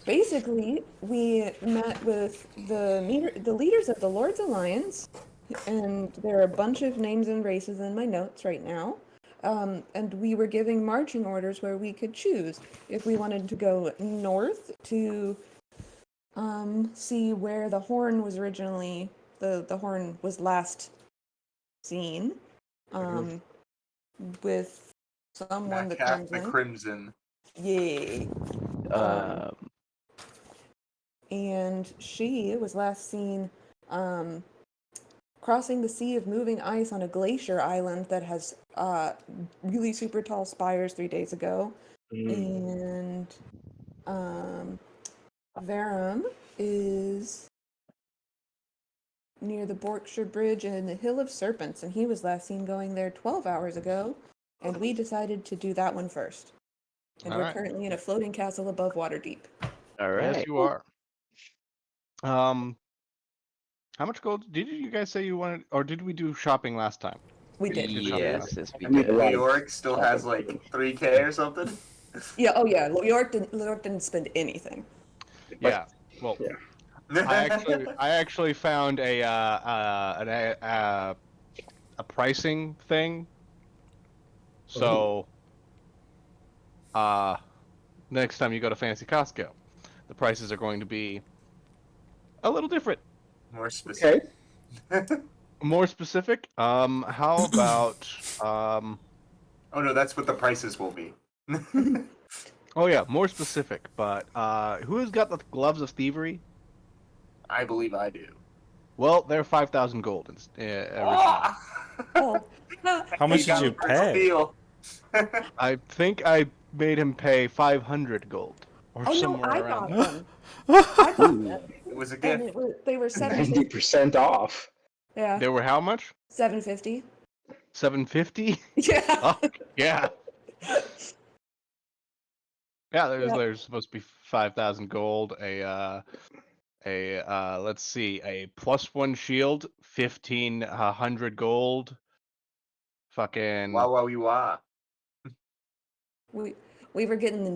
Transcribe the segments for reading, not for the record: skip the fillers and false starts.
Basically, we met with the leaders of the Lord's Alliance, and there are a bunch of names and races in my notes right now. And we were giving marching orders where we could choose if we wanted to go north to see where the horn was originally the horn was last seen, um, with someone That the cat, the Crimson. Crimson. Yay. Um, And she was last seen crossing the sea of moving ice on a glacier island that has really super tall spires 3 days ago. And Varum is near the Berkshire Bridge and the Hill of Serpents, and he was last seen going there 12 hours ago, and we decided to do that one first. And All we're right. currently in a floating castle above Waterdeep. all Yes, right. you are. How much gold did you guys say you wanted, or did we do shopping last time? We did. Yes, yes, we I need a did. lot New of York still has like 3K or something. Yeah, oh yeah, York didn't spend anything. Yeah. Well, Yeah. I actually found a pricing thing. So, next time you go to Fancy Costco, the prices are going to be a little different. More specific. More specific. How about Oh no, that's what the prices will be. Oh yeah, more specific. But who's got the gloves of thievery? I believe I do. Well, they're 5,000 gold. Originally. Oh, How much did you pay? Deal. I think I made him pay 500 gold, or oh no, somewhere I around. got them. I bought them, It was a and gift. they were 750. 90% off. Yeah, They were how much? 750. 750? Yeah. Oh, yeah. Yeah, Yep. there's supposed to be 5,000 gold. Let's see, a +1 shield, 1,500 gold. Fucking. Wow, wow, you are. We were getting the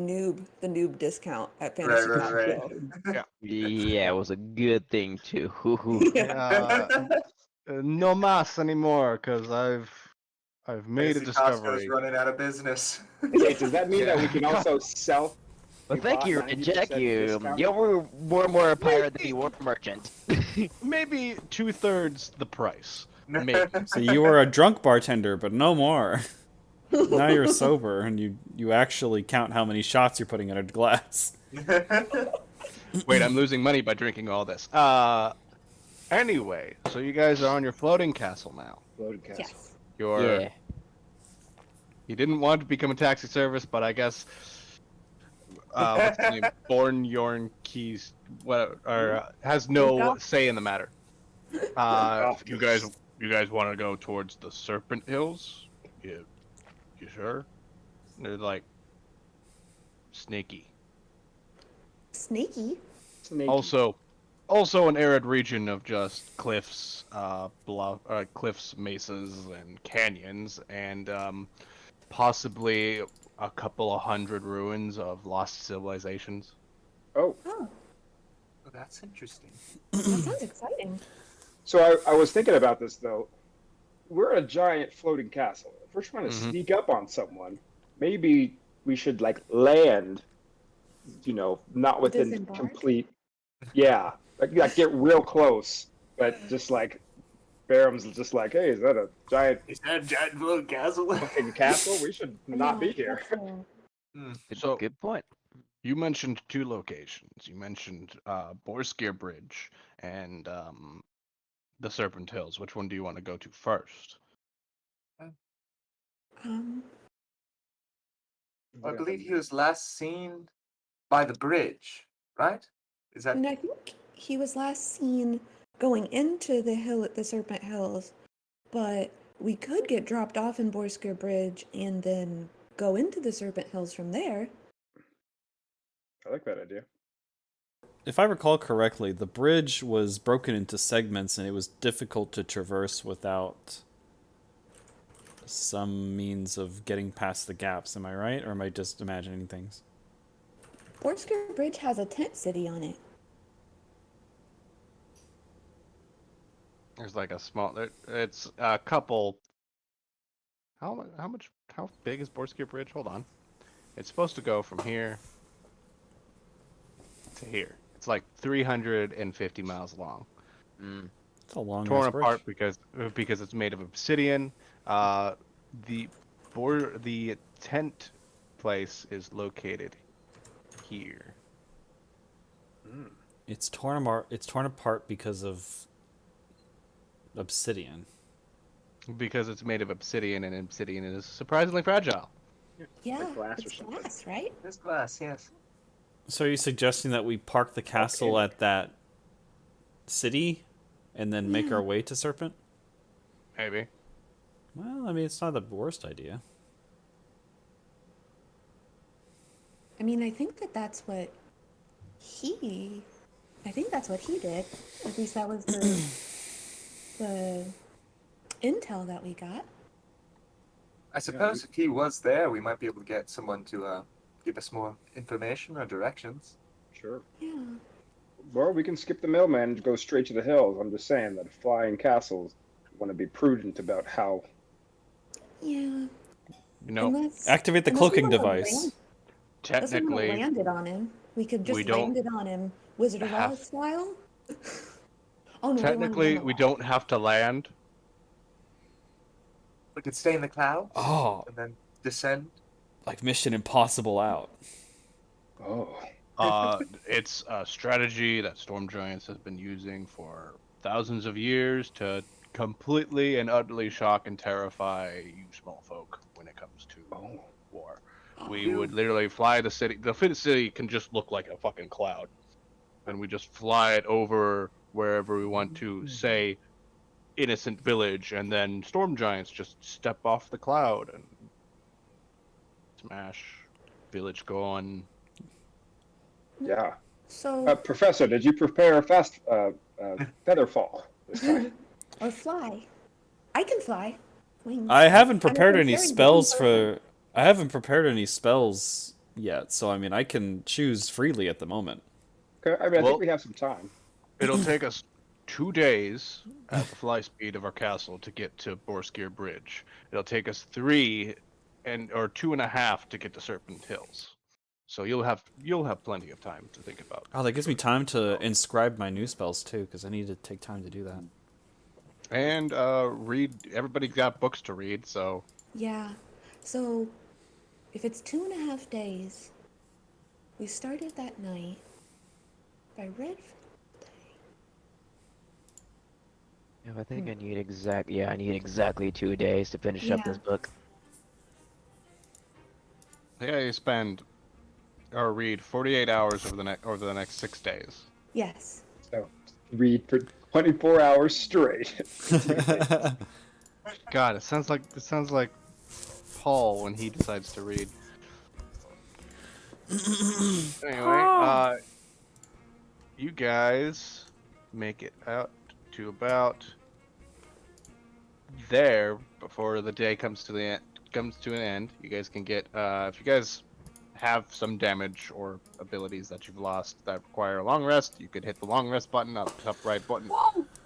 noob discount at Right, Fantasy right, right. Costco. Yeah, it was a good thing too. No mas anymore, cause I've made a Fancy discovery. Costco's running out of business. Wait, does that mean that we can also sell? Well, thank you, 90% Jack. You discount? were more a pirate than you were a merchant. Maybe 2/3 the price. Maybe. So you were a drunk bartender, but no more. Now you're sober, and you actually count how many shots you're putting in a glass. Wait, I'm losing money by drinking all this. Anyway, so you guys are on your floating castle now. Floated castle. Yes. Yeah. You didn't want to become a taxi service, but I guess what's the name? Born Yorn Keys, has no Luca? say in the matter. You guys want to go towards the Serpent Hills? You sure? They're like snaky. Snaky. Snake. Also an arid region of just cliffs, cliffs, mesas, and canyons, and possibly a couple of hundred ruins of lost civilizations. Oh, Oh, Oh, that's interesting. that sounds exciting. so I was thinking about this though. We're a giant floating castle. If we're trying to Mhm. sneak up on someone, maybe we should like land. Not within Disembark? complete. Yeah, like get real close, but just like Barham's just like, hey, is that a giant Is that a giant floating castle? fucking castle? We should not be here. So- Good point. You mentioned two locations. You mentioned Borskir Bridge and the Serpent Hills. Which one do you want to go to first? Um, I believe he was last seen by the bridge, right? Is that and I think he was last seen going into the hill at the Serpent Hills, but we could get dropped off in Borsker Bridge and then go into the Serpent Hills from there. I like that idea. If I recall correctly, the bridge was broken into segments, and it was difficult to traverse without some means of getting past the gaps. Am I right, or am I just imagining things? Borsker Bridge has a tent city on it. There's like a small. It's a couple. How big is Borskir Bridge? Hold on. It's supposed to go from here to here. It's like 350 miles long. Mm. It's a long Torn ass bridge. apart because it's made of obsidian. The the tent place is located here. It's torn apart. It's torn apart because of obsidian. Because it's made of obsidian, and obsidian is surprisingly fragile. Yeah, Like glass or it's something. glass, right? There's glass, yes. So are you suggesting that we park the castle at that city, and then make our way to Serpent? Maybe. Well, I mean, it's not the worst idea. I mean, I think that's what he did. At least that was the intel that we got. I suppose if he was there, we might be able to get someone to give us more information or directions. Sure. Yeah. Well, we can skip the middleman and go straight to the hills. I'm just saying that flying castles want to be prudent about how. Yeah. You know, Activate the unless we cloaking wanna device. Unless we technically, want to land it on him. We could just we don't land it on him, Wizard of have- Oz style. Oh no! technically, we don't have to land. We could stay in the clouds Oh, and then descend. like Mission Impossible out. Oh. It's a strategy that Storm Giants has been using for thousands of years to completely and utterly shock and terrify you small folk when it comes to war. We would literally fly the city. The city can just look like a fucking cloud, and we just fly it over wherever we want to, say, innocent village, and then Storm Giants just step off the cloud and smash village gone. Yeah. So Professor, did you prepare a fast feather fall this time? or fly. I can fly. Wings. I haven't prepared I'm a any very spells dumb for. I haven't prepared any spells yet, so I mean, I can choose freely at the moment. Okay, I mean, I Well- think we have some time. It'll take us 2 days at the fly speed of our castle to get to Borskir Bridge. It'll take us 3 or 2.5 to get to Serpent Hills. So you'll have plenty of time to think about. Oh, that gives me time to inscribe my new spells too, because I need to take time to do that. And read. Everybody's got books to read, so Yeah. So if it's 2.5 days, we started that night. By red. Yeah, I think I need exactly 2 days to finish up Yeah. this book. yeah, you spend or read 48 hours over the next 6 days. Yes. So read for 24 hours straight. God, it sounds like Paul when he decides to read. Anyway, you guys make it out to about there before the day comes to an end. You guys can get if you guys have some damage or abilities that you've lost that require a long rest, you could hit the long rest button up top right button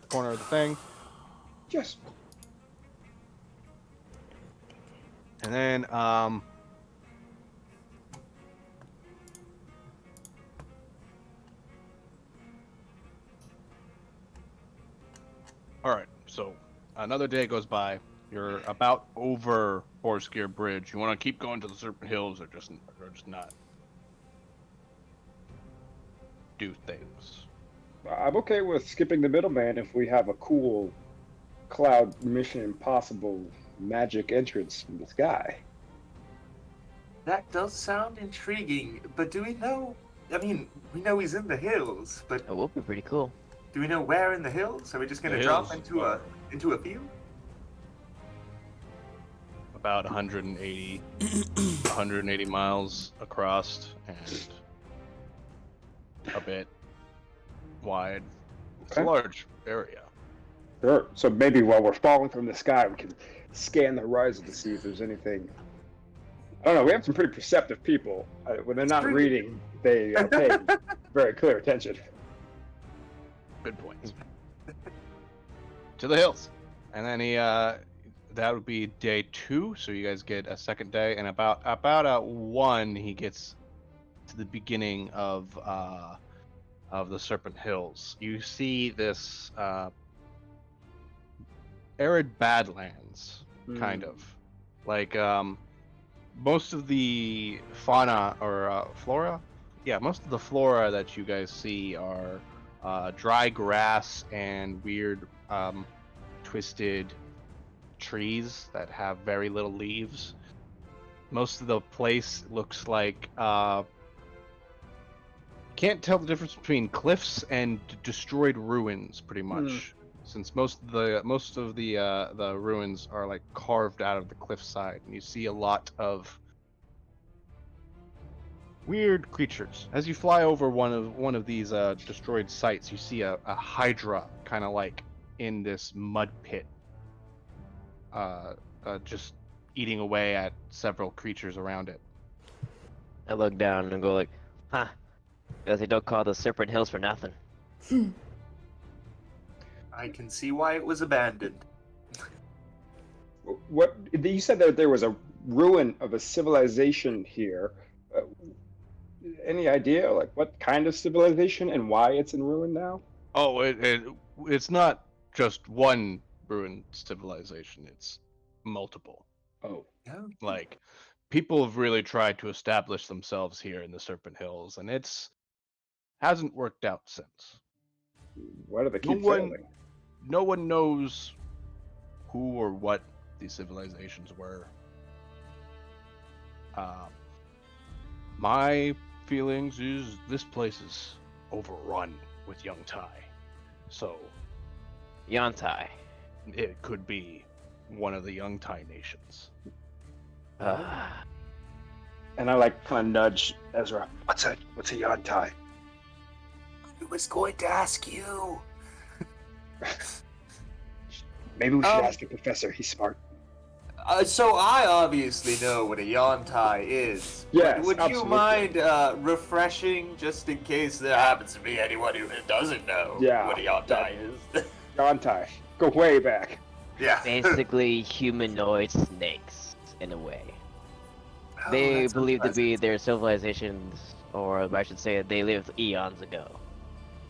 corner of the thing. Just And then all right, so another day goes by. You're about over Borskir Bridge. You want to keep going to the Serpent Hills, or just not do things? I'm okay with skipping the middleman if we have a cool cloud Mission Impossible magic entrance from the sky. That does sound intriguing, but do we know? I mean, we know he's in the hills, but It will be pretty cool. do we know where in the hills? Are we just going to The drop hills into are- a field? About 180 miles across and a bit wide. It's a Okay. large area. Sure. So maybe while we're falling from the sky, we can scan the horizon to see if there's anything I don't know. We have some pretty perceptive people. When they're not reading, they pay very clear attention. Good points. To the hills, and then that would be day 2. So you guys get a second day, and about at 1, he gets to the beginning of the Serpent Hills. You see this arid badlands, kind of like most of the fauna or flora. Yeah, most of the flora that you guys see are dry grass and weird twisted trees that have very little leaves. Most of the place looks like can't tell the difference between cliffs and destroyed ruins, pretty much. Since most of the ruins are like carved out of the cliffside, and you see a lot of weird creatures. As you fly over one of these destroyed sites, you see a hydra kind of like in this mud pit, just eating away at several creatures around it. I look down and go like, huh, guess they don't call the Serpent Hills for nothing. I can see why it was abandoned. What you said that there was a ruin of a civilization here. Any idea, like what kind of civilization and why it's in ruin now? Oh, it's not just one ruined civilization; it's multiple. Oh, Yeah. Like, people have really tried to establish themselves here in the Serpent Hills, and it's hasn't worked out since. why do they keep No one- failing? No one knows who or what these civilizations were. My feelings is this place is overrun with young Tai, so Yantai. it could be one of the young Tai nations. And I like kind of nudge Ezra. What's a yantai? I was going to ask you. Maybe we should Oh. ask a professor. He's smart. So I obviously know what a yantai is. Yes, Would you absolutely. mind refreshing, just in case there happens to be anyone who doesn't know Yeah, what a yantai is? Yantai. Go way back. Yeah. Basically humanoid snakes, in a way. Oh, They that's believe to be unpleasant. their civilizations, or I should say they lived eons ago.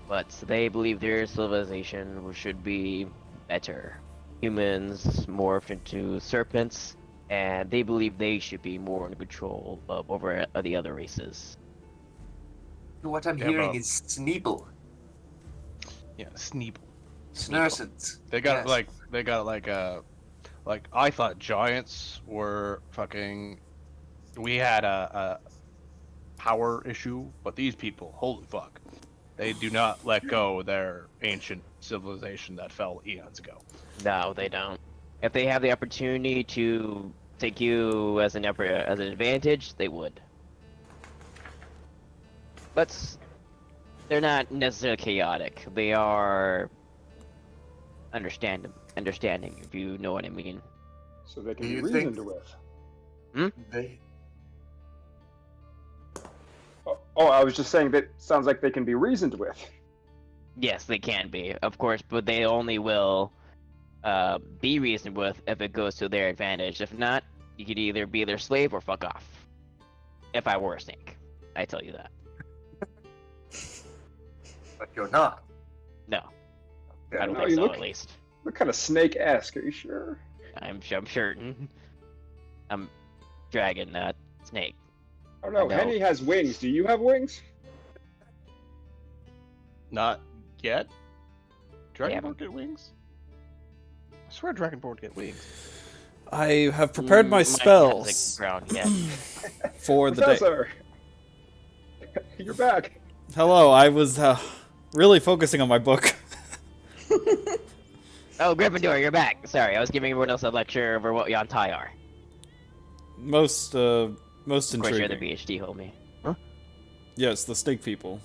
But they believe their civilization should be better. Humans morphed into serpents, and they believe they should be more in control of over the other races. What I'm Yeah, hearing but- is Sneeble. Yeah, Sneeble. Snursons. They got Yes. like I thought giants were fucking. We had a power issue, but these people, holy fuck, they do not let go of their ancient civilization that fell eons ago. No, they don't. If they have the opportunity to take you as an advantage, they would. But they're not necessarily chaotic. They are understanding, if you know what I mean. So they can Do be you reasoned think- with. They... Oh, I was just saying that sounds like they can be reasoned with. Yes, they can be, of course, but they only will be reasoned with if it goes to their advantage. If not, you could either be their slave or fuck off. If I were a snake, I tell you that. But you're not. No, Okay. I don't No, think you so. look- At least What kind of snake-esque? Are you sure? I'm certain. I'm dragon, not snake. Oh no, I know. Henny has wings. Do you have wings? Not yet. Yeah. Dragonborn get wings? I swear Dragonborn get wings. I have prepared my Mine has, spells like, brown, yeah. for the day. Professor! You're back. Hello, I was really focusing on my book. Oh, Gryffindor, you're back. Sorry, I was giving everyone else a lecture over what Yantai are. Most Of course, you're the intriguing. PhD, homie. Yes, the snake people.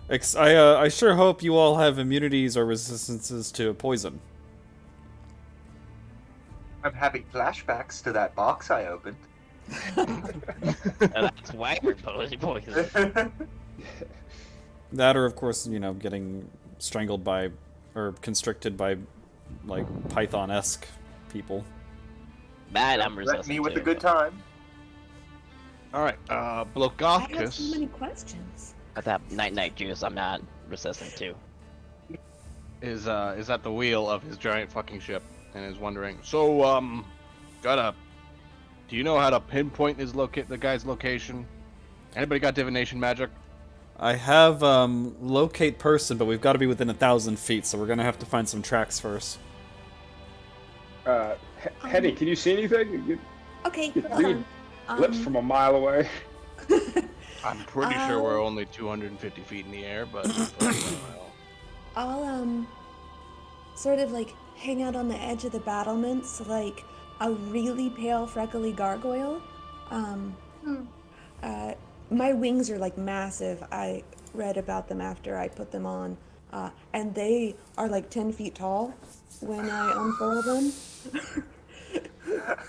I sure hope you all have immunities or resistances to poison. I'm having flashbacks to that box I opened. That's why we're poison. That, or of course, getting strangled by, or constricted by, like Python-esque people. Bad, I'm Threaten resistant me with a too, good but time. All right, I have so Blogothcus many questions. with that night juice, I'm not resistant too. is at the wheel of his giant fucking ship and is wondering. So, do you know how to pinpoint the guy's location? Anybody got divination magic? I have locate person, but we've got to be within 1,000 feet, so we're gonna have to find some tracks first. Henny, can you see anything? Okay, You hold read on. lips from a mile away. I'm pretty sure we're only 250 feet in the air, but I'll sort of like hang out on the edge of the battlements like a really pale freckly gargoyle. My wings are like massive. I read about them after I put them on, and they are like 10 feet tall when I unfurl them.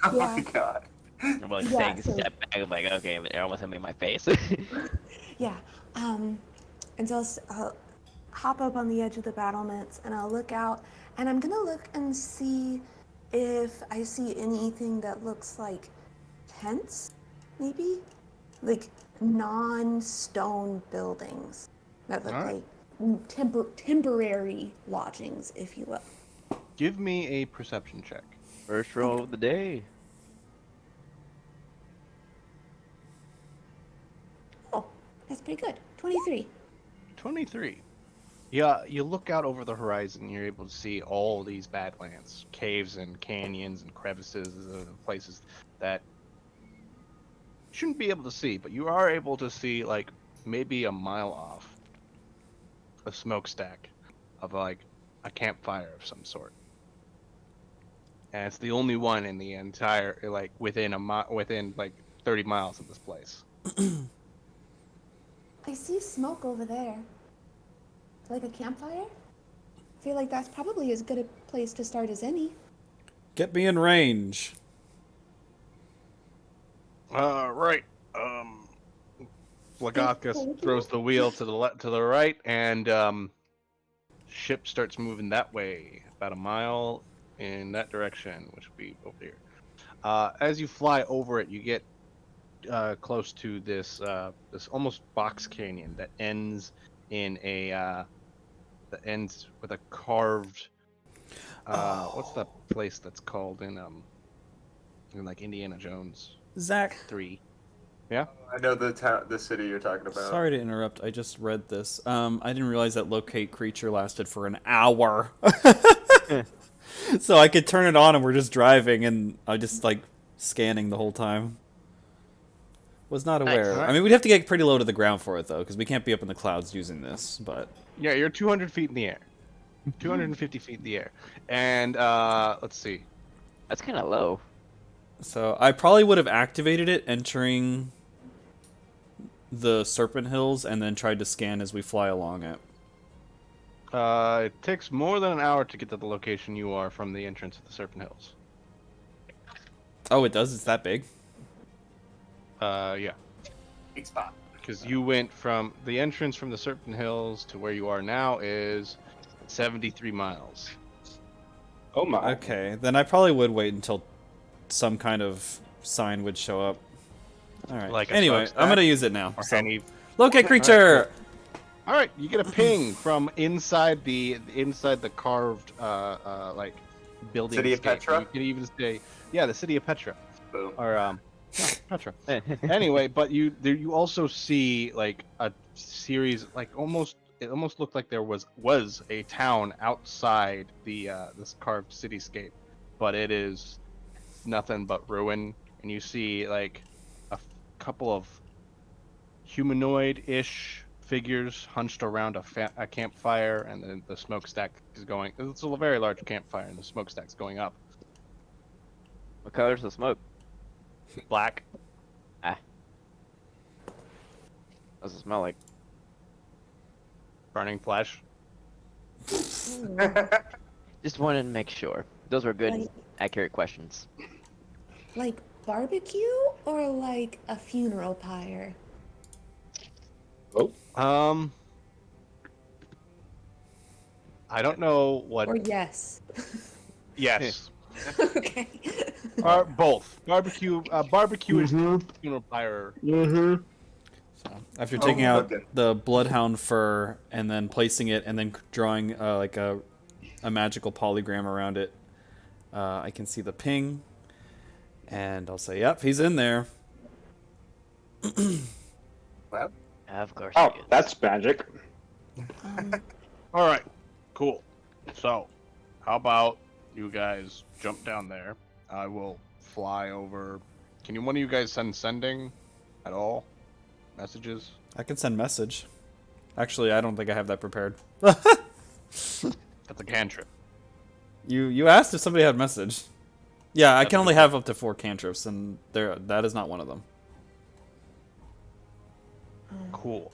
Oh Yeah. my god. I'm like Yeah, taking a so- step back. I'm like, okay, but they're almost hitting me in my face. Yeah. And so I'll hop up on the edge of the battlements and I'll look out and I'm gonna look and see if I see anything that looks like tents, maybe? Like non-stone buildings that look Alright. like temporary lodgings, if you will. give me a perception check. First roll of the day. Oh, that's pretty good. 23. 23. Yeah, you look out over the horizon, you're able to see all these badlands, caves and canyons and crevices, places that you shouldn't be able to see, but you are able to see, like, maybe a mile off, a smokestack of, like, a campfire of some sort. And it's the only one in the entire, like, within, like, 30 miles of this place. I see smoke over there. Like a campfire? I feel like that's probably as good a place to start as any. Get me in range. Right. Blagothcus throws the wheel to the right, and ship starts moving that way, about a mile in that direction, which would be over here. As you fly over it, you get close to this almost box canyon that ends in that ends with a carved. What's that place that's called in like Indiana Jones Zach. 3? Yeah. I know the city you're talking about. Sorry to interrupt. I just read this. I didn't realize that locate creature lasted for an hour. So I could turn it on and we're just driving and I just like scanning the whole time. Was not aware. Nice. I mean, we'd have to get pretty low to the ground for it though, because we can't be up in the clouds using this. But Yeah, you're 200 feet in the air. 250 feet in the air. And let's see. That's kind of low. so I probably would have activated it entering the Serpent Hills and then tried to scan as we fly along it. It takes more than an hour to get to the location you are from the entrance of the Serpent Hills. Oh, it does. It's that big. Yeah. Big spot. Because you went from the entrance from the Serpent Hills to where you are now is 73 miles. Oh my. Okay, then I probably would wait until some kind of sign would show up. All right. Like a anyway, smokestack? I'm gonna use it now. Or So. any. Locate creature. All right, you get a ping from inside the carved like building. City of Petra? You can even say, yeah, the city of Petra, Boom. or yeah, Petra. Anyway, but you also see like a series, like it almost looked like there was a town outside the this carved cityscape, but it is nothing but ruin, and you see like a couple of humanoid-ish figures hunched around a campfire, and then the smokestack is going. It's a very large campfire, and the smokestack's going up. What color's the smoke? Black. What's it smell like? Burning flesh. Just wanted to make sure. Those were good, Like- accurate questions. Like barbecue or like a funeral pyre? Oh, I don't know what. Or yes? Yes, Okay. both barbecue is Mhm. funeral pyre. Mm-hmm. So after Oh, taking out okay. the bloodhound fur and then placing it and then drawing like a magical polygram around it, I can see the ping, and I'll say, "Yep, he's in there." Well, Of course Oh, he is. that's magic. All right, cool. So, how about you guys jump down there? I will fly over. Can one of you guys sending at all messages? I can send message. Actually, I don't think I have that prepared. That's a cantrip. You asked if somebody had message. Yeah, I That's can only good. have up to 4 cantrips, and that is not one of them. Cool.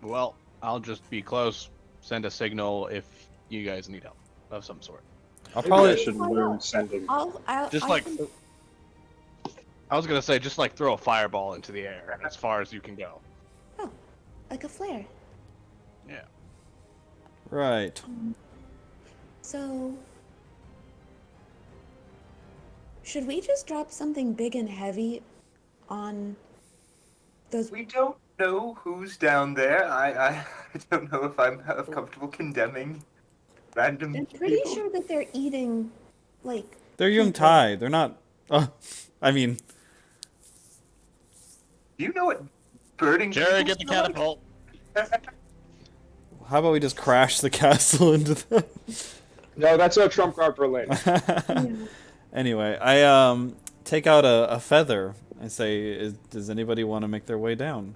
Well, I'll just be close. Send a signal if you guys need help of some sort. I'll Maybe probably I should learn sending. Just I like can- I was gonna say, just like throw a fireball into the air as far as you can go. Oh, like a flare. Yeah. right. So, should we just drop something big and heavy on those? we don't know who's down there. I don't know if I'm comfortable condemning random I'm pretty people. sure that they're eating, like. They're Yung people. Tai. They're not. I mean, Do you know what birding Jerry, people get the smell like? catapult. how about we just crash the castle into the? No, that's a trump card for later. Yeah. Anyway, I take out a feather. I say, does anybody want to make their way down?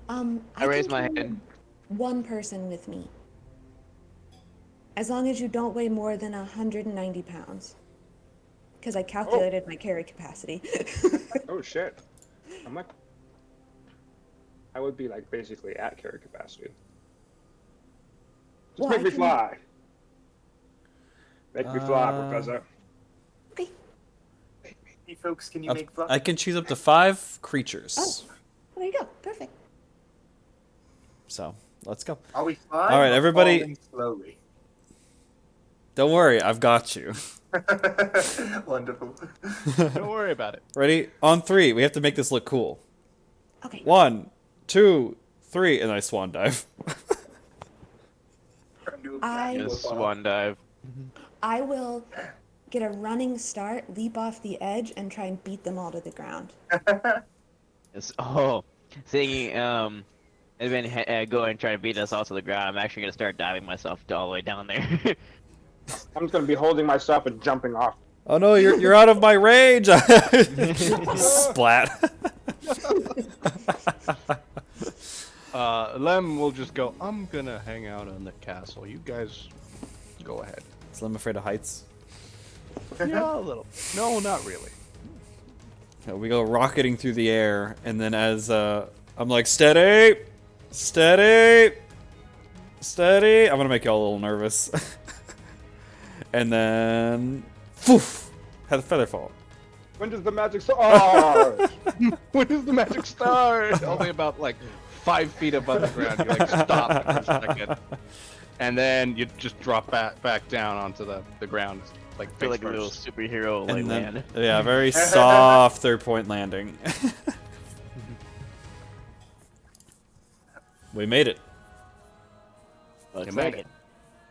I raise can my carry hand. One person with me. As long as you don't weigh more than 190 pounds. Because I calculated my carry capacity. Oh shit. I'm like, I would be like basically at carry capacity. Just Well, make I me can- fly. Make me fly, Uh, Professor. Okay. Hey, folks, can you make fly? I can choose up to 5 creatures. Oh. Well, there you go. Perfect. So let's go. Are we flying? All right, or everybody- falling slowly. Don't worry, I've got you. Wonderful. Don't worry about it. Ready? On 3, we have to make this look cool. Okay. 1, 2, 3, and I swan dive. Yes, swan dive. I will get a running start, leap off the edge, and try and beat them all to the ground. Yes. Thinking, and then go and try to beat us all to the ground. I'm actually gonna start diving myself all the way down there. I'm just gonna be holding myself and jumping off. Oh no, you're out of my range! Splat. Lem will just go, I'm gonna hang out on the castle. You guys go ahead. So I'm afraid of heights. Yeah, a little. No, not really. We go rocketing through the air, and then as I'm like, steady, steady, steady. I'm gonna make y'all a little nervous. And then, poof, had a feather fall. When does the magic start? When does the magic start? Only about like 5 feet above the ground. You like stop for a second, and then you just drop back down onto the ground, like feel face like a little first. superhero like And then, man. yeah, very soft 3-point landing. We made it. Looks You made like it. it.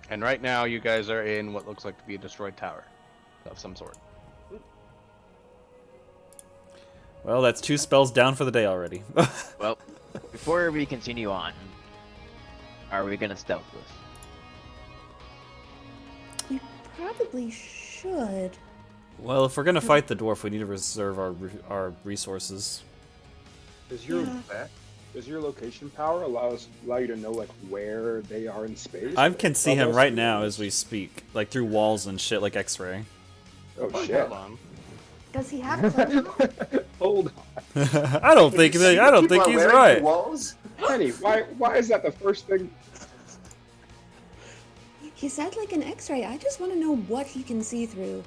And right now, you guys are in what looks like to be a destroyed tower of some sort. Well, that's 2 spells down for the day already. Well, before we continue on, are we gonna stealth this? We probably should. Well, if we're gonna fight the dwarf, we need to reserve our resources. Does your Yeah. does your location power allow you to know like where they are in space? I can see him Above us? right now as we speak, like through walls and shit, like X-ray. Oh shit! Hold on. Does he have clothing? Hold on, I don't think You see I don't people think are he's wearing right. the walls? Penny. Why is that the first thing? He said like an X-ray. I just want to know what he can see through.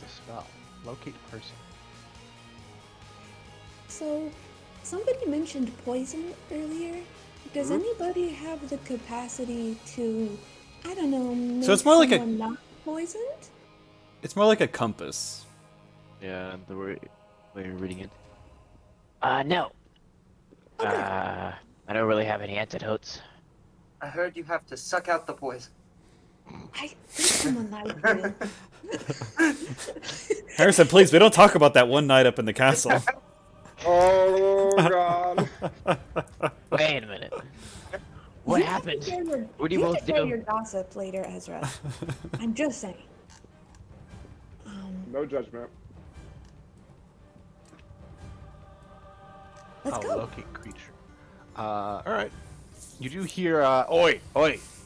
a spell. Locate person. So, somebody mentioned poison earlier. Does anybody have the capacity to, I don't know, make So it's more like someone not poisoned? It's more like a compass. Yeah, the way you're reading it. No. Okay. I don't really have any antidotes. I heard you have to suck out the poison. I think someone lied to you. Harrison, please, we don't talk about that one night up in the castle. Oh God. Wait a minute. What You have to happened? share your- What do you have both to share do? your gossip later, Ezra. I'm just saying. No judgment. Let's go. Locate creature. Alright. You do hear, oi,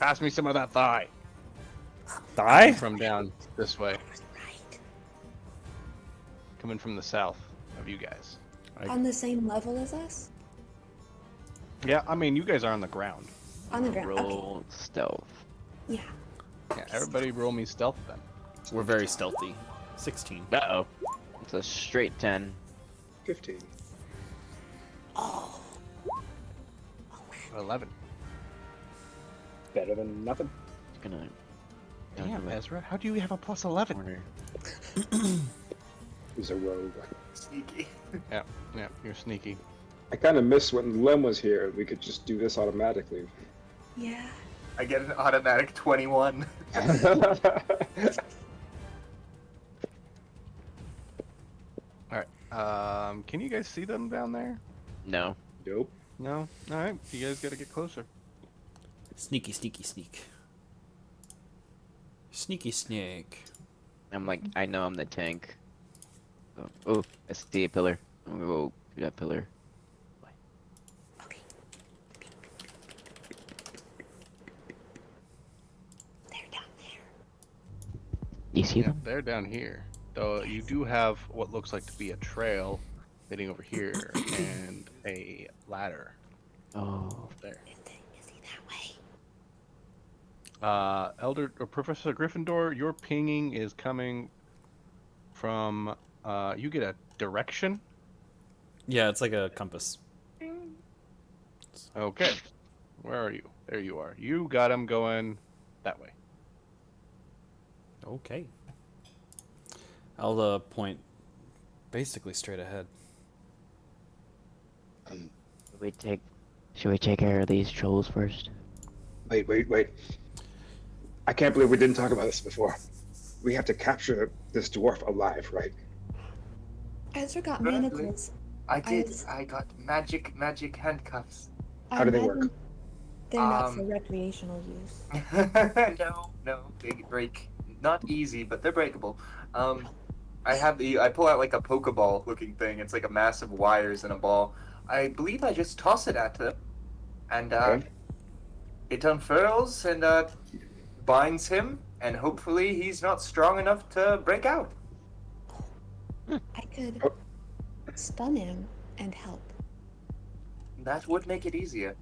pass me some of that thigh. Die? From down this way. Right. Coming from the south of you guys. On the same level as us? Yeah, I mean, you guys are on the ground. On the ground. Okay. Roll stealth. Yeah. Yeah, everybody roll me stealth then. We're very stealthy. 16. Uh-oh. It's a straight 10. 15. Oh. 11. Better than nothing. It's gonna... Damn, Ezra, how do you have a plus 11? Corner. He's a rogue. Sneaky. Yeah, you're sneaky. I kind of miss when Lem was here. We could just do this automatically. Yeah. I get an automatic 21. Alright, can you guys see them down there? No. Nope. No? Alright, you guys gotta get closer. Sneaky, sneaky, sneak. Sneaky snake. I'm like, I know I'm the tank. Oh, I see a pillar. I'm gonna go to that pillar. Okay. They're down there. You see Yeah, them? they're down here. Though you do have what looks like to be a trail leading over here and a ladder Oh. there. Is he that way? Elder or Professor Gryffindor, your pinging is coming from you get a direction. Yeah, it's like a compass. Okay. Where are you? There you are. You got him going that way. Okay. I'll point basically straight ahead. Should we take care of these trolls first? Wait. I can't believe we didn't talk about this before. We have to capture this dwarf alive, right? Ezra got Really? manacles. I did. s- I got magic handcuffs. How do they work? imagine They're not for Um, recreational use. no, they break. Not easy, but they're breakable. I pull out like a Pokeball looking thing. It's like a mass of wires and a ball. I believe I just toss it at them, and Okay. it unfurls and binds him, and hopefully he's not strong enough to break out. I could Oh. stun him and help. That would make it easier.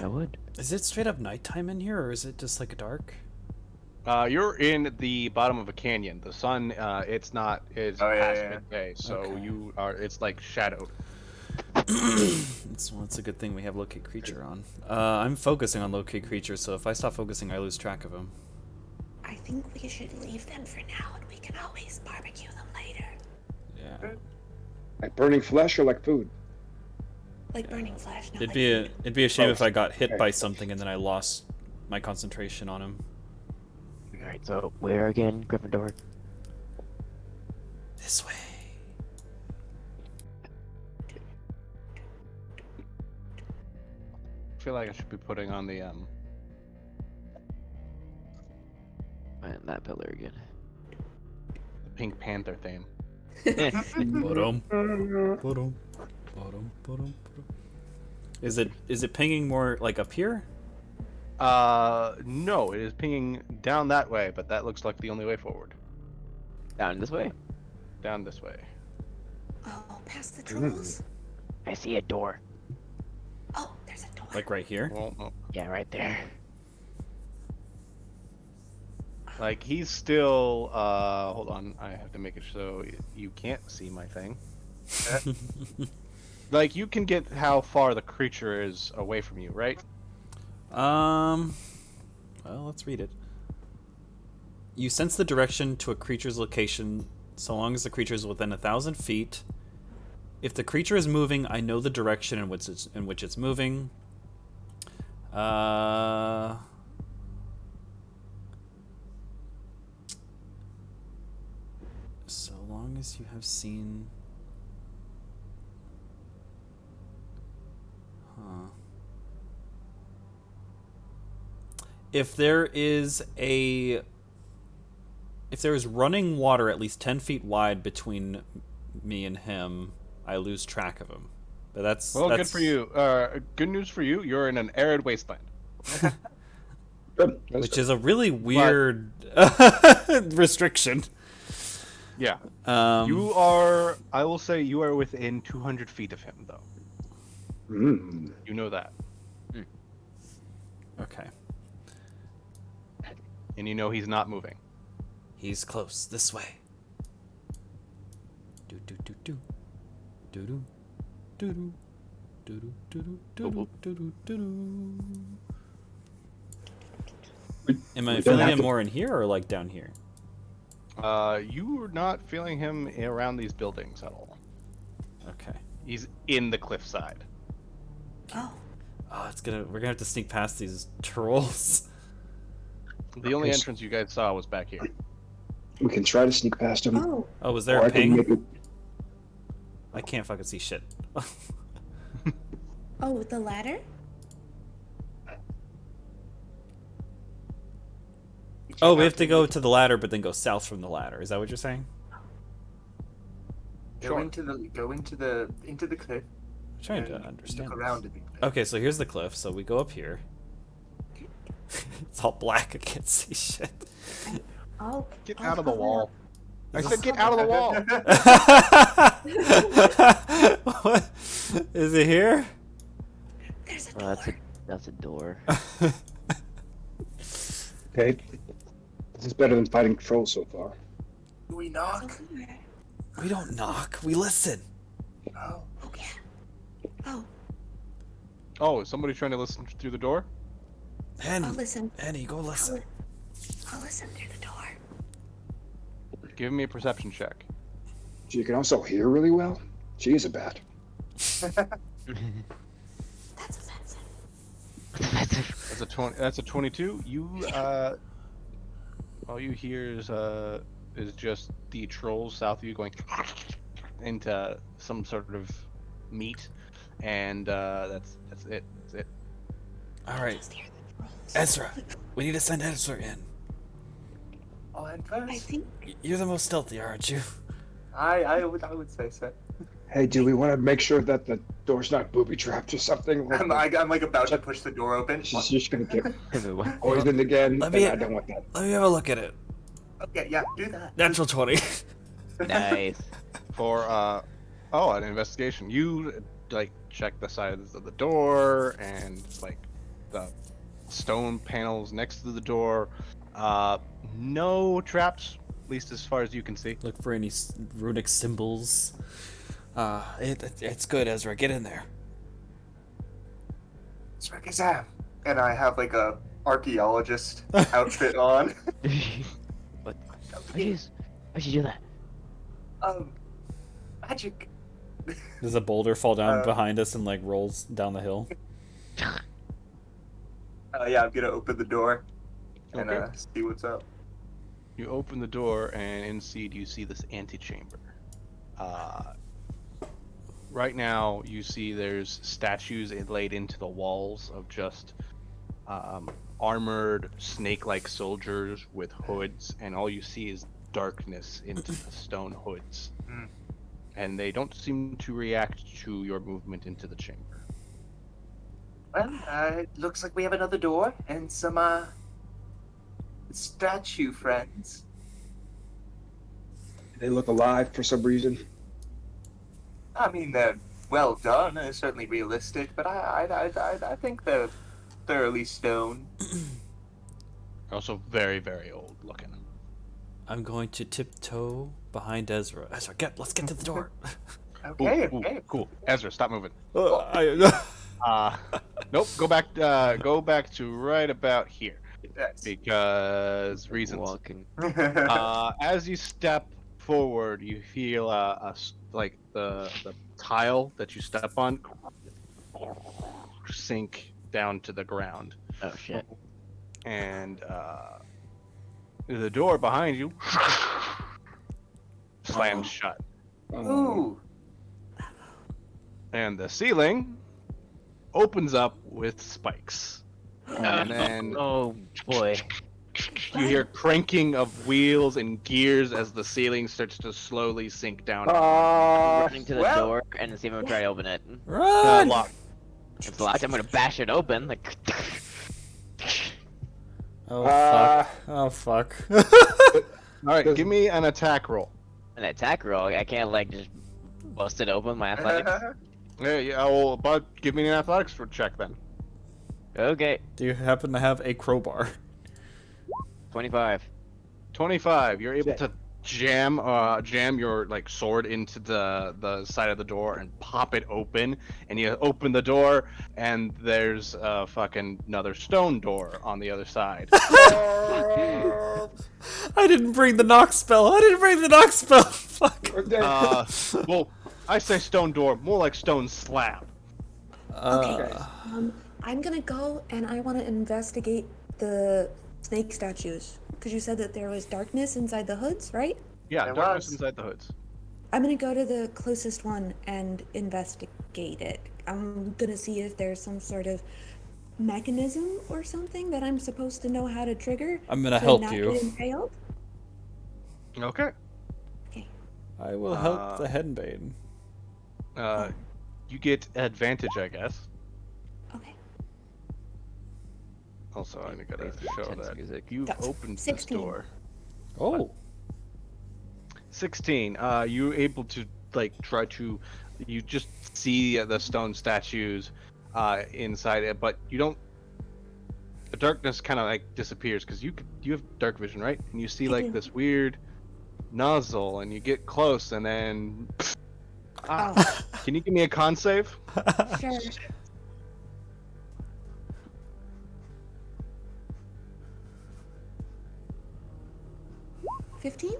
I would. Is it straight up nighttime in here, or is it just like dark? You're in the bottom of a canyon. The sun, it's not. It's Oh, yeah, past yeah. midday, so Okay. you are. It's like shadowed. It's a good thing we have locate creature on. I'm focusing on locate creature, so if I stop focusing, I lose track of him. I think we should leave them for now and we can always barbecue them later. Yeah. Like burning flesh or like food? Like burning flesh, not It'd like be food. it'd be a shame if Both. I got hit Okay. by something and then I lost my concentration on him. Alright, so where again, Gryffindor? This way. I feel like I should be putting on the And that pillar again. Pink Panther theme. Ba-dum. Ba-dum. Ba-dum. Ba-dum. Is it pinging more like up here? No, it is pinging down that way, but that looks like the only way forward. Down this way. Down this way. Oh, past the trolls. I see a door. Oh, there's a door. Like right here? Well, no. Yeah, right there. Like he's still. Hold on. I have to make it so you can't see my thing. Like you can get how far the creature is away from you, right? Well, let's read it. You sense the direction to a creature's location so long as the creature is within 1,000 feet. If the creature is moving, I know the direction in which it's moving. So long as you have seen... Huh. If there is running water at least 10 feet wide between me and him, I lose track of him. But that's Good for you. Good news for you. You're in an arid wasteland. Good. That's which good. is a really weird restriction. Yeah. Um, You are. I will say you are within 200 feet of him, though. Mm. You know that, Okay. and you know he's not moving. He's close. This way. Do do do do. Do do. Do do. Do do do do do do do. Am I We don't feeling have it to- more in here or like down here? You are not feeling him around these buildings at all. Okay. He's in the cliffside. Oh, We're gonna have to sneak past these trolls. The only Yes. entrance you guys saw was back here. We can try to sneak past him. oh, Oh, was there or a I can ping? make it. I can't fucking see shit. oh, with the ladder? Oh, we have to go to the ladder, but then go south from the ladder. Is that what you're saying? Go Sure. into the cliff. I'm trying to and understand. Look around at the cliff. Okay, so here's the cliff. So we go up here. It's all black. I can't see shit. Oh, Get oh, out of the cover wall. I Is said this- get out of the wall. What? Is it here? There's a Oh, door. that's a door. Okay. This is better than fighting trolls so far. Do we It's knock? over there. We don't knock. We listen. Oh. Oh, yeah. Oh, Oh, is somebody trying to listen through the door? Henny, I'll listen. Henny, go listen. I'll listen through the door. Give me a perception check. She can also hear really well. She is a bat. That's offensive. That's a 20. That's a 22. You all you hear is just the trolls south of you going into some sort of meat, and that's it. That's it. All right, Just hear the trolls. Ezra, we need to send Ezra in. Oh, and I first, think You're the most stealthy, aren't you? I would say so. Hey, do we want to make sure that the door's not booby trapped or something? I'm like about to push the door open. She's just gonna get What? poisoned again. Let And me- I don't want that. Let me have a look at it. Okay, yeah, do that. Natural 20. Nice. For an investigation. You like check the sides of the door and like the stone panels next to the door. No traps, at least as far as you can see. Look for any runic symbols. It's good, Ezra. Get in there. It's Rick Sam. And I have like a archaeologist outfit on. What? Why'd you do that? Magic. Does a boulder fall down Uh, behind us and like rolls down the hill? Yeah, I'm gonna open the door and Okay. see what's up. You open the door, and inside you see this antechamber. Right now, you see there's statues laid into the walls of just armored, snake-like soldiers with hoods, and all you see is darkness into the stone hoods. Hmm. And they don't seem to react to your movement into the chamber. Well, it looks like we have another door and some statue friends. They look alive for some reason. I mean, they're well done and certainly realistic, but I think they're thoroughly stone. Also very, very old looking. I'm going to tiptoe behind Ezra. Ezra, let's get to the door. Okay, Ooh, okay. cool. Ezra, stop moving. I- Nope. Go back. Go back to right about here Yes. because reasons. Walking. As you step forward, you feel like the tile that you step on sink down to the ground, Oh shit. and the door behind you slams shut, Ooh. and the ceiling opens up with spikes, and then Oh boy. you hear cranking of wheels and gears as the ceiling starts to slowly sink down. Running to the well- door and see if I'm trying to open it. Run! Lock. If it's locked, I'm gonna bash it open. Like. Oh Uh, fuck! Oh fuck! All right, Does- give me an attack roll. An attack roll. I can't like just bust it open. My athletics. Yeah. Well, but give me an athletics check then. Okay. Do you happen to have a crowbar? 25. 25. You're able Shit. to jam your like sword into the side of the door and pop it open, and you open the door and there's a fucking another stone door on the other side. I didn't bring the knock spell. Fuck. Well, I say stone door, more like stone slab. Okay. I'm gonna go and I want to investigate the snake statues because you said that there was darkness inside the hoods, right? Yeah, There darkness was. inside the hoods. I'm gonna go to the closest one and investigate it. I'm gonna see if there's some sort of mechanism or something that I'm supposed to know how to trigger. I'm gonna to help not you. Get impaled. Okay. Okay. I will help the Henbane. You get advantage, I guess. Okay. Also, I gotta Based show intense that music. you've That's opened this 16. door. Oh. 16. You're able to try to. You just see the stone statues inside it, but you don't. The darkness kind of disappears because you have dark vision, right? And you see I do. this weird nozzle, and you get close, and then. Oh, Can you give me a con save? sure. $15?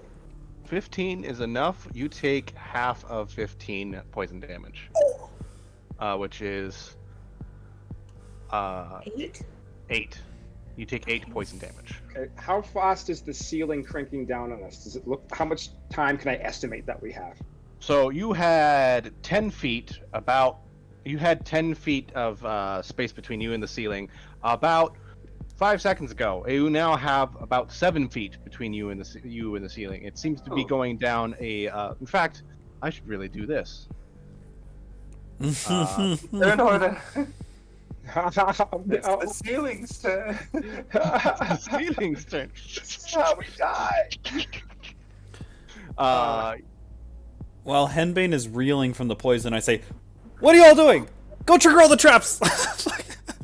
15 is enough. You take half of 15 poison damage, which is 8? 8. You take 8 poison damage. Okay, how fast is the ceiling cranking down on us? Does it look? How much time can I estimate that we have? So you had 10 feet you had 10 feet of space between you and the ceiling about 5 seconds ago. You now have about 7 feet between you and the ceiling. It seems to be Oh. going down in fact, I should really do this. They're in order. It's the Oh, ceiling's turn. The ceiling's turn. This is how we die. While Henbane is reeling from the poison, I say, "What are y'all doing? Go trigger all the traps!"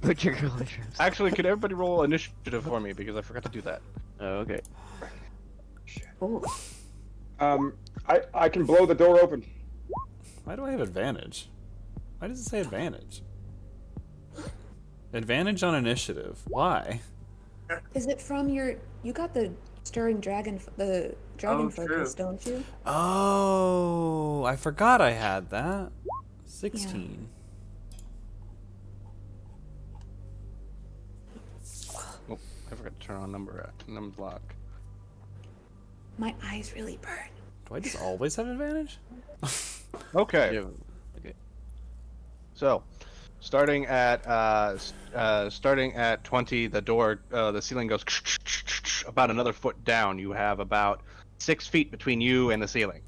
Put your collisions. Actually, could everybody roll initiative for me because I forgot to do that. Oh, okay. Oh. I can blow the door open. Why do I have advantage? Why does it say advantage? Advantage on initiative. Why? Is it from your... You got the stirring dragon... The dragon focus, don't you? Oh, I forgot I had that. 16. Oh, I forgot to turn on number lock. My eyes really burn. Do I just always have advantage? Okay. Yeah. Okay. So, starting at 20, the ceiling goes about another foot down. You have about 6 feet between you and the ceiling.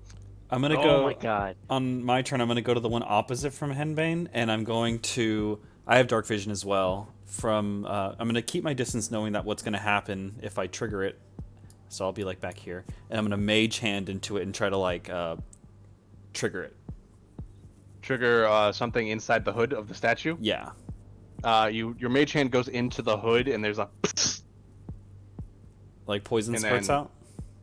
I'm gonna Oh go my god. on my turn. I'm gonna go to the one opposite from Henbane, and I'm going to. I have dark vision as well. I'm gonna keep my distance, knowing that what's gonna happen if I trigger it. So I'll be back here, and I'm gonna mage hand into it and try to trigger it. Trigger something inside the hood of the statue. Yeah. Your mage hand goes into the hood, and there's a Like poison And spurts then- out?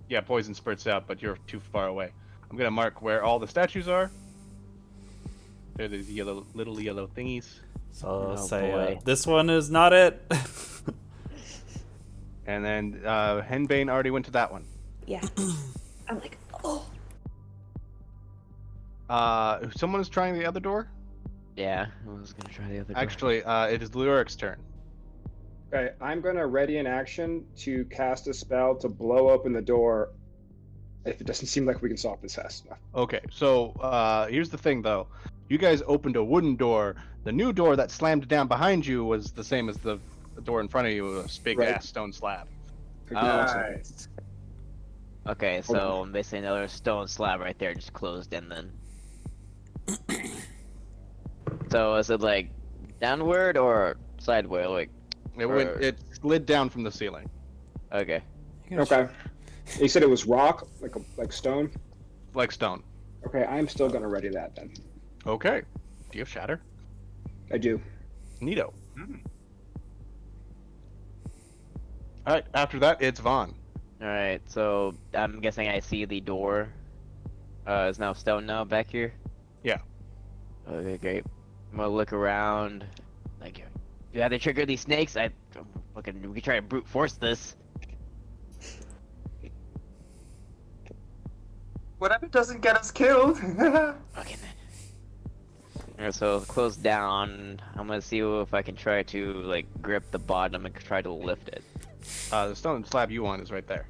Yeah, poison spurts out, but you're too far away. I'm gonna mark where all the statues are. They're these little yellow thingies. So Oh, say, boy. this one is not it. And then Henbane already went to that one. Yeah. I'm like, oh. Someone is trying the other door? Yeah, I was gonna try the other door. Actually, it is Luric's turn. Okay, I'm gonna ready an action to cast a spell to blow open the door if it doesn't seem like we can solve this fast enough. Okay, so here's the thing though. You guys opened a wooden door. The new door that slammed down behind you was the same as the door in front of you, a big Right. ass stone slab. Nice. Okay, Hold so basically another stone slab right there just closed in then. So is it like downward or sideward? Like, It slid down from the ceiling. okay. Okay. You said it was rock, like stone. Like stone. Okay, I'm still gonna ready that then. Okay. Do you have shatter? I do. Neato. Alright, after that, it's Vaughn. Alright, so I'm guessing I see the door is now stone now back here? Yeah. Okay, great. I'm gonna look around. Like, do you have to trigger these snakes? We can try to brute force this. Whatever doesn't get us killed. Okay then. Alright, so close down. I'm gonna see if I can try to like grip the bottom and try to lift it. The stone slab you want is right there.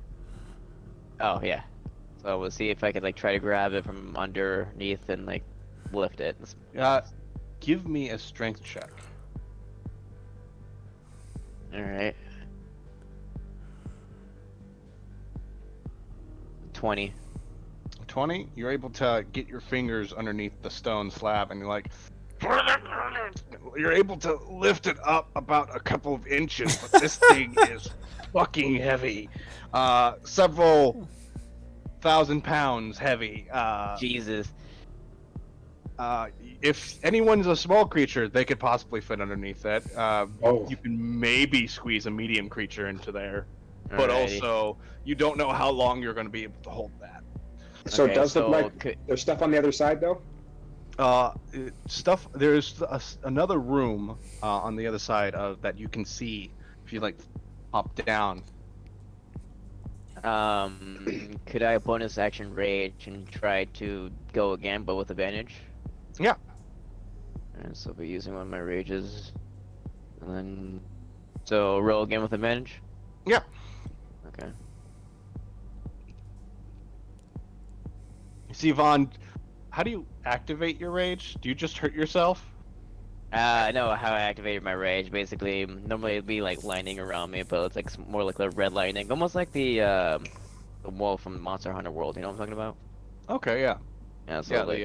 Oh yeah. So we'll see if I can like try to grab it from underneath and like lift it. Give me a strength check. Alright. 20. 20, you're able to get your fingers underneath the stone slab and you're able to lift it up about a couple of inches, but this thing is fucking heavy. Several thousand pounds heavy. Jesus. If anyone's a small creature, they could possibly fit underneath that. Oh. You can maybe squeeze a medium creature into there, but Alrighty. also you don't know how long you're going to be able to hold that. So Okay, it does look so like could- there's stuff on the other side though. Stuff. There's another room on the other side of that you can see if you like hop down. Could I bonus action rage and try to go again, but with advantage? Yeah. And so I'll be using one of my rages, and then so roll again with advantage. Yeah. Okay. See, Vaughn, how do you activate your rage? Do you just hurt yourself? I know how I activated my rage. Basically, normally it'd be like lightning around me, but it's like more like the red lightning, almost like the wall from Monster Hunter World. You know what I'm talking about? Okay, yeah. Yeah. So Yeah, like,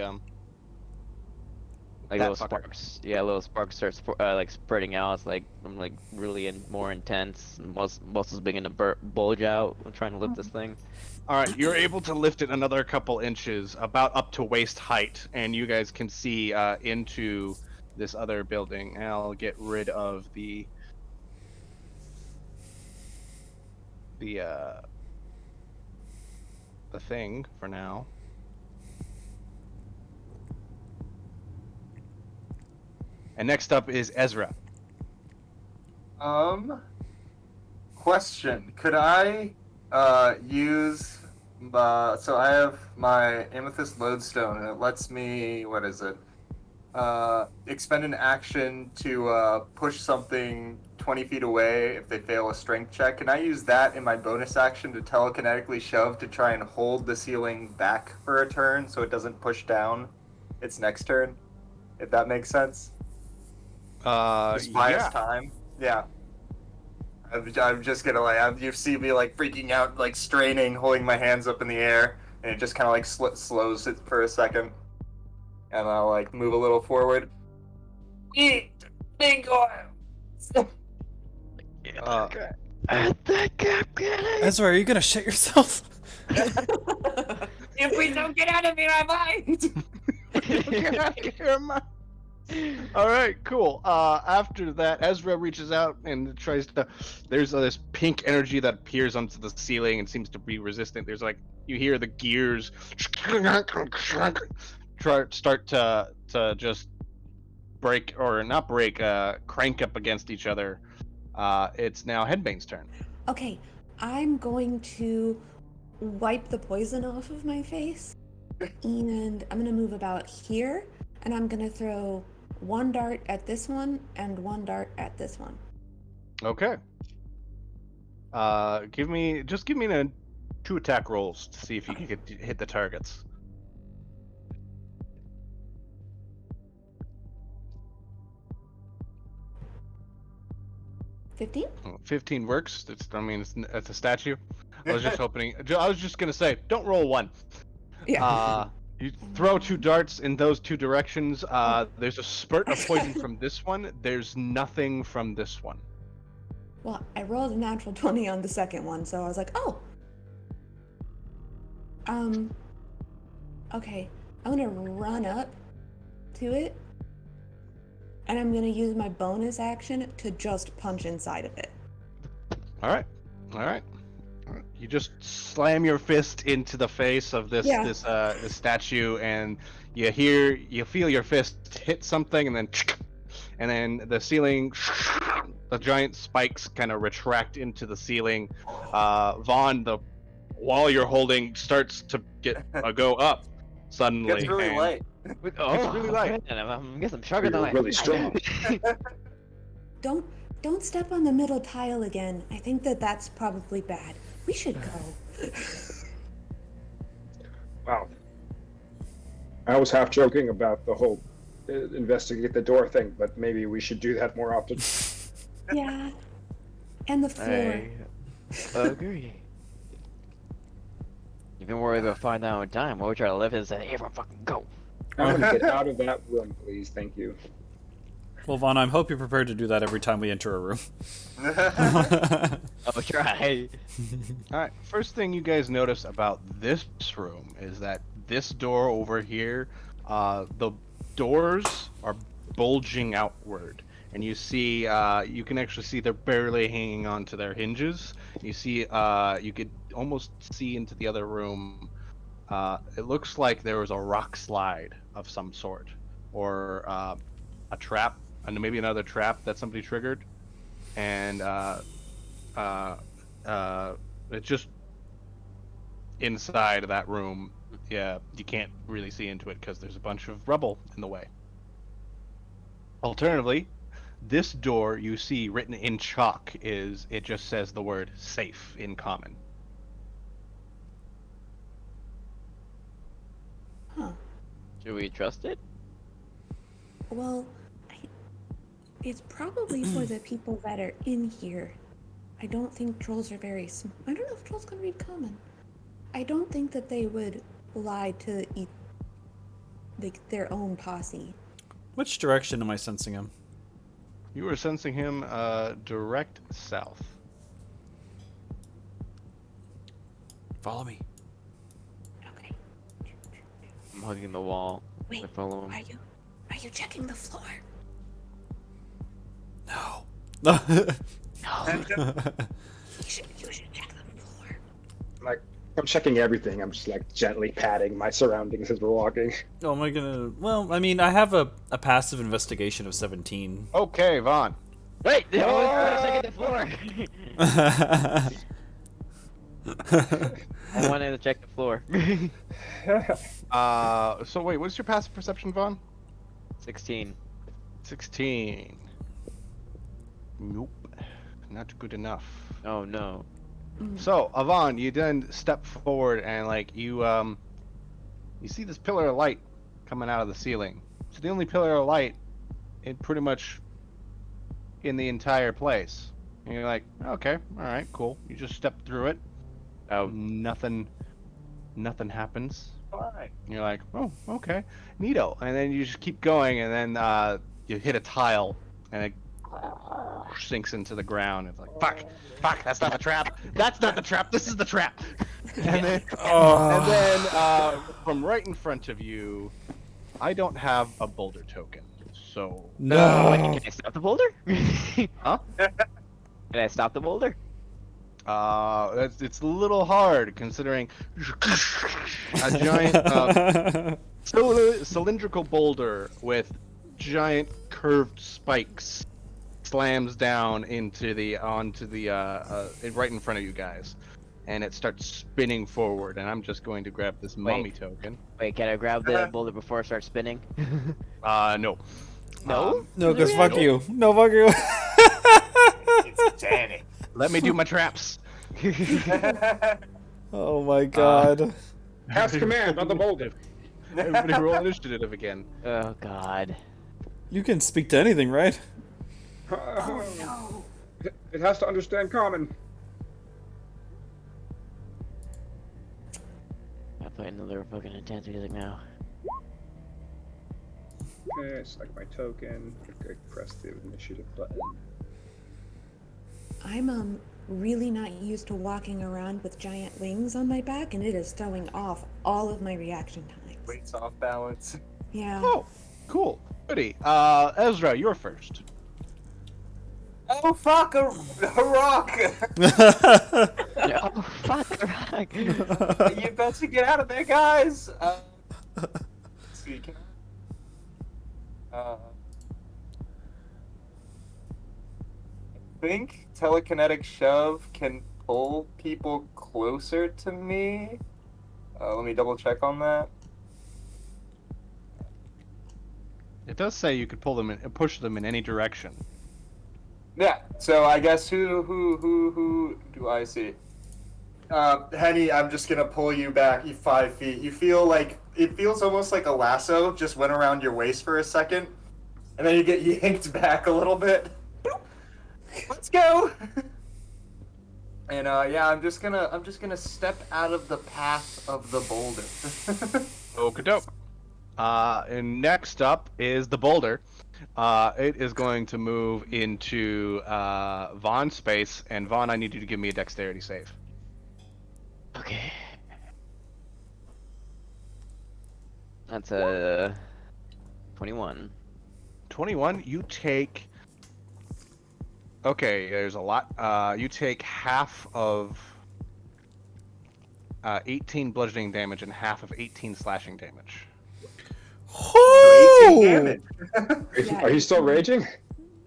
like that little fucker. sparks. Yeah, little sparks start like spreading out. It's like I'm like really more intense. Muscles begin to bulge out. I'm trying to lift this thing. Alright, you're able to lift it another couple inches, about up to waist height, and you guys can see into this other building. And I'll get rid of the thing for now. And next up is Ezra. Question. Could I use so I have my amethyst lodestone and it lets me, what is it? Expend an action to push something 20 feet away if they fail a strength check. Can I use that in my bonus action to telekinetically shove to try and hold the ceiling back for a turn so it doesn't push down its next turn? If that makes sense. Just buy us time. Yeah. I'm just gonna like, you see me like freaking out, like straining, holding my hands up in the air, and it just kind of like slows it for a second, and I'll like move a little forward. Eat big oil. Ezra, are you gonna shit yourself? If we don't get out of here, I might. All right, cool. After that, Ezra reaches out and tries to. There's this pink energy that appears onto the ceiling and seems to be resistant. There's like you hear the gears start to just break or not break, crank up against each other. It's now Headbane's turn. Okay, I'm going to wipe the poison off of my face, and I'm gonna move about here, and I'm gonna throw one dart at this one and one dart at this one. Okay. Give me a 2 attack rolls to see if you can hit the targets. 15? 15 works. It's a statue. I was just hoping. I was just gonna say, don't roll 1. You throw 2 darts in those 2 directions. There's a spurt of poison from this one. There's nothing from this one. Well, I rolled a natural 20 on the second one, so I was like, oh. Okay. I'm gonna run up to it, and I'm gonna use my bonus action to just punch inside of it. All right. You just slam your fist into the face of this statue, and you feel your fist hit something, and then the ceiling, the giant spikes kind of retract into the ceiling. Vaughn, the wall you're holding starts to go up suddenly. It's really light. It's really light. Man, I guess I'm stronger than You're I. really strong. Don't step on the middle tile again. I think that's probably bad. We should go. Wow. I was half joking about the whole investigate the door thing, but maybe we should do that more often. Yeah. And the floor. I agree. You've been worried about finding out in time. Why would you try to live and say, "Hey, everyone, fucking go"? I want to get out of that room, please. Thank you. Well, Vaughn, I hope you're prepared to do that every time we enter a room. I'll try. All right. First thing you guys notice about this room is that this door over here, the doors are bulging outward, and you see, you can actually see they're barely hanging on to their hinges. You see, you could almost see into the other room. It looks like there was a rock slide of some sort, or a trap, and maybe another trap that somebody triggered, and it's just inside of that room. Yeah, you can't really see into it because there's a bunch of rubble in the way. Alternatively, this door you see written in chalk it just says the word safe in common. Huh. Should we trust it? Well, it's probably for the people that are in here. I don't think trolls are very I don't know if trolls can read common. I don't think that they would lie to eat their own posse. Which direction am I sensing him? You are sensing him direct south. Follow me. Okay. I'm hugging the wall. Wait, I follow him. are you checking the floor? No. You should check the floor. Like, I'm checking everything. I'm just like gently patting my surroundings as we're walking. Oh, am I gonna? Well, I mean, I have a passive investigation of 17. Okay, Vaughn. Wait! I'm checking the floor! I wanted to check the floor. So wait, what's your passive perception, Vaughn? 16. 16. Nope. Not good enough. Oh no. So, Avon, you then step forward and you see this pillar of light coming out of the ceiling. It's the only pillar of light pretty much in the entire place. And you're like, okay, all right, cool. You just step through it. Oh, nothing happens. Fine. And you're like, oh, okay, neato. And then you just keep going, and then you hit a tile, and it sinks into the ground. It's like, fuck, that's not the trap. That's not the trap. This is the trap. And then, from right in front of you, I don't have a boulder token. So Wait, No. can I stop the boulder? Huh? Can I stop the boulder? it's a little hard considering a giant cylindrical boulder with giant curved spikes slams down onto the right in front of you guys, and it starts spinning forward. And I'm just going to grab this mummy token. Wait, can I grab the boulder before it starts spinning? No. No? No, Is there because fuck reaction? you. No, fuck you. It's Tyranny. Let me do my traps. Oh my god. Pass command on the boulder. Everybody roll initiative again. Oh god. You can speak to anything, right? Oh no. It has to understand common. I play another fucking intense music now. Okay, select my token. Okay, press the initiative button. I'm really not used to walking around with giant wings on my back, and it is throwing off all of my reaction times. Weight's off balance. Yeah. Oh, cool. Goody. Ezra, you're first. Oh fuck! A rock! Oh fuck, rock. You better get out of there, guys. Let's see. Can I think telekinetic shove can pull people closer to me. Let me double check on that. It does say you could pull them in, push them in any direction. Yeah. So I guess who do I see? Henny, I'm just gonna pull you back 5 feet. You feel like it feels almost like a lasso just went around your waist for a second, and then you get yanked back a little bit. Boop. Let's go. And yeah, I'm just gonna step out of the path of the boulder. Okie and next up is the boulder. It is going to move into Vaughn's space, and Vaughn, I need you to give me a dexterity save. Okay. That's a 21. 21. You take. Okay, there's a lot. You take half of 18 bludgeoning damage and half of 18 slashing damage. 18 damage. Yeah. Are you still raging?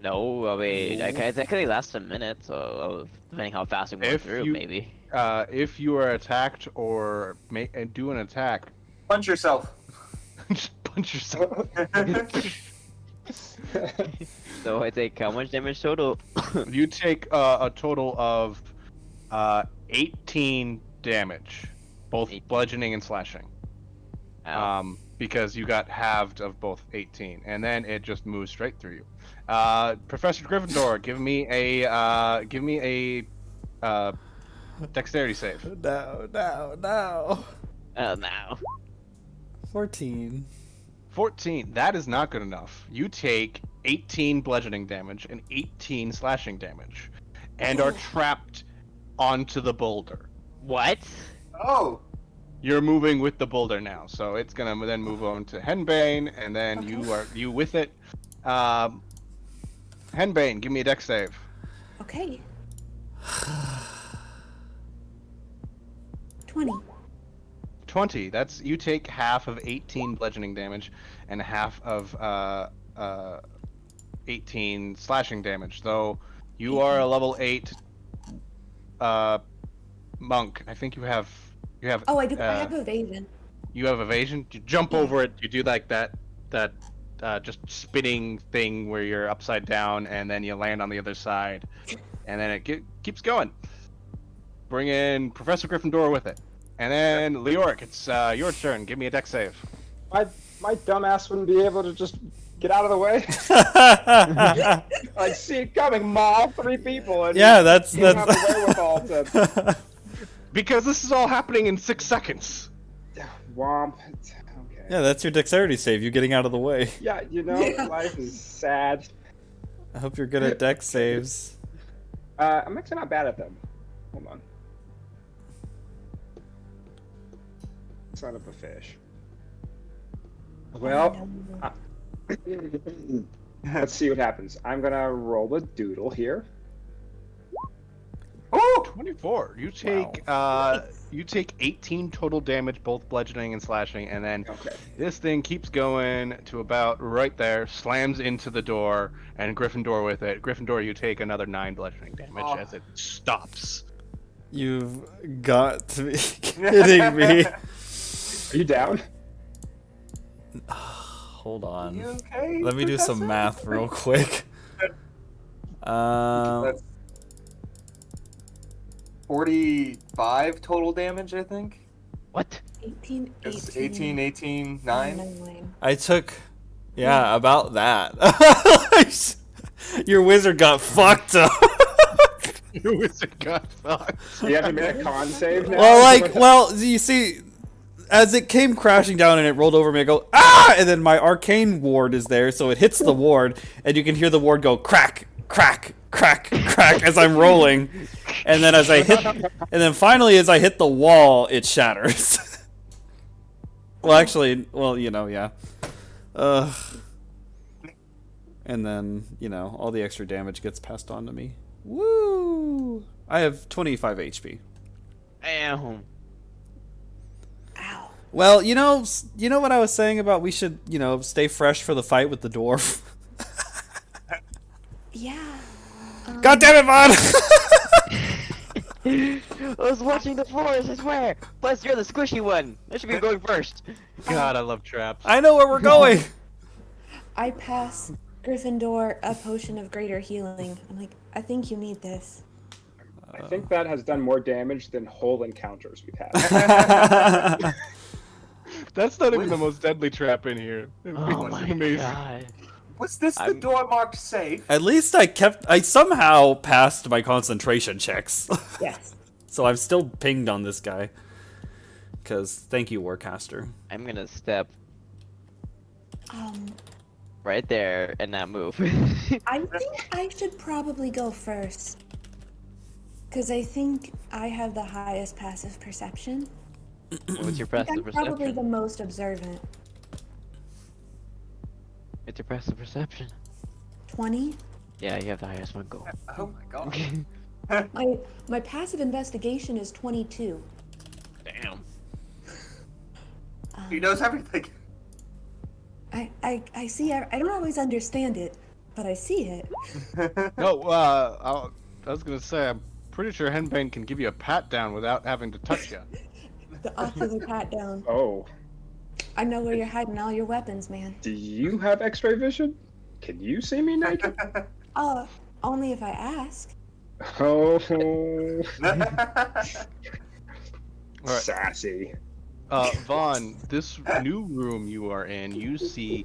No, I mean, I think they last a minute, so depending how fast we go If through, you- maybe. If you are attacked or do an attack, Punch yourself. just punch yourself. So I take how much damage total? You take a total of 18 damage, both 18. bludgeoning and slashing. Ow. Because you got halved of both 18, and then it just moves straight through you. Professor Gryffindor, give me a dexterity save. No. Oh no. 14. 14. That is not good enough. You take 18 bludgeoning damage and 18 slashing damage, and are trapped onto the boulder. What? Oh. You're moving with the boulder now, so it's gonna then move on to Henbane, and then Okay. you with it. Henbane, give me a dex save. Okay. 20. 20. That's you take half of 18 bludgeoning damage and half of 18 slashing damage. Though you are a level 8 monk. I think you have Oh, I do. I have evasion. you have evasion. You jump Yeah. over it. You do like that just spinning thing where you're upside down and then you land on the other side, and then it keeps going. Bring in Professor Gryffindor with it, and then Leoric, it's your turn. Give me a dex save. My dumbass wouldn't be able to just get out of the way. Like, see it coming, maul 3 people, and Yeah, that's you don't have the wherewithal to. Because this is all happening in 6 seconds. Womp. Okay. Yeah, that's your dexterity save. You getting out of the way. Yeah, you know, Yeah. life is sad. I hope you're good at dex saves. I'm actually not bad at them. Hold on. Son of a fish. Well, Let's see what happens. I'm gonna roll a doodle here. Oh! 24. You take 18 total damage, both bludgeoning and slashing, and then Okay. this thing keeps going to about right there, slams into the door, and Gryffindor with it. Gryffindor, you take another 9 bludgeoning damage Oh. as it stops. You've got to be kidding me. Are you down? Hold on. You okay, Let me do some Professor? math real quick. That's 45 total damage, I think. What? 18, It's 18, 18, 9. 9. I took, yeah, about that. Your wizard got fucked up. Your wizard got fucked. You have to make a con save now? Well, you see, as it came crashing down and it rolled over me, I go, ah! And then my arcane ward is there, so it hits the ward, and you can hear the ward go crack, crack, crack, crack as I'm rolling. And then finally as I hit the wall, it shatters. Well, actually, yeah. And then, all the extra damage gets passed on to me. Woo! I have 25 HP. Damn. Ow. Well, you know what I was saying about we should, stay fresh for the fight with the dwarf? Yeah. God damn it, Vaughn! I was watching the forest, I swear. Plus, you're the squishy one. I should be going first. God, I love traps. I know where we're going! I pass Gryffindor a potion of greater healing. I'm like, I think you need this. I think that has done more damage than whole encounters we've had. That's not even the most deadly trap in here. Oh It's my amazing. god. Was this the door marked safe? At least I somehow passed my concentration checks. Yes. So I'm still pinged on this guy. Because, thank you, Warcaster. I'm gonna step Um, right there and not move. I think I should probably go first. Because I think I have the highest passive perception. What's your I'm passive probably perception? the most observant. What's your passive perception? 20. Yeah, you have the highest one. Go. Oh my god. My passive investigation is 22. Damn. He knows everything. I see. I don't always understand it, but I see it. No, I was gonna say, I'm pretty sure Henbane can give you a pat down without having to touch you. The ocular pat down. Oh, I know where you're hiding all your weapons, man. do you have X-ray vision? Can you see me naked? Only if I ask. Oh, Alright. sassy. Vaughn, this new room you are in, you see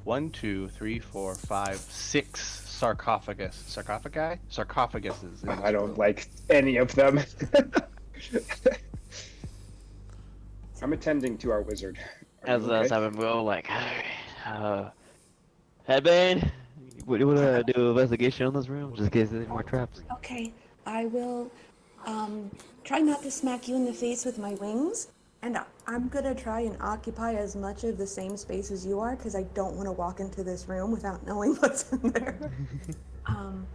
1, 2, 3, 4, 5, 6 sarcophaguses. In I this don't room. like any of them. I'm attending to our wizard. Are As you us, okay? I would go like, alright, Headbane, what do you wanna do? Investigation on this room, just in case there's any more traps. Okay, I will try not to smack you in the face with my wings, and I'm gonna try and occupy as much of the same space as you are, because I don't want to walk into this room without knowing what's in there.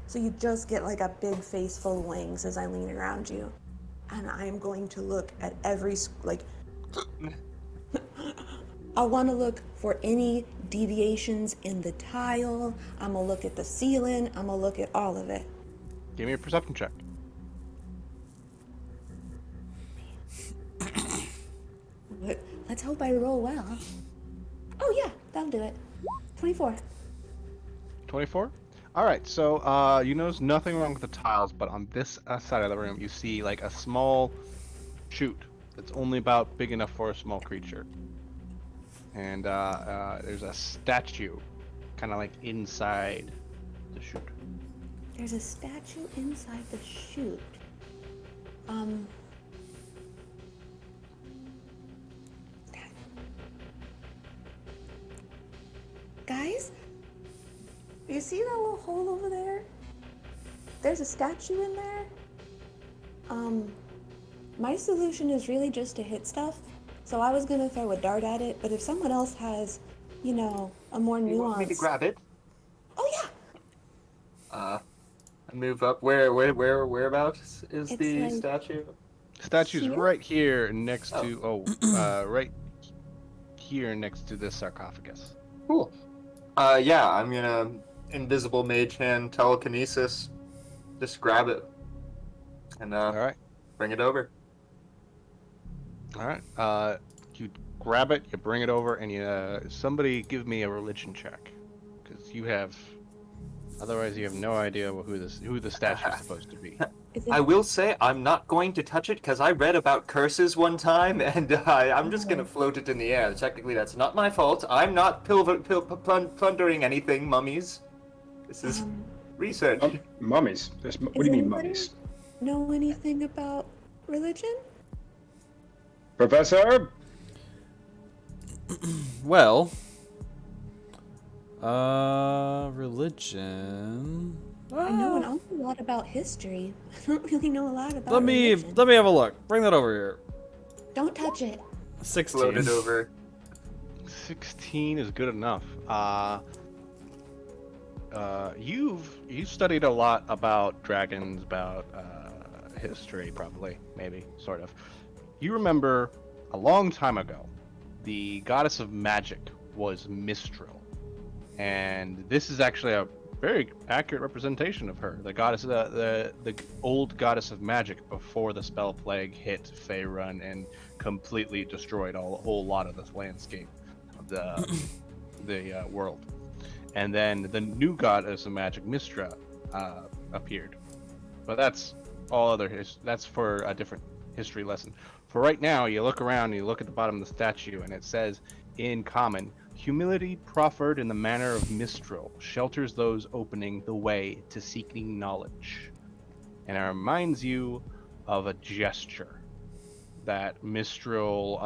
So you just get like a big face full of wings as I lean around you, and I am going to look at every I want to look for any deviations in the tile. I'm gonna look at the ceiling. I'm gonna look at all of it. Give me a perception check. Let's hope I roll well. Oh yeah, that'll do it. 24. 24? Alright, so you notice nothing wrong with the tiles, but on this side of the room you see like a small chute that's only about big enough for a small creature. And there's a statue kind of like inside the chute. There's a statue inside the chute. Guys, you see that little hole over there? There's a statue in there. My solution is really just to hit stuff. So I was gonna throw a dart at it, but if someone else has, a more nuanced. You want me to grab it? Oh I move up. Whereabouts is It's the like statue? Statue's Here? right here next Oh. to right here next to this sarcophagus. Cool. Yeah, I'm gonna invisible mage hand telekinesis. Just grab it and All right. bring it over. All right. You grab it, you bring it over, and somebody give me a religion check, because you have. Otherwise, you have no idea who the statue is supposed to be. Is I it? will say I'm not going to touch it because I read about curses one time, and I'm just gonna float it in the air. Technically, that's not my fault. I'm not plundering anything, mummies. This is research. Mummies. What do you mean anybody mummies? know anything about religion? Professor? Well, religion. I know an awful lot about history. I don't really know a lot about Let me religion. have a look. Bring that over here. Don't touch it. 16. Float it over. 16 is good enough. You've studied a lot about dragons, about history, probably, maybe, sort of. You remember a long time ago, the goddess of magic was Mistral, and this is actually a very accurate representation of her, the goddess, the old goddess of magic before the spell plague hit Faerun and completely destroyed a whole lot of this landscape of the world. And then the new goddess of magic, Mistra, appeared. But that's all other that's for a different history lesson. For right now, you look around and you look at the bottom of the statue, and it says, in common, humility proffered in the manner of Mistral shelters those opening the way to seeking knowledge. And it reminds you of a gesture that Mistral,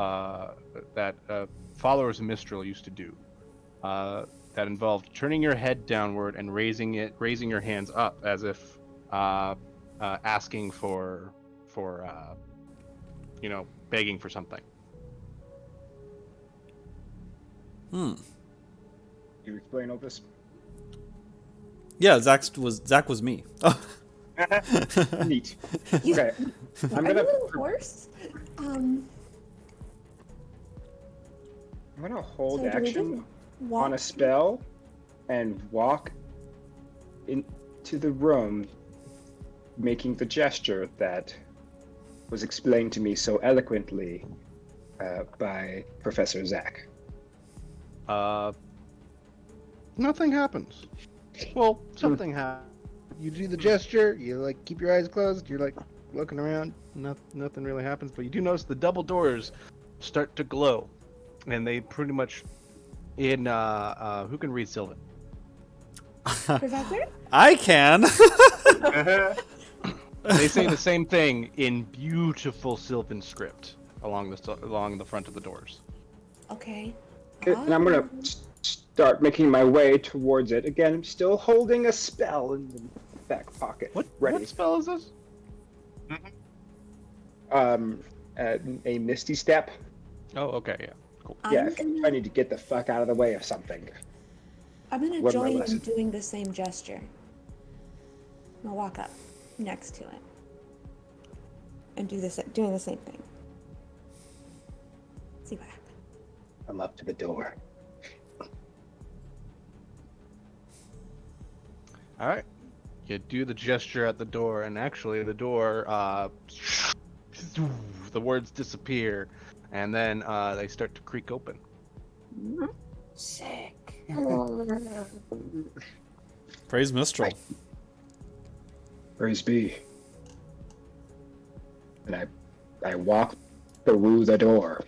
that followers of Mistral used to do. That involved turning your head downward and raising your hands up as if asking for begging for something. You explain all this? Yeah, Zach was me. Neat. Okay. I'm Are gonna you a little hoarse? I'm gonna hold So do we action just walk? on a spell and walk into the room, making the gesture that was explained to me so eloquently by Professor Zach. Nothing happens. Well, something happens. You do the gesture, you like keep your eyes closed, you're like looking around, nothing really happens, but you do notice the double doors start to glow. And they pretty much who can read Sylvan? Professor? I can. They say the same thing in beautiful Sylvan script along the front of the doors. Okay. And I'm gonna start making my way towards it. Again, I'm still holding a spell in the back pocket. What Ready. spell is this? A misty step. Oh, okay, yeah, cool. Yeah, I'm I need to get the fuck out of the way of something. gonna Learn my join in lesson. doing the same gesture. I'll walk up next to it and doing the same thing. See what happens. I'm up to the door. All right, you do the gesture at the door, and actually the door, the words disappear, and then they start to creak open. Sick. Praise Mistral. Praise be. And I walk through the door.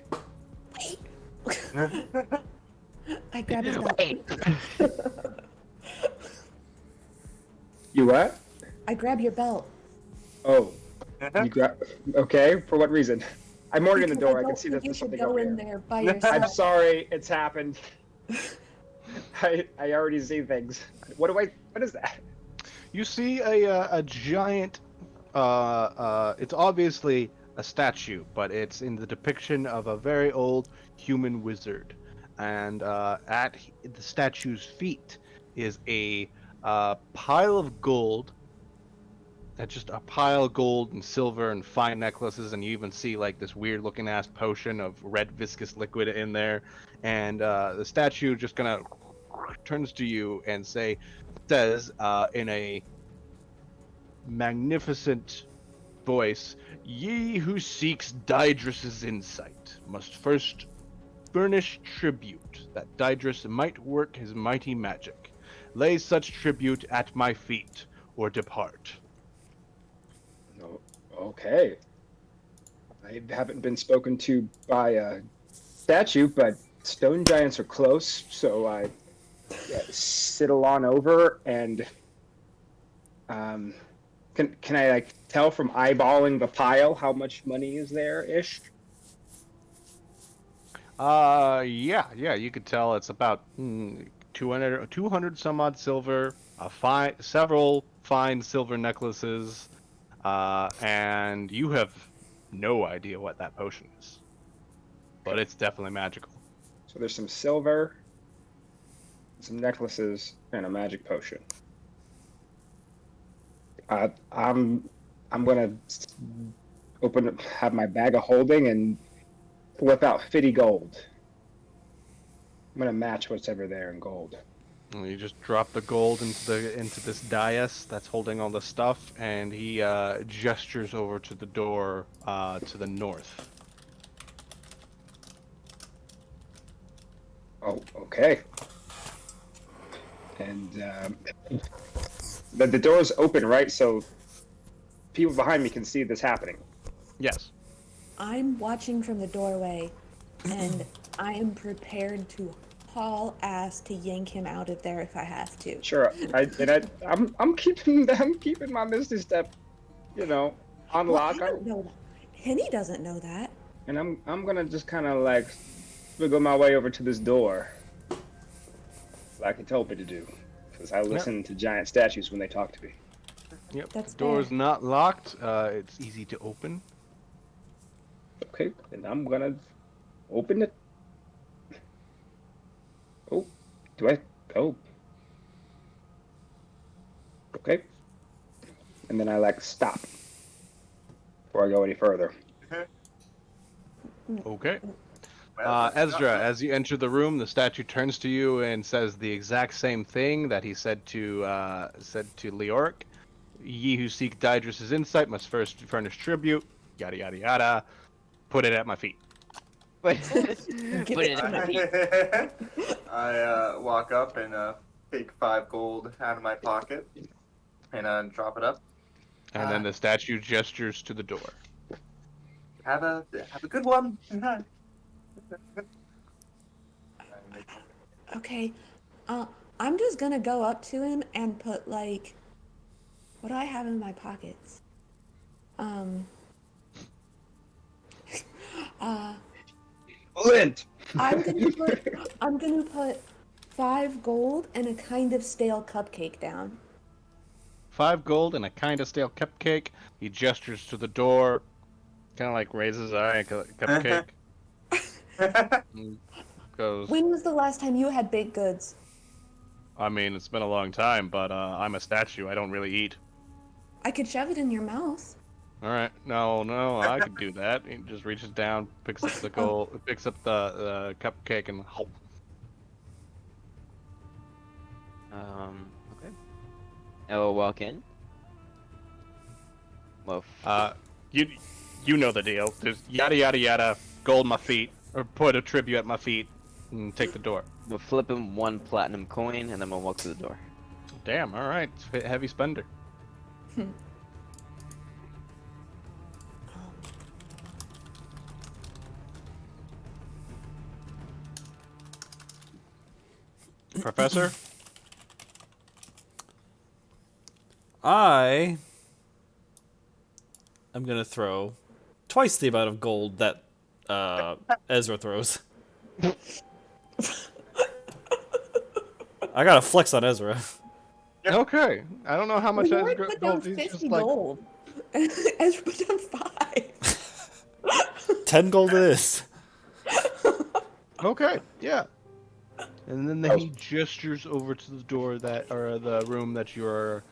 I grab his belt. You what? I grab your belt. Oh, you grab. Okay, for what reason? I'm already in the Because door. I can don't see think that you there's should something go over in here. there by I'm yourself. sorry, it's happened. I already see things. What is that? You see a giant. It's obviously a statue, but it's in the depiction of a very old human wizard, and at the statue's feet is a a pile of gold. Just a pile of gold and silver and fine necklaces, and you even see like this weird looking ass potion of red viscous liquid in there. And the statue just gonna turns to you and says in a magnificent voice, "Ye who seeks Daedrus's insight must first furnish tribute, that Daedrus might work his mighty magic. Lay such tribute at my feet, or depart." Oh, okay. I haven't been spoken to by a statue, but stone giants are close, so I sidle on over and can I like tell from eyeballing the pile how much money is there ish? Yeah, you could tell it's about 200 some odd silver, several fine silver necklaces, and you have no idea what that potion is, but it's definitely magical. So there's some silver, some necklaces, and a magic potion. I'm gonna have my bag of holding and whip out 50 gold. I'm gonna match what's ever there in gold. And you just drop the gold into this dais that's holding all the stuff, and he gestures over to the door to the north. Oh, okay. And the door's open, right? So people behind me can see this happening. Yes. I'm watching from the doorway, and I am prepared to haul ass to yank him out of there if I have to. Sure. I'm keeping my Misty Step, on Well, lock. I don't know that. Henny doesn't know that. And I'm gonna just kind of like wiggle my way over to this door, like it told me to do, because I listen to giant statues when they talk to me. Yep. That's the door's fair. not locked. It's easy to open. Okay, and I'm gonna open it. Oh, do I? Oh. Okay. And then I like stop before I go any further. Okay. Well, Ezra, as you enter the room, the statue turns to you and says the exact same thing that he said to Leoric. "Ye who seek Daedrus's insight must first furnish tribute. Yada yada yada. Put it at my feet." Put Give it it at to my me. feet. I walk up and take 5 gold out of my pocket and drop it up. And then the statue gestures to the door. Have a good one. Okay, I'm just gonna go up to him and put like, what do I have in my pockets? Lint. I'm gonna put 5 gold and a kind of stale cupcake down. 5 gold and a kind of stale cupcake. He gestures to the door, kind of like raises his eye, cupcake. And goes, When was the last time you had baked goods? I mean, it's been a long time, but I'm a statue. I don't really eat. I could shove it in your mouth. All right, no, I could do that. He just reaches down, picks up the gold, picks up the cupcake, and Okay. I will walk in. Well, you know the deal. There's yada yada yada, gold my feet, or put a tribute at my feet, and take the door. we'll flip him 1 platinum coin, and then we'll walk through the door. Damn, all right, heavy spender. Professor? I am gonna throw twice the amount of gold that Ezra throws. I gotta flex on Ezra. Okay, I don't know how much Lord Ezra put down gold. He's 50 just like, gold. Ezra put down 5. 10 gold it is. okay, yeah. And then he gestures over to the door that, or the room that you are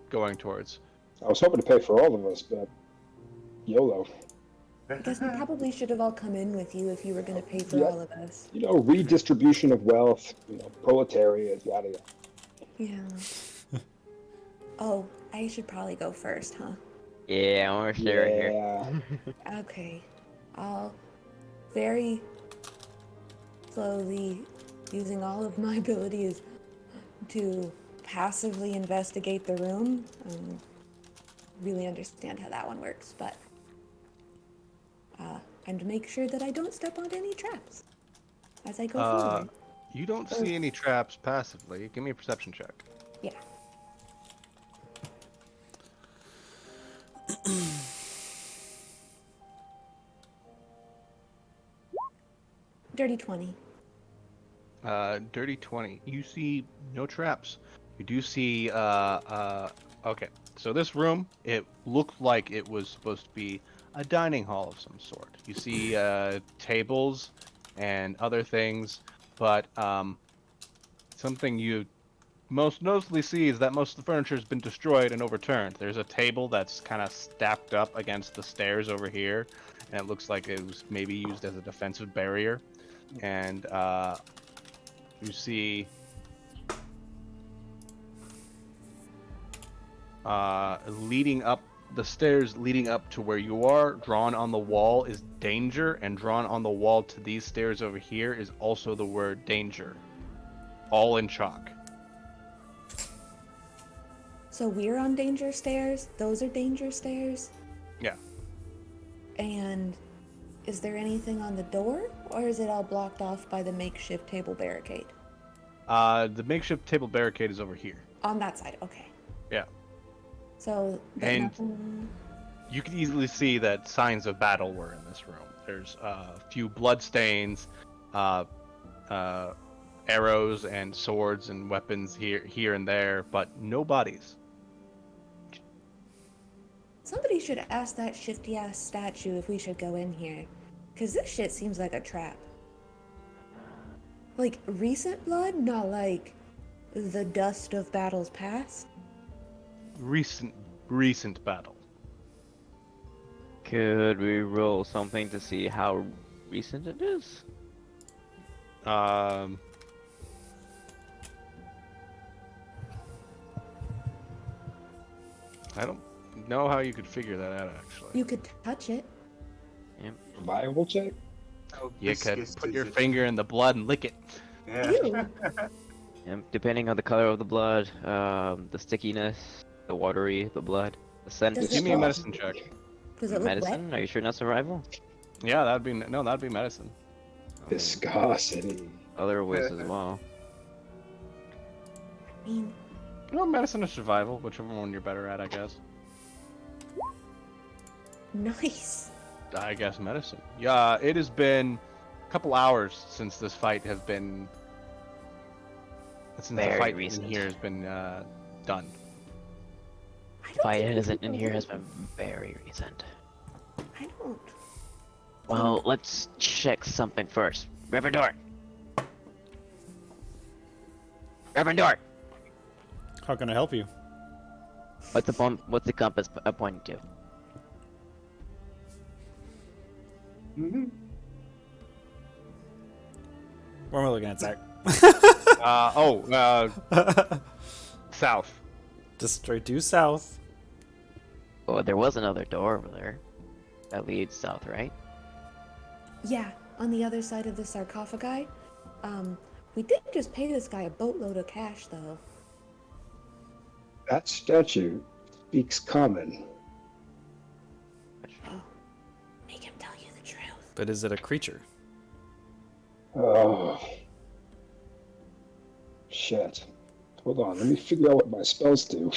going towards. I was hoping to pay for all of us, but YOLO. I guess we probably should have all come in with you if you were going to pay for Yeah. all of us. You know, redistribution of wealth, you know, proletariat, yada yada. Yeah. Oh, I should probably go first, huh? Yeah, I want to stay right here. Yeah. Okay. I'll very slowly, using all of my abilities to passively investigate the room. Really understand how that one works, but and make sure that I don't step on any traps as I go forward. You don't see any traps passively. Give me a perception check. Yeah. Dirty 20. Dirty 20. You see no traps. You do see, okay. So this room, it looked like it was supposed to be a dining hall of some sort. You see, tables and other things, but, something you most noticeably see is that most of the furniture has been destroyed and overturned. There's a table that's kind of stacked up against the stairs over here, and it looks like it was maybe used as a defensive barrier. And, you see leading up the stairs leading up to where you are, drawn on the wall is danger, and drawn on the wall to these stairs over here is also the word danger. All in chalk. So we're on danger stairs. Those are danger stairs. Yeah. And is there anything on the door, or is it all blocked off by the makeshift table barricade? The makeshift table barricade is over here. On that side, okay. Yeah. So And nothing... you can easily see that signs of battle were in this room. There's a few blood stains, arrows and swords and weapons here and there, but no bodies. Somebody should ask that shifty-ass statue if we should go in here. Because this shit seems like a trap. Like, recent blood? Not like the dust of battles past? Recent battle. Could we roll something to see how recent it is? I don't know how you could figure that out, actually. You could touch it. Viable check? How You could viscous put is your it? finger in the blood and lick it. Yeah. Ew. Depending on the color of the blood, the stickiness, the watery, the blood, the scent. Does Give it me a look- medicine check. Does it look Medicine? wet? Are you sure not survival? Yeah, that'd be medicine. Viscosity. Other ways as well. I mean, No, medicine or survival, whichever one you're better at, I guess. nice. I guess medicine. Yeah, it has been a couple hours since this fight has been. Since Very the fight recent. in here has been done. I don't Fight think isn't we in can here do has it. been very recent. I don't. Well, let's check something first. Reverend Dort. Reverend Dort. How can I help you? What's the compass pointing to? What am I looking at, Zach? South. Just straight due south. Oh, there was another door over there that leads south, right? Yeah, on the other side of the sarcophagi. We did just pay this guy a boatload of cash, though. That statue speaks common. Oh, make him tell you the truth. But is it a creature? Oh. Shit. Hold on, let me figure out what my spells do.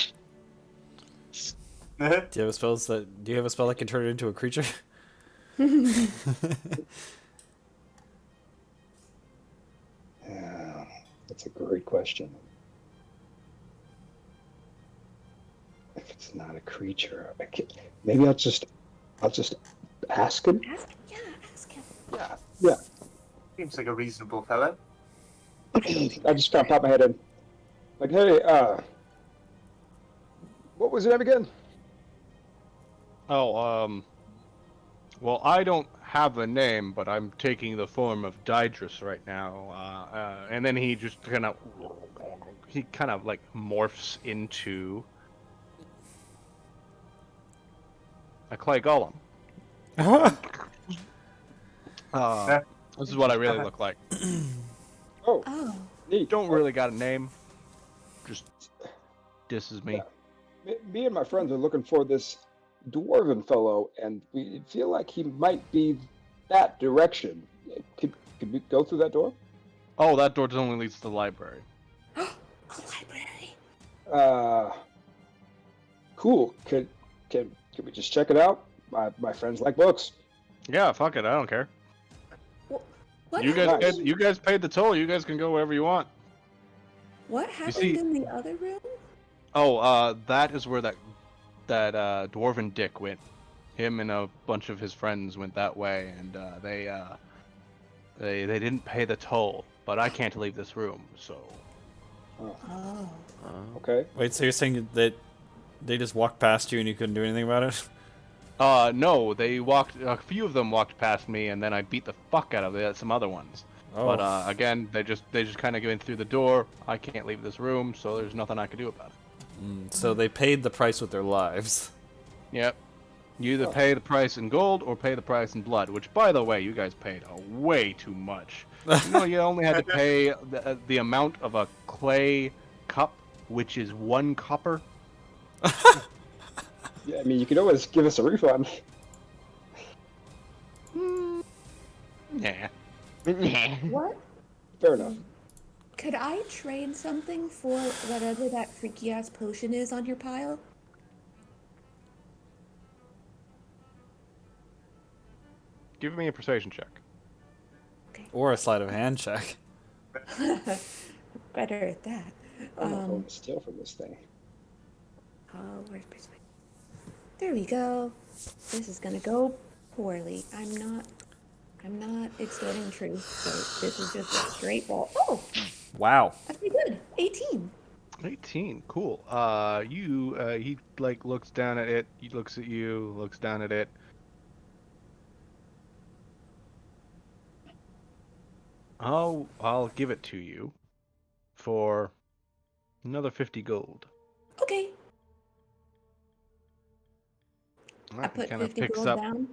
Do you have a spell that can turn it into a creature? Yeah, that's a great question. If it's not a creature, maybe I'll just ask him. Ask him. Yeah, ask him. Yeah. Seems like a reasonable fellow. I just kind of pop my head in. Like, hey, what was your name again? Oh, well, I don't have a name, but I'm taking the form of Daedrus right now. And then he just kind of like morphs into a clay golem. Yeah. This is what I really look like. Oh, Oh, neat. Don't really got a name. Just this is me. Yeah. Me and my friends are looking for this dwarven fellow, and we feel like he might be that direction. Could we go through that door? Oh, that door only leads to the library. a library. Uh, cool. Can we just check it out? My friends like books. Yeah, fuck it. I don't care. What You guys, happened? Nice. you guys paid the toll. You guys can go wherever you want. What happened see- in the other room? Oh, that is where that dwarven dick went. Him and a bunch of his friends went that way, and they didn't pay the toll. But I can't leave this room, so. Oh. Okay. Wait, so you're saying that they just walked past you and you couldn't do anything about it? No, a few of them walked past me, and then I beat the fuck out of some other ones. Oh. But again, they just kind of went through the door. I can't leave this room, so there's nothing I can do about it. So they paid the price with their lives. Yep. You either pay the price in gold or pay the price in blood, which, by the way, you guys paid way too much. You know, you only had to pay the amount of a clay cup, which is 1 copper. Yeah, I mean, you could always give us a refund. Nah. What? Fair enough. Could I trade something for whatever that freaky ass potion is on your pile? Give me a persuasion check. Or a sleight of hand check. Better at that. I don't know if I want to steal from this thing. Oh, where's persuasion? There we go. This is gonna go poorly. I'm not extorting truth, so this is just a straight ball. Oh, Wow. that's pretty good. 18. 18, cool. He like looks down at it. He looks at you. Looks down at it. I'll give it to you for another 50 gold. Okay. I Alright, he put kinda 50 picks gold up down.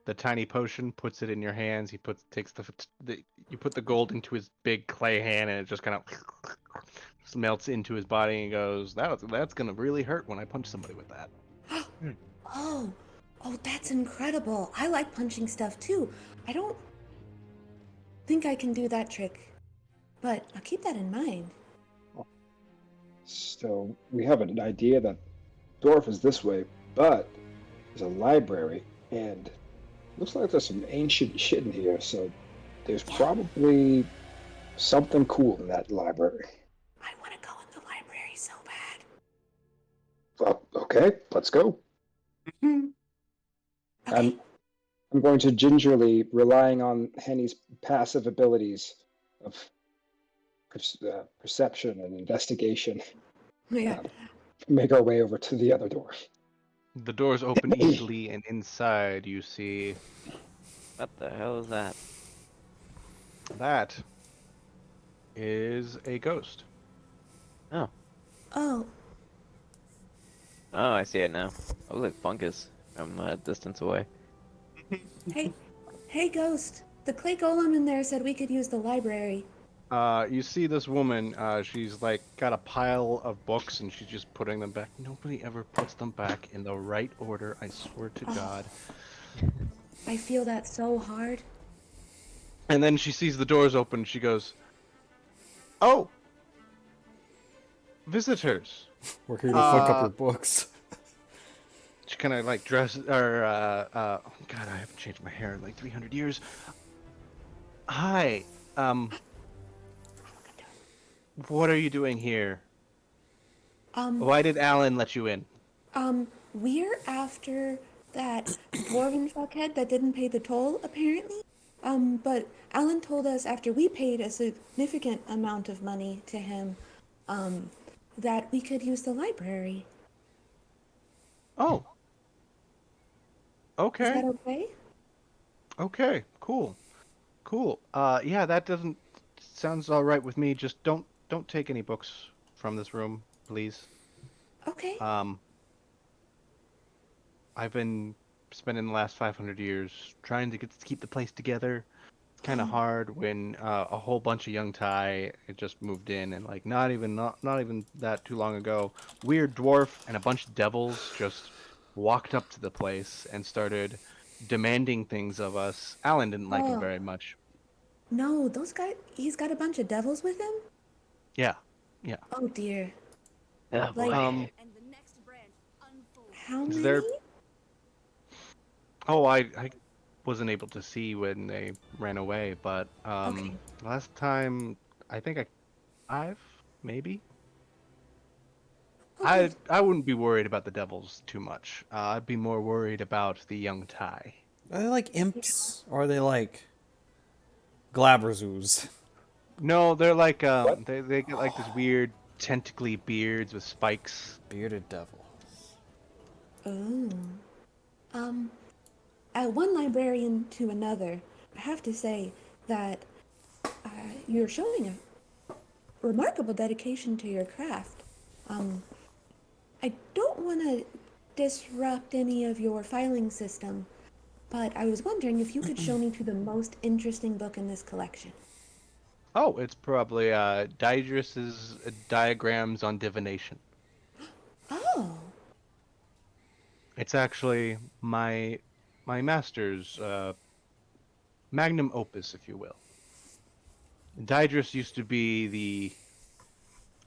the tiny potion, puts it in your hands. You put the gold into his big clay hand, and it just kind of melts into his body and goes, that's gonna really hurt when I punch somebody with that. Oh, that's incredible. I like punching stuff too. I don't think I can do that trick, but I'll keep that in mind. So we have an idea that Dorf is this way, but there's a library, and looks like there's some ancient shit in here. So there's probably something cool in that library. I want to go in the library so bad. Well, okay, let's go. Okay. I'm going to gingerly, relying on Henny's passive abilities of perception and investigation, Yeah. make our way over to the other door. The doors open easily, and inside you see What the hell is that? that is a ghost. Oh. Oh, Oh, I see it now. I look like fungus from a distance away. hey, Ghost. The clay golem in there said we could use the library. You see this woman, she's like got a pile of books and she's just putting them back. Nobody ever puts them back in the right order, I swear to God. I feel that so hard. And then she sees the doors open, she goes, "Oh! Visitors!" We're here to fuck up your books. She kind of like dresses, or, oh God, I haven't changed my hair in like 300 years. Hi, what are you doing here? Why did Alan let you in? We're after that dwarven fuckhead that didn't pay the toll, apparently. But Alan told us after we paid a significant amount of money to him, um, that we could use the library. Oh, Is okay. that okay? Okay, cool. Cool. Yeah, that doesn't sounds all right with me. Just don't take any books from this room, please. Okay. Um, I've been spending the last 500 years trying to keep the place together. It's kind of hard when a whole bunch of young Thai had just moved in, and like not even that too long ago, weird dwarf and a bunch of devils just walked up to the place and started demanding things of us. Alan didn't like him Oh, very much. no, those guys, he's got a bunch of devils with him? Yeah, yeah. Oh dear. Oh Like, boy. Um, how is many? there? Oh, I wasn't able to see when they ran away, but Okay. last time I think five maybe. Okay. I wouldn't be worried about the devils too much. I'd be more worried about the young Thai. Are they like imps or are they like glabberzoos? No, they're like What? they get like this weird tentacly beards with spikes. Bearded devil. Oh. Um, one librarian to another, I have to say that you're showing a remarkable dedication to your craft. Um, I don't want to disrupt any of your filing system, but I was wondering if you could show me to the most interesting book in this collection. Oh, it's probably Diedrus's diagrams on divination. Oh, It's actually my master's magnum opus, if you will. Daedrus used to be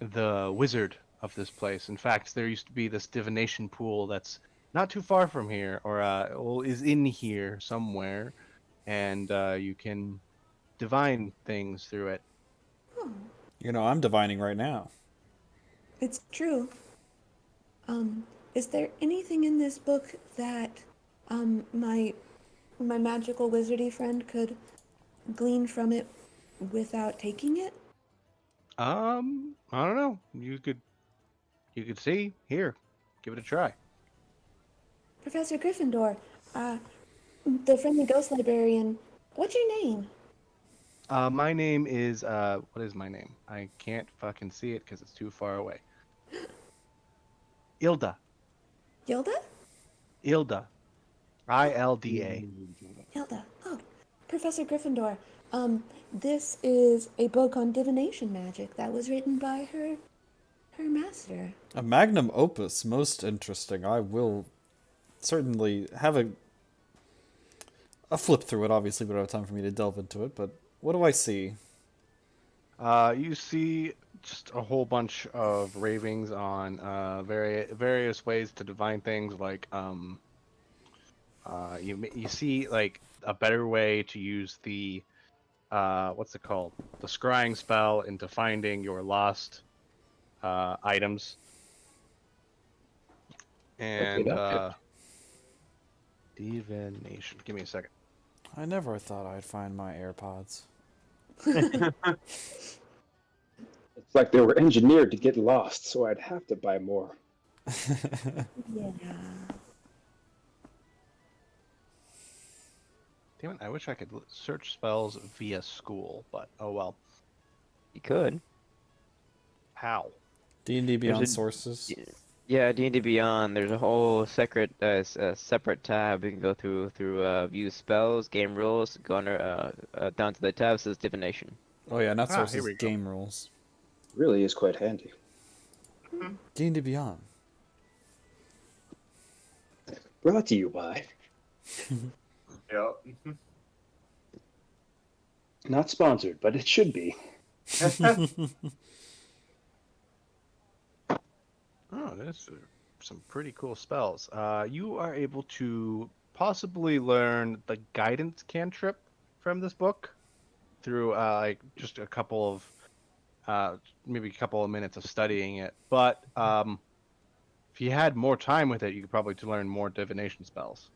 the wizard of this place. In fact, there used to be this divination pool that's not too far from here, or well, is in here somewhere, and you can divine things through it. You know, I'm divining right now. it's true. Is there anything in this book that my magical wizardy friend could glean from it without taking it? I don't know. You could see here. Give it a try. Professor Gryffindor, uh, the friendly ghost librarian, what's your name? My name is what is my name? I can't fucking see it because it's too far away. Ilda. Yilda? Ilda. ILDA. Hilda. Oh, Professor Gryffindor. This is a book on divination magic that was written by her master. A magnum opus, most interesting. I will certainly have a flip through it. Obviously, we don't have time for me to delve into it, but what do I see? You see just a whole bunch of ravings on various ways to divine things. Like you see like a better way to use the what's it called? The scrying spell into finding your lost items. Okay, And that's good. divination. Give me a second. I never thought I'd find my AirPods. It's like they were engineered to get lost, so I'd have to buy more. Yeah. Damn it! I wish I could search spells via school, but oh well. You could. How? D&D There's Beyond a sources. yeah, D&D Beyond. There's a whole separate tab you can go through view spells, game rules, go under down to the tab says divination. Oh yeah, not Ah, here sources, we go. game rules. Really is quite handy. D&D Beyond. Brought to you by. Yeah. Not sponsored, but it should be. Oh, that's some pretty cool spells. You are able to possibly learn the guidance cantrip from this book through like just a couple of maybe a couple of minutes of studying it. But if you had more time with it, you could probably to learn more divination spells.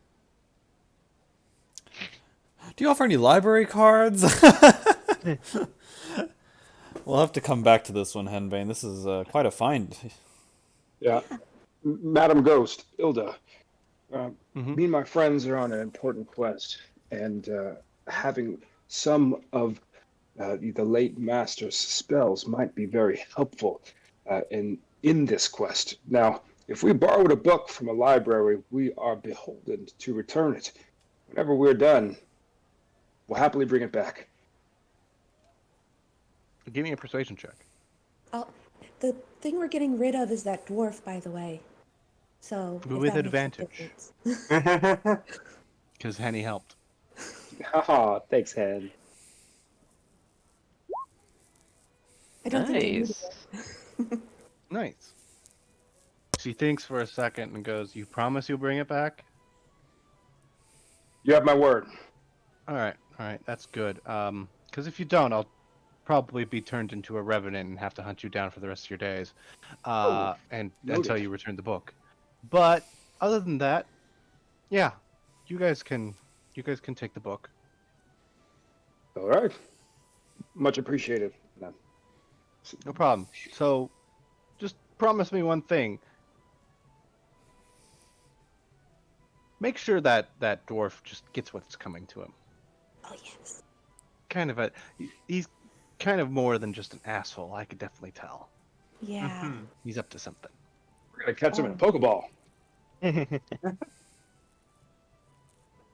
Do you offer any library cards? We'll have to come back to this one, Henbane. This is quite a find. Yeah. Madam Ghost, Ilda. Mhm. Me and my friends are on an important quest, and having some of the late master's spells might be very helpful in this quest. Now, if we borrowed a book from a library, we are beholden to return it. Whenever we're done, we'll happily bring it back. Give me a persuasion check. Oh, the thing we're getting rid of is that dwarf, by the way. So if With that makes a advantage. difference. Because Henny helped. Haha, thanks, Hen. I don't think I needed Nice. it. Nice. She thinks for a second and goes, "You promise you'll bring it back?" You have my word. All right, that's good. Because if you don't, I'll probably be turned into a revenant and have to hunt you down for the rest of your days, and noted. until you return the book. But other than that, yeah, you guys can take the book. All right. Much appreciated. No problem. So, just promise me one thing. Make sure that that dwarf just gets what's coming to him. Oh, yes. He's kind of more than just an asshole. I could definitely tell. Yeah. He's up to something. We're going to catch him in a Pokeball.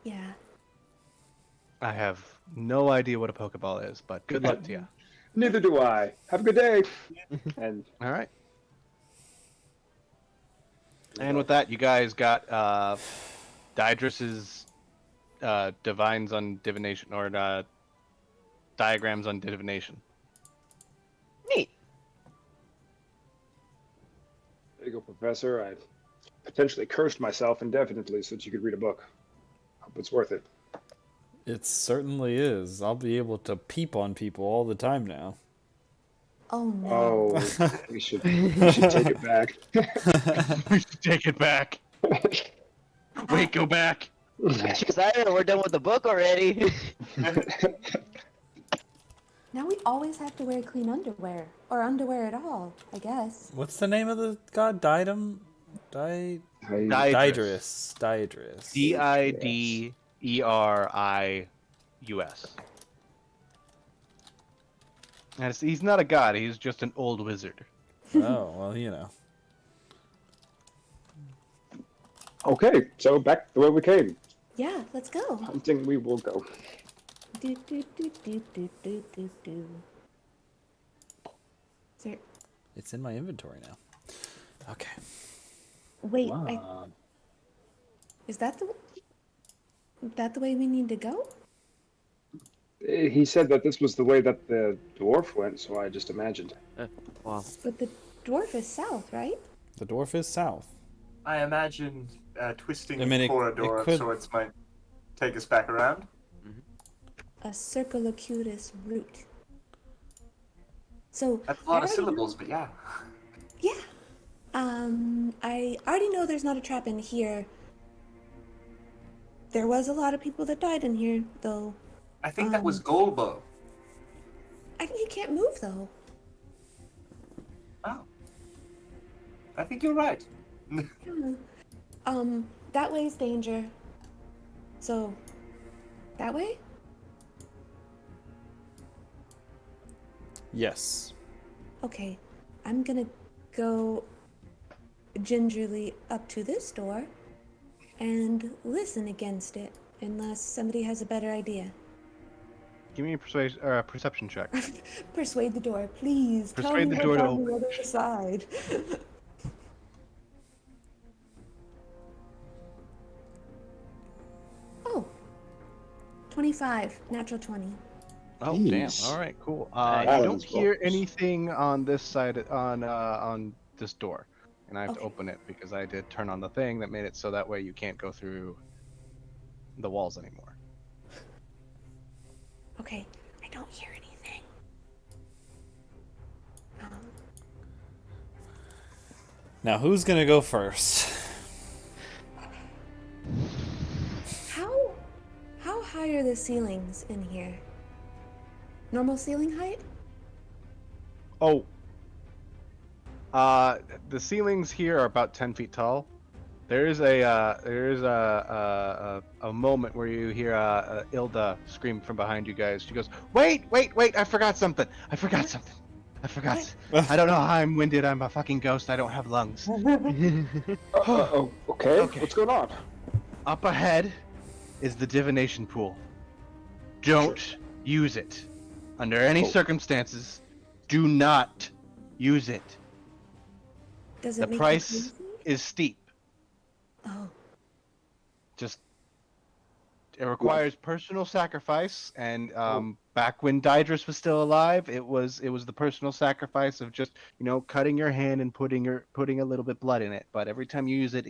Yeah. I have no idea what a Pokeball is, but good luck to you. Neither do I. Have a good day. And All right. And with that, you guys got Daedrus's divines on divination, or diagrams on divination. Neat. there you go, Professor. I potentially cursed myself indefinitely so that you could read a book. Hope it's worth it. It certainly is. I'll be able to peep on people all the time now. Oh, no. Oh, we should take it back. We should take it back. Wait, go back. Get you excited, we're done with the book already. Now we always have to wear clean underwear. Or underwear at all, I guess. What's the name of the god? Daedum? Daedrus. Daedrus. Diderus. And he's not a god, he's just an old wizard. Oh, well, you know. Okay, so back the way we came. Yeah, let's go. Hunting we will go. Do, do, do, do, do, do, do, do. Is there... It's in my inventory now. Okay. Wait, Wow. is that the way we need to go? He said that this was the way that the dwarf went, so I just imagined. Wow. But the dwarf is south, right? The dwarf is south. I imagine twisting I mean, the it corridor could- of sorts might take us back around. A circulacutus route. So That's a I lot of already syllables, know- but yeah. Yeah. I already know there's not a trap in here. There was a lot of people that died in here, though. I think that was Golbo. I think he can't move, though. Oh. I think you're right. That way's danger. So, that way? Yes. Okay, I'm gonna go gingerly up to this door and listen against it, unless somebody has a better idea. Give me a persuasion or a perception check. Persuade the door, please. Tell Persuade me the door what's to on the open. other side. Oh, 25, natural 20. Oh Jeez. damn! All right, cool. Nice. You don't That is hear close. anything on this side on this door, and I have to Okay. open it because I did turn on the thing that made it so that way you can't go through the walls anymore. Okay, I don't hear anything. Now, who's gonna go first? How high are the the ceilings in here? Normal ceiling height? Oh. The ceilings here are about 10 feet tall. There is a moment where you hear Ilda scream from behind you guys. She goes, "Wait! I forgot something! I forgot. I don't know how I'm winded. I'm a fucking ghost. I don't have lungs." Oh, okay. Okay. What's going on? Up ahead is the divination pool. Don't use it. Under any Oh. circumstances, do not use it. Does it The make price you crazy? is steep. Oh, Just it requires personal sacrifice, and back when Daedrus was still alive, it was the personal sacrifice of just cutting your hand and putting a little bit blood in it. But every time you use it,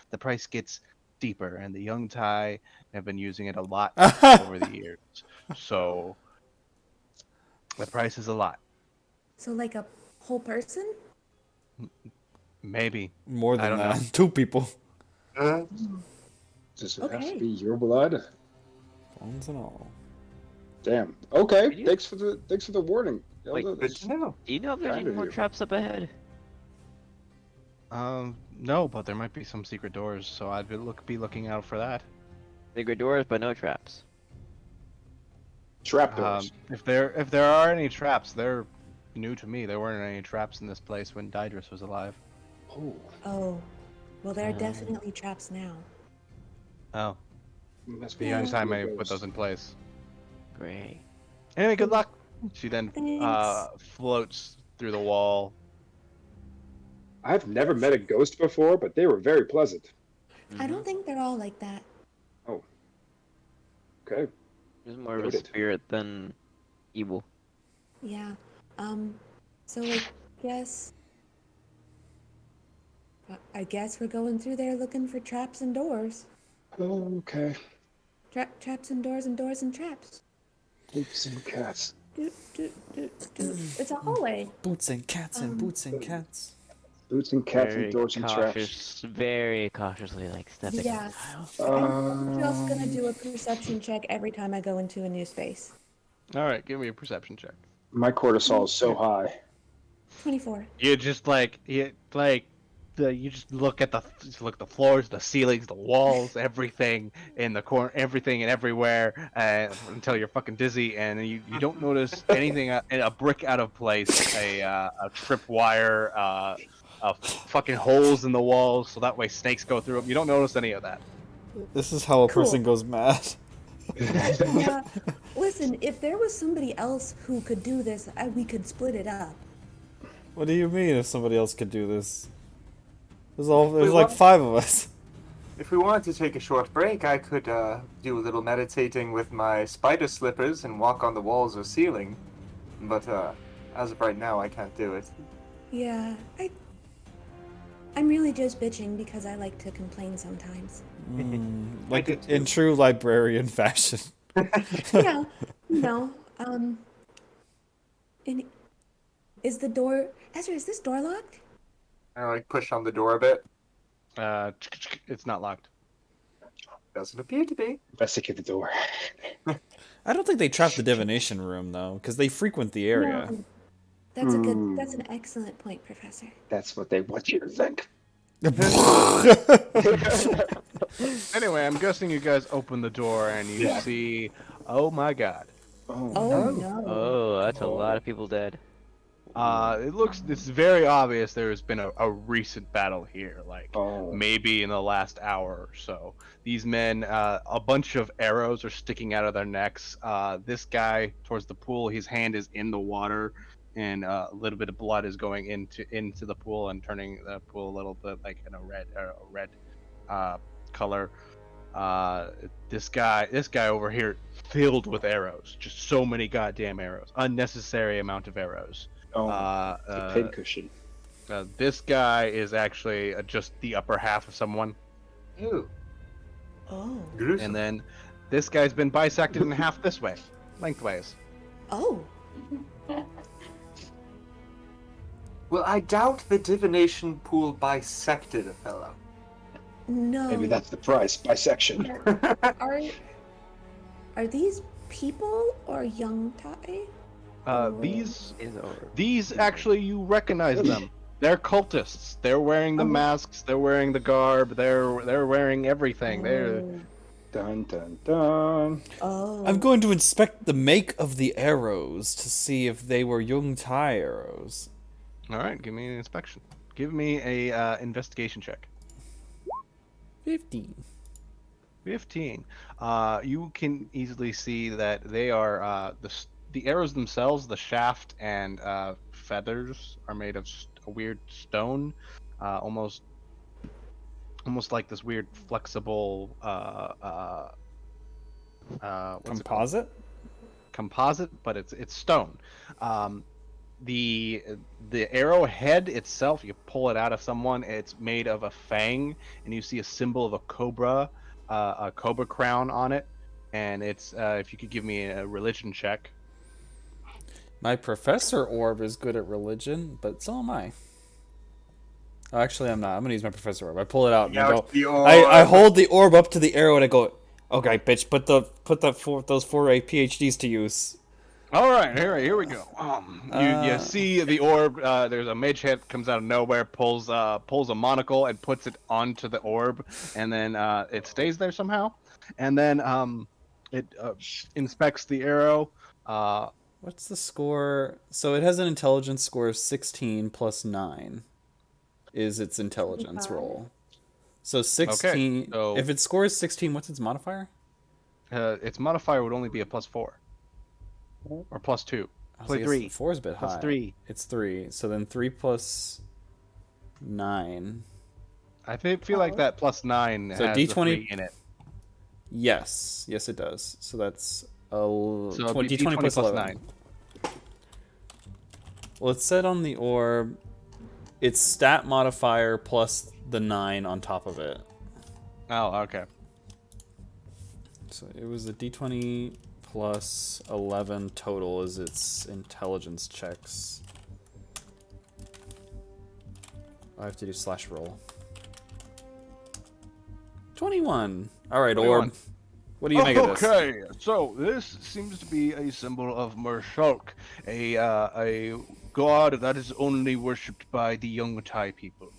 the price gets deeper, and the young Thai have been using it a lot over the years, so the price is a lot. so like a whole person? Maybe More I than don't that. know. 2 people. Does it have Okay. to be your blood? Bones and all. Damn. Okay. Did you- Thanks for the warning. Like, Ilda. Good to know. Do you know if there's Kind any of more you. traps up ahead? No, but there might be some secret doors, so I'd be looking out for that. Bigger doors, but no traps. Trapdoors. If there are any traps, they're new to me. There weren't any traps in this place when Daedrus was alive. Oh. Oh, well, there are definitely traps now. Oh, Must the be young Yeah. time I put those in place. Great. Anyway, good luck. She then Thanks. floats through the wall. I've never met a ghost before, but they were very pleasant. I don't think they're all like that. Okay. There's more of a Noted. spirit than evil. Yeah. So I guess. I guess we're going through there looking for traps and doors. Okay. Traps and doors and doors and traps. Boots and cats. Do, do, do, do. It's a hallway. Boots and cats and boots and cats. Boots and cats Very and doors and traps. cautious, very cautiously, like stepping Yeah. in the aisle. I'm just gonna do a perception check every time I go into a new space. All right, give me a perception check. My cortisol is so high. 24. You just you just look at the floors, the ceilings, the walls, everything in the corner, everything and everywhere, until you're fucking dizzy, and you don't notice anything. A brick out of place, a trip wire, fucking holes in the walls, so that way snakes go through them. You don't notice any of that. This is how a Cool. person goes mad. Listen, if there was somebody else who could do this, we could split it up. What do you mean if somebody else could do this? There's like what? 5 of us. If we wanted to take a short break, I could do a little meditating with my spider slippers and walk on the walls or ceiling. But as of right now, I can't do it. Yeah, I'm really just bitching because I like to complain sometimes. Like did in too. true librarian fashion. Yeah, no. And is the door, Ezra? Is this door locked? I like push on the door a bit. It's not locked. Doesn't appear to be. Investigate the door. I don't think they trap the divination room though, because they frequent the area. No. That's an excellent point, Professor. That's what they want you to think. Anyway, I'm guessing you guys open the door and you Yeah. see. Oh my god. Oh, Oh no. Oh, that's a lot of people dead. It's very obvious there's been a recent battle here, like Oh. maybe in the last hour or so. These men, a bunch of arrows are sticking out of their necks. This guy towards the pool, his hand is in the water, and a little bit of blood is going into the pool and turning the pool a little bit like in a red color. This guy over here filled with arrows, just so many goddamn arrows, unnecessary amount of arrows. Oh, the pincushion. This guy is actually just the upper half of someone, Ew. Oh. Gruesome. and then this guy's been bisected in half this way, lengthways. Oh. Well, I doubt the divination pool bisected a fellow. No. Maybe that's the price. Bisection. Are Are these people or young Tai? These Is or actually, you recognize them. They're cultists. They're wearing the Okay. masks. They're wearing the garb. They're wearing everything. They're Dun dun dun. I'm Oh. going to inspect the make of the arrows to see if they were Young Tai arrows. all right. Give me an inspection. Give me a investigation check. 15. 15. You can easily see that they are the arrows themselves. The shaft and feathers are made of a weird stone, almost like this weird flexible what's it called? Composite? Composite, but it's stone. The arrow head itself, you pull it out of someone, it's made of a fang, and you see a symbol of a cobra crown on it, and it's if you could give me a religion check. My professor orb is good at religion, but so am I. Oh, actually, I'm not. I'm gonna use my professor orb. I pull it out and I Now go. it's the I orb. hold the orb up to the arrow and I go, "Okay, bitch, put those four PhDs to use." All right, here we go. You see the orb. There's a mage head comes out of nowhere, pulls a monocle and puts it onto the orb, and then it stays there somehow, and then it inspects the arrow. What's the score? So it has an intelligence score of 16 plus 9 is its intelligence 25. roll. So 16. so- If it scores 16, what's its modifier? Its modifier would only be a +4 or +2. I was Play like, 3. 4 is a bit Plus high. 3. It's 3. So then 3 plus 9. I feel like that +9 So has D20 the 3 in it. Yes, it does. So that's So it'd be D20 plus 11. 9. Well, it's set on the orb. It's stat modifier plus the 9 on top of it. Oh, okay. So it was a D20 plus 11 total is its intelligence checks. I have to do slash roll. 21. All right, 21. orb. What do you make of this? Okay, so this seems to be a symbol of Mershulk, a god that is only worshipped by the young Tai people.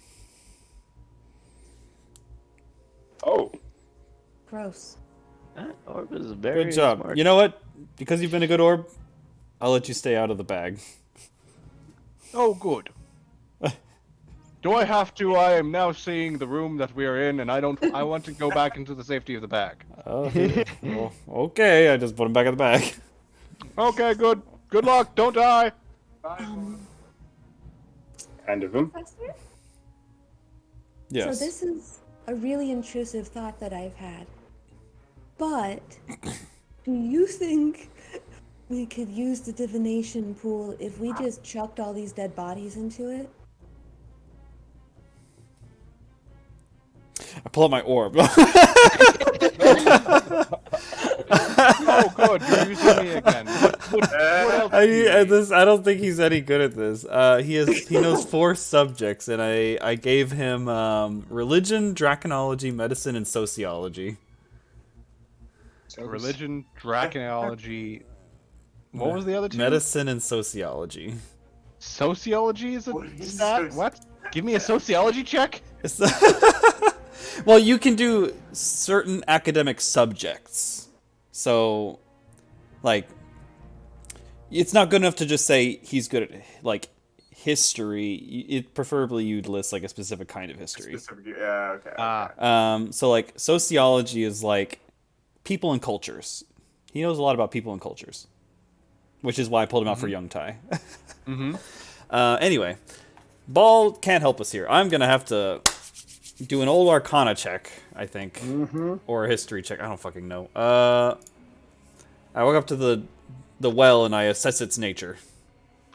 Oh, Gross. that orb is very Good job. smart. You know what? Because you've been a good orb, I'll let you stay out of the bag. Oh, good. Do I have to? I am now seeing the room that we are in, and I want to go back into the safety of the bag. Oh, well, okay. I just put him back in the bag. Okay, good. Good luck. Don't die. kind of him. Professor? Yes. So this is a really intrusive thought that I've had. But do you think we could use the divination pool if we just chucked all these dead bodies into it? I pull out my orb. Oh, good. You're using me again. What else? do you need? I don't think he's any good at this. He knows 4 subjects, and I gave him religion, draconology, medicine, and sociology. Religion, draconology. What was the other 2? Medicine and sociology. Sociology is a What is stat? soci- What? Give me a sociology check? It's well, you can do certain academic subjects. So, like, it's not good enough to just say he's good at, like, history. It preferably you'd list, like, a specific kind of history. Yeah, okay. So, like, sociology is, like, people and cultures. He knows a lot about people and cultures. Which is why I pulled him out for Young Tai. Anyway, Ball can't help us here. I'm going to have to do an old Arcana check, I think. Or a history check. I don't fucking know. I walk up to the well and I assess its nature.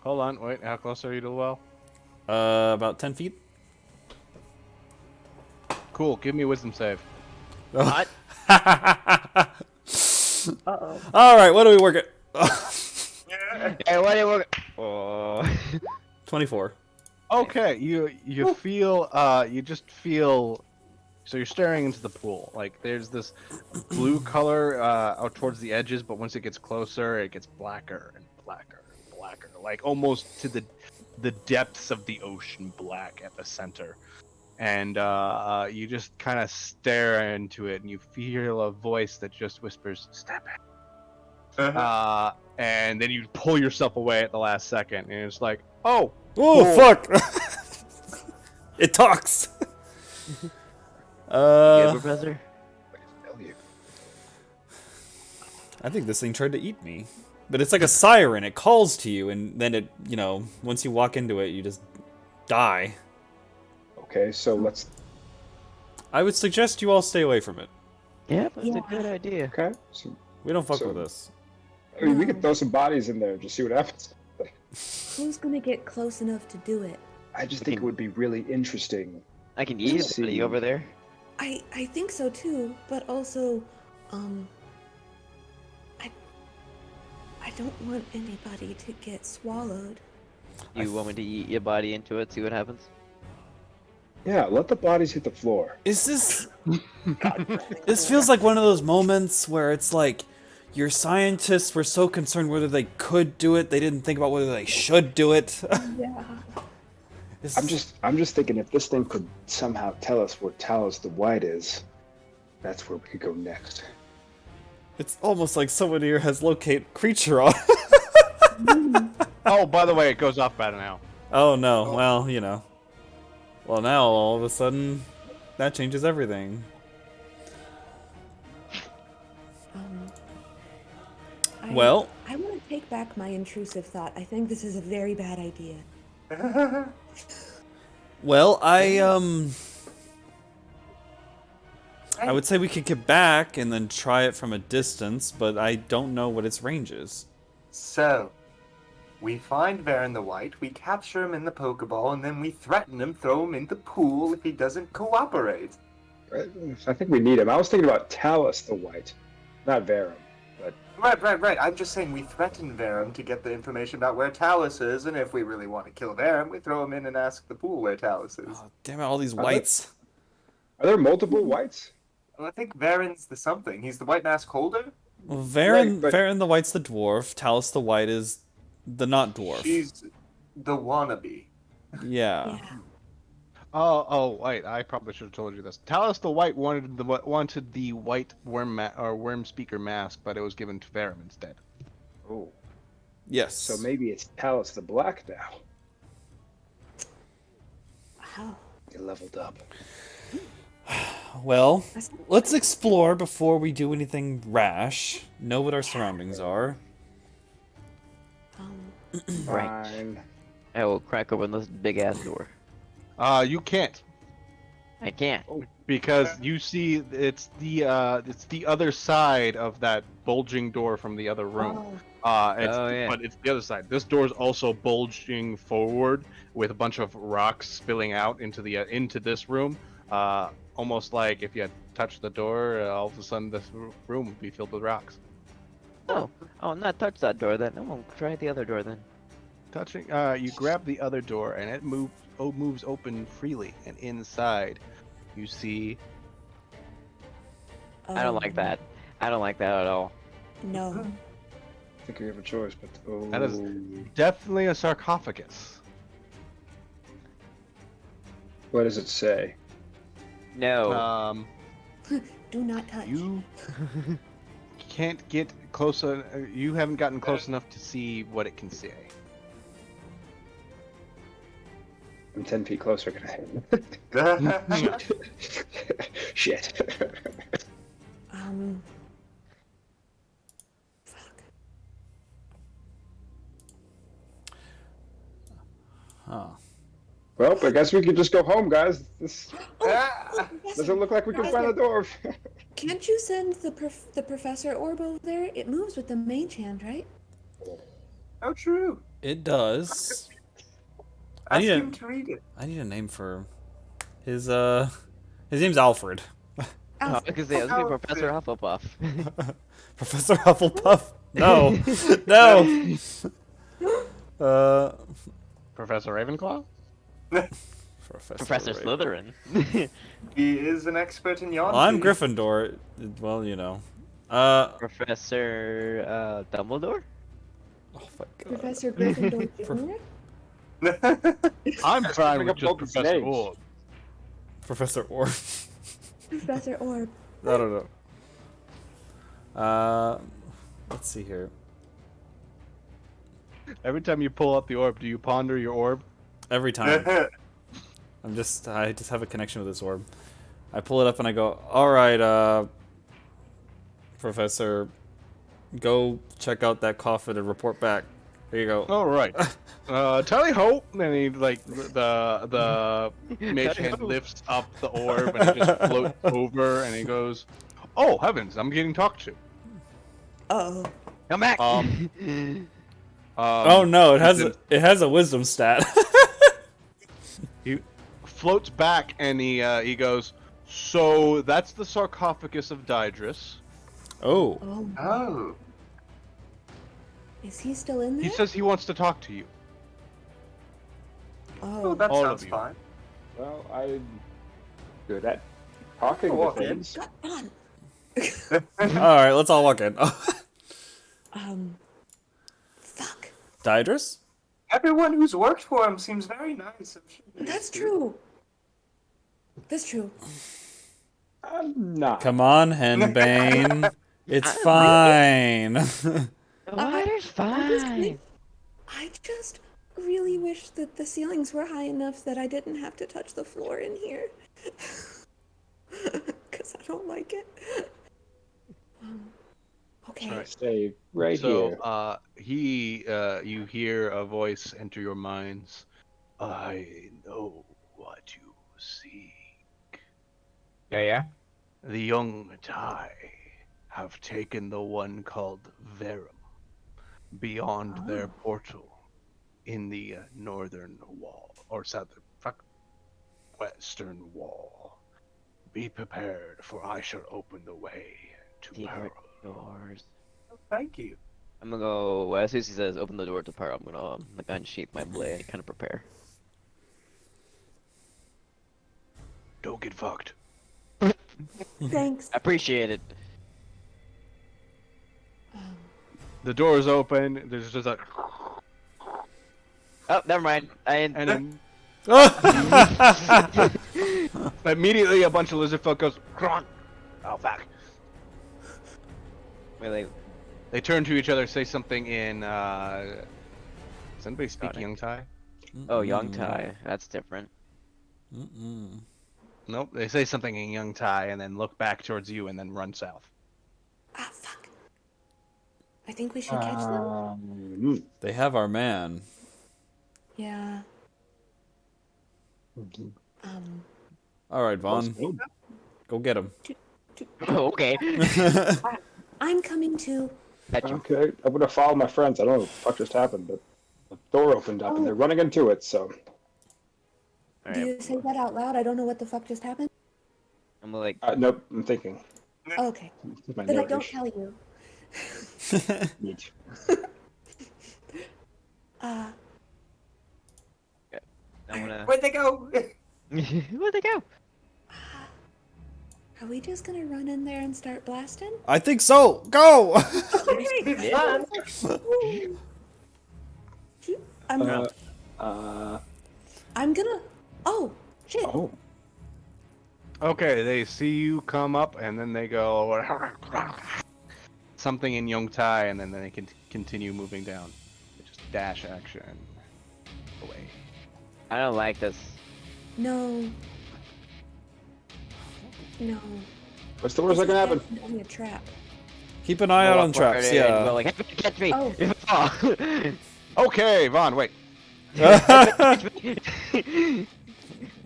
Hold on, wait, how close are you to the well? About 10 feet. Cool, give me a wisdom save. What? Alright, what do we work at? Hey, what do you work? Oh. 24. Okay, you feel you just feel So you're staring into the pool. Like there's this blue color out towards the edges, but once it gets closer, it gets blacker and blacker and blacker, like almost to the depths of the ocean black at the center. And you just kind of stare into it, and you feel a voice that just whispers, "Step back." And then you pull yourself away at the last second, and it's like, oh, Oh, cool. fuck! It talks! Yeah, Professor? I think this thing tried to eat me. But it's like a siren. It calls to you, and then it, once you walk into it, you just die. Okay, so let's. I would suggest you all stay away from it. Yeah, that's a Yeah. good idea. Okay. So, We don't fuck So- with this. I mean, we could throw some bodies in there and just see what happens. Who's gonna get close enough to do it? I just think it would be really interesting. I can eat Let's a buddy see. over there. I think so too, but also, I don't want anybody to get swallowed. You want me to eat your body into it, see what happens? Yeah, let the bodies hit the floor. Is this... This feels like one of those moments where it's like, your scientists were so concerned whether they could do it, they didn't think about whether they should do it. Yeah. I'm just thinking if this thing could somehow tell us where Talos the White is, that's where we could go next. It's almost like someone here has locate creature on. Oh, by the way, it goes off by now. Oh no, well, Well, now all of a sudden, that changes everything. Well, I want to take back my intrusive thought. I think this is a very bad idea. well, I would say we could get back and then try it from a distance, but I don't know what its range is. So, we find Varen the White, we capture him in the Pokeball, and then we threaten him, throw him in the pool if he doesn't cooperate. I think we need him. I was thinking about Talos the White, not Verum. But Right. I'm just saying we threaten Varen to get the information about where Talos is, and if we really want to kill Varen, we throw him in and ask the pool where Talos is. Oh, damn it, all these whites. are there multiple whites? Well, I think Varen's the something. He's the white mask holder? Well, Varen, Right, but- Varen the White's the dwarf, Talos the White is the not dwarf. She's the wannabe. Yeah. Yeah. Oh, wait! I probably should have told you this. Talos the White wanted the white worm speaker mask, but it was given to Verum instead. Oh, Yes. so maybe it's Talos the Black now. Wow. He leveled up. Well, That's- let's explore before we do anything rash. Know what our surroundings are. Right. Fine. I will crack open this big ass door. You can't, I can't. because you see it's the other side of that bulging door from the other room. Yeah. But it's the other side. This door is also bulging forward with a bunch of rocks spilling out into this room. Almost like if you had touched the door, all of a sudden this room would be filled with rocks. Oh, I'll not touch that door then. I won't try the other door then. Touching, you grab the other door and it moves open freely, and inside you see I don't like that. I don't like that at all. No. I think we have a choice, but That is- definitely a sarcophagus. what does it say? No. Do not touch. You can't get close. You haven't gotten close enough to see what it can say. I'm 10 feet closer. Can I? Shit. Fuck. Huh. Well, I guess we could just go home, guys. This Ah! doesn't look like we can find the door. Can't you send the Professor Orb over there? It moves with the mage hand, right? How true. It does. I Ask need him a, to read it. I need a name for his name's Alfred. Oh, because it was Oh, Professor Hufflepuff. Professor Hufflepuff. No. No. Professor Ravenclaw? Professor Ray. Slytherin. He is an expert in Well, I'm Yonti. Gryffindor. Well, you know. Professor Dumbledore? Oh my god. Professor Gryffindor Jr.? I'm fine bring with up just both his Professor names. Orb. Professor Orb. Professor Orb. I don't know. Let's see here. Every time you pull out the orb, do you ponder your orb? Every time. I just have a connection with this orb. I pull it up and I go, alright, Professor, go check out that coffin and report back. There you go. All right. Tally ho! And he the mage Tally hand ho. lifts up the orb and it just floats over and he goes, "Oh heavens! I'm getting talked to." Oh. Come back! Oh no, it and has a wisdom stat. he floats back and he goes, "So that's the sarcophagus of Daedrus." Oh. Oh. Oh. Is he still in there? He says he wants to talk to you. Oh, Oh. that All sounds of you. fine. Well, I'm good at talking Walk to in. things. God, on. Alright, let's all walk in. Fuck. Daedrus? Everyone who's worked for him seems very nice. I'm sure they That's do. true. That's true. I'm not. Come on, Henbane. It's fine. Water's fine. I just really wish that the ceilings were high enough that I didn't have to touch the floor in here. Because I don't like it. Okay. Alright. Stay right So, here. you hear a voice enter your minds. I know what you seek. Yeah. The young Tai have taken the one called Verum beyond their portal in the northern wall, or western wall. Be prepared, for I shall open the way to Secret peril. doors. Oh, thank you. I'm gonna go. Well, as soon as he says open the door to peril, I'm gonna like unsheath my blade, kind of prepare. Don't get fucked. Thanks. Appreciate it. The door is open. There's just a Oh, never mind. and then immediately a bunch of lizard folk goes. "Grog." Oh fuck! Wait, like, They turn to each other, say something in. Does anybody speak Got it. Young Tai? oh, young Tai. That's different. Mm-mm. Nope. They say something in Young Tai and then look back towards you and then run south. Ah, fuck. I think we should catch them. They have our man. Yeah. Alright, Vaughn. Go get him. Oh, okay. I'm coming too. Catch him. Okay, I'm gonna follow my friends. I don't know what the fuck just happened, but the door opened up and they're running into it, so. Do Alright. you say that out loud? I don't know what the fuck just happened. I'm gonna like. Nope, I'm thinking. Okay. My Then I note don't is- tell you. Neat. I'm gonna. Where'd they go? Where'd they go? Are we just gonna run in there and start blasting? I think so. Go. Okay. I'm, I'm gonna. Oh shit! Oh. Okay, they see you come up and then they go something in Young Tai and then they can continue moving down. They just dash action away. I don't like this. No. No. What's the worst that can happen? It's definitely a trap. Keep an eye out on Walk right traps, in and go yeah. like, catch me! Oh. Oh. Okay, Vaughn, wait.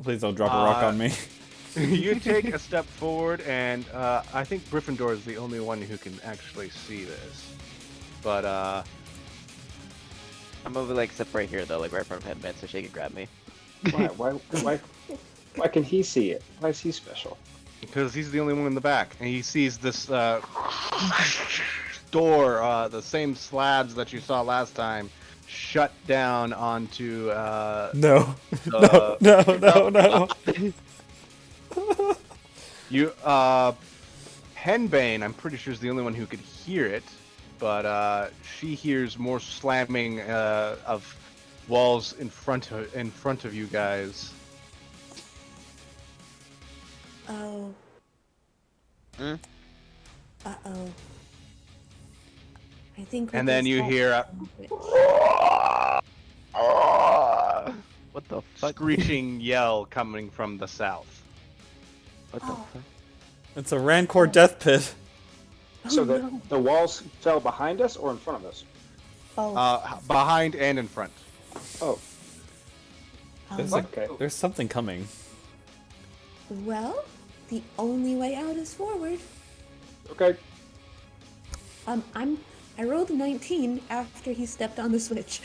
Please don't drop a rock on me. You take a step forward, and I think Gryffindor is the only one who can actually see this. But I'm gonna like step right here though, like right in front of Headband, so she can grab me. Why can he see it? Why is he special? because he's the only one in the back, and he sees this door, the same slabs that you saw last time, shut down onto No. Uh, No. you Henbane, I'm pretty sure is the only one who could hear it, but she hears more slamming of walls in front of you guys. Oh. Hmm? Uh-oh. I think. And then you hear What the fuck? screeching yell coming from the south. What the Oh. fuck? It's a Rancor death pit. Oh, So no. the walls fell behind us or in front of us? Oh. Behind and in front. Oh, There's, okay. there's something coming. Well, the only way out is forward. Okay. I rolled a 19 after he stepped on the switch.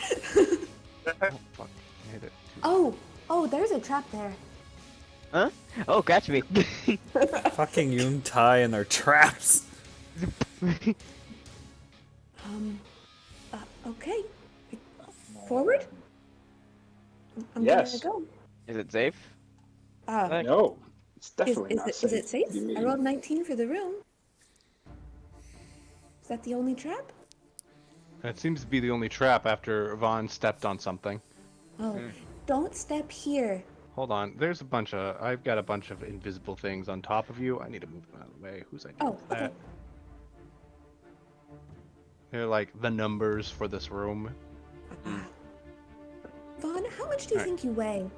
Oh fuck! I hit it. Oh, there's a trap there. Huh? Oh, catch me! Fucking Yuntai and their traps. Okay. Forward? I'm Yes. gonna go. Is it safe? No, it's definitely not Is it safe? What do you mean? I rolled 19 for the room. Is that the only trap? That seems to be the only trap after Vaughn stepped on something. Oh, don't step here. Hold on, I've got a bunch of invisible things on top of you. I need to move them out of the way. Whose idea Oh, is that? okay. They're like the numbers for this room. Vaughn, how much do you Alright. think you weigh?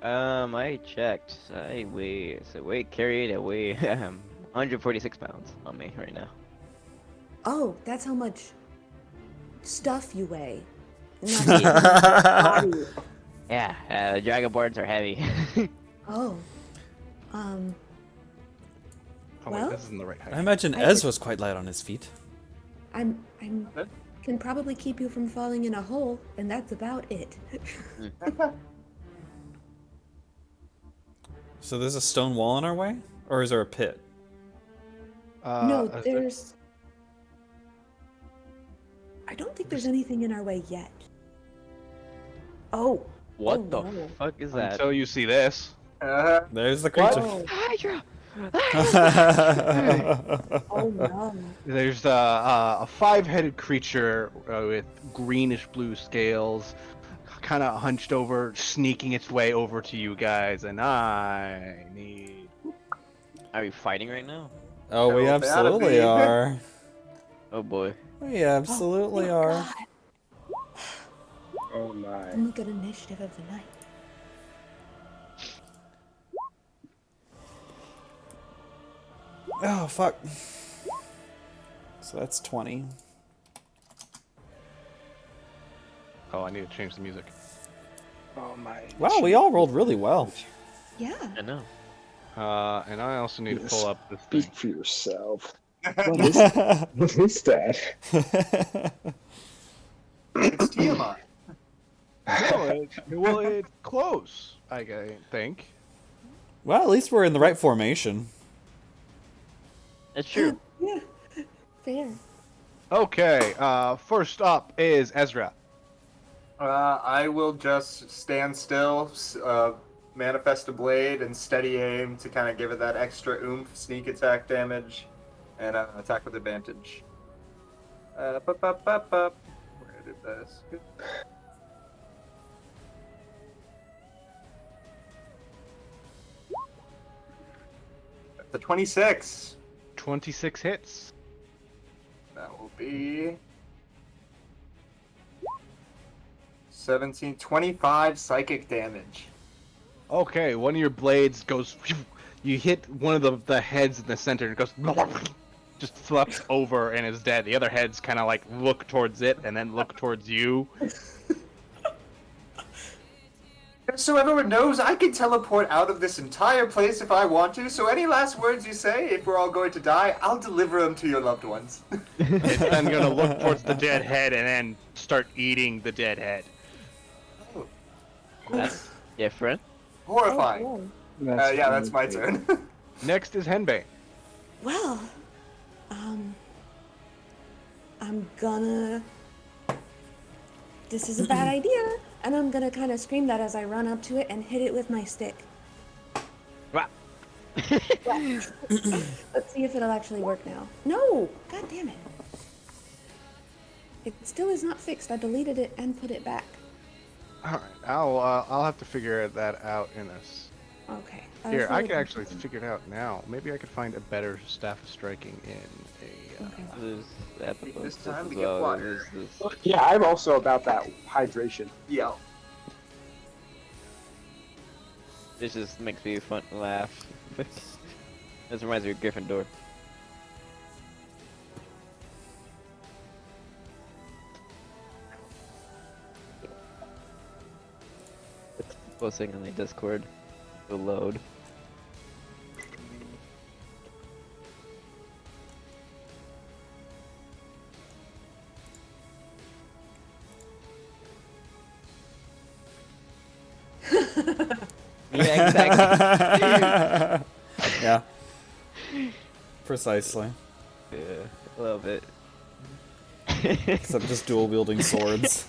I checked. I weigh 146 pounds on me right now. Oh, that's how much stuff you weigh. Not your body. Yeah, dragonborns are heavy. Oh. Oh Well, wait, this isn't the right height. I imagine I Ezra's quite light on his feet. I'm can probably keep you from falling in a hole, and that's about it. So there's a stone wall in our way? Or is there a pit? No, Is there- there's. I don't think there's anything in our way yet. Oh. What Oh, the no. fuck is that? Until you see this. There's the creature. Oh, Hydra! oh no. There's a five-headed creature with greenish blue scales, kind of hunched over, sneaking its way over to you guys, and I need. Are we fighting right now? Oh, we Oh, that'd absolutely be- are. Oh boy. We absolutely Oh, are. God. Oh my. I'm a good initiative of the night. Oh, fuck. So that's 20. Oh, I need to change the music. Oh my. Wow, we all rolled really well. Yeah. I know. And I also need to pull up this thing. Speak for yourself. What is that? It's Tiamat. No, it's close. I think. Well, at least we're in the right formation. It's true. Yeah. Fair. Okay. First up is Ezra. I will just stand still, manifest a blade, and steady aim to kind of give it that extra oomph, sneak attack damage, and attack with advantage. Where did this go? The 26. 26 hits. That will be 17, 25 psychic damage. Okay, one of your blades goes. You hit one of the heads in the center, and it goes. Just flips over and is dead. The other heads kind of like look towards it and then look towards you. So everyone knows I can teleport out of this entire place if I want to, so any last words you say, if we're all going to die, I'll deliver them to your loved ones. It's then gonna look towards the dead head and then start eating the dead head. That's different. Horrifying. Oh, Yeah, that's my turn. Next is Henbei. well, I'm gonna this is a bad idea. And I'm gonna kind of scream that as I run up to it and hit it with my stick. Wah. Let's see if it'll actually work now. No! God damn it. It still is not fixed. I deleted it and put it back. All right, I'll have to figure that out in this. Okay. Here, I feel can like- actually figure it out now. Maybe I could find a better staff of striking in a. Okay. There's epic This stuff time as to get well. water. There's Yeah, I'm also about that hydration. Yeah. this just makes me fun laugh. This reminds me of Gryffindor. Posting on the Discord will load. Yeah, exactly. Yeah. Precisely. Yeah, a little bit. Except just dual wielding swords.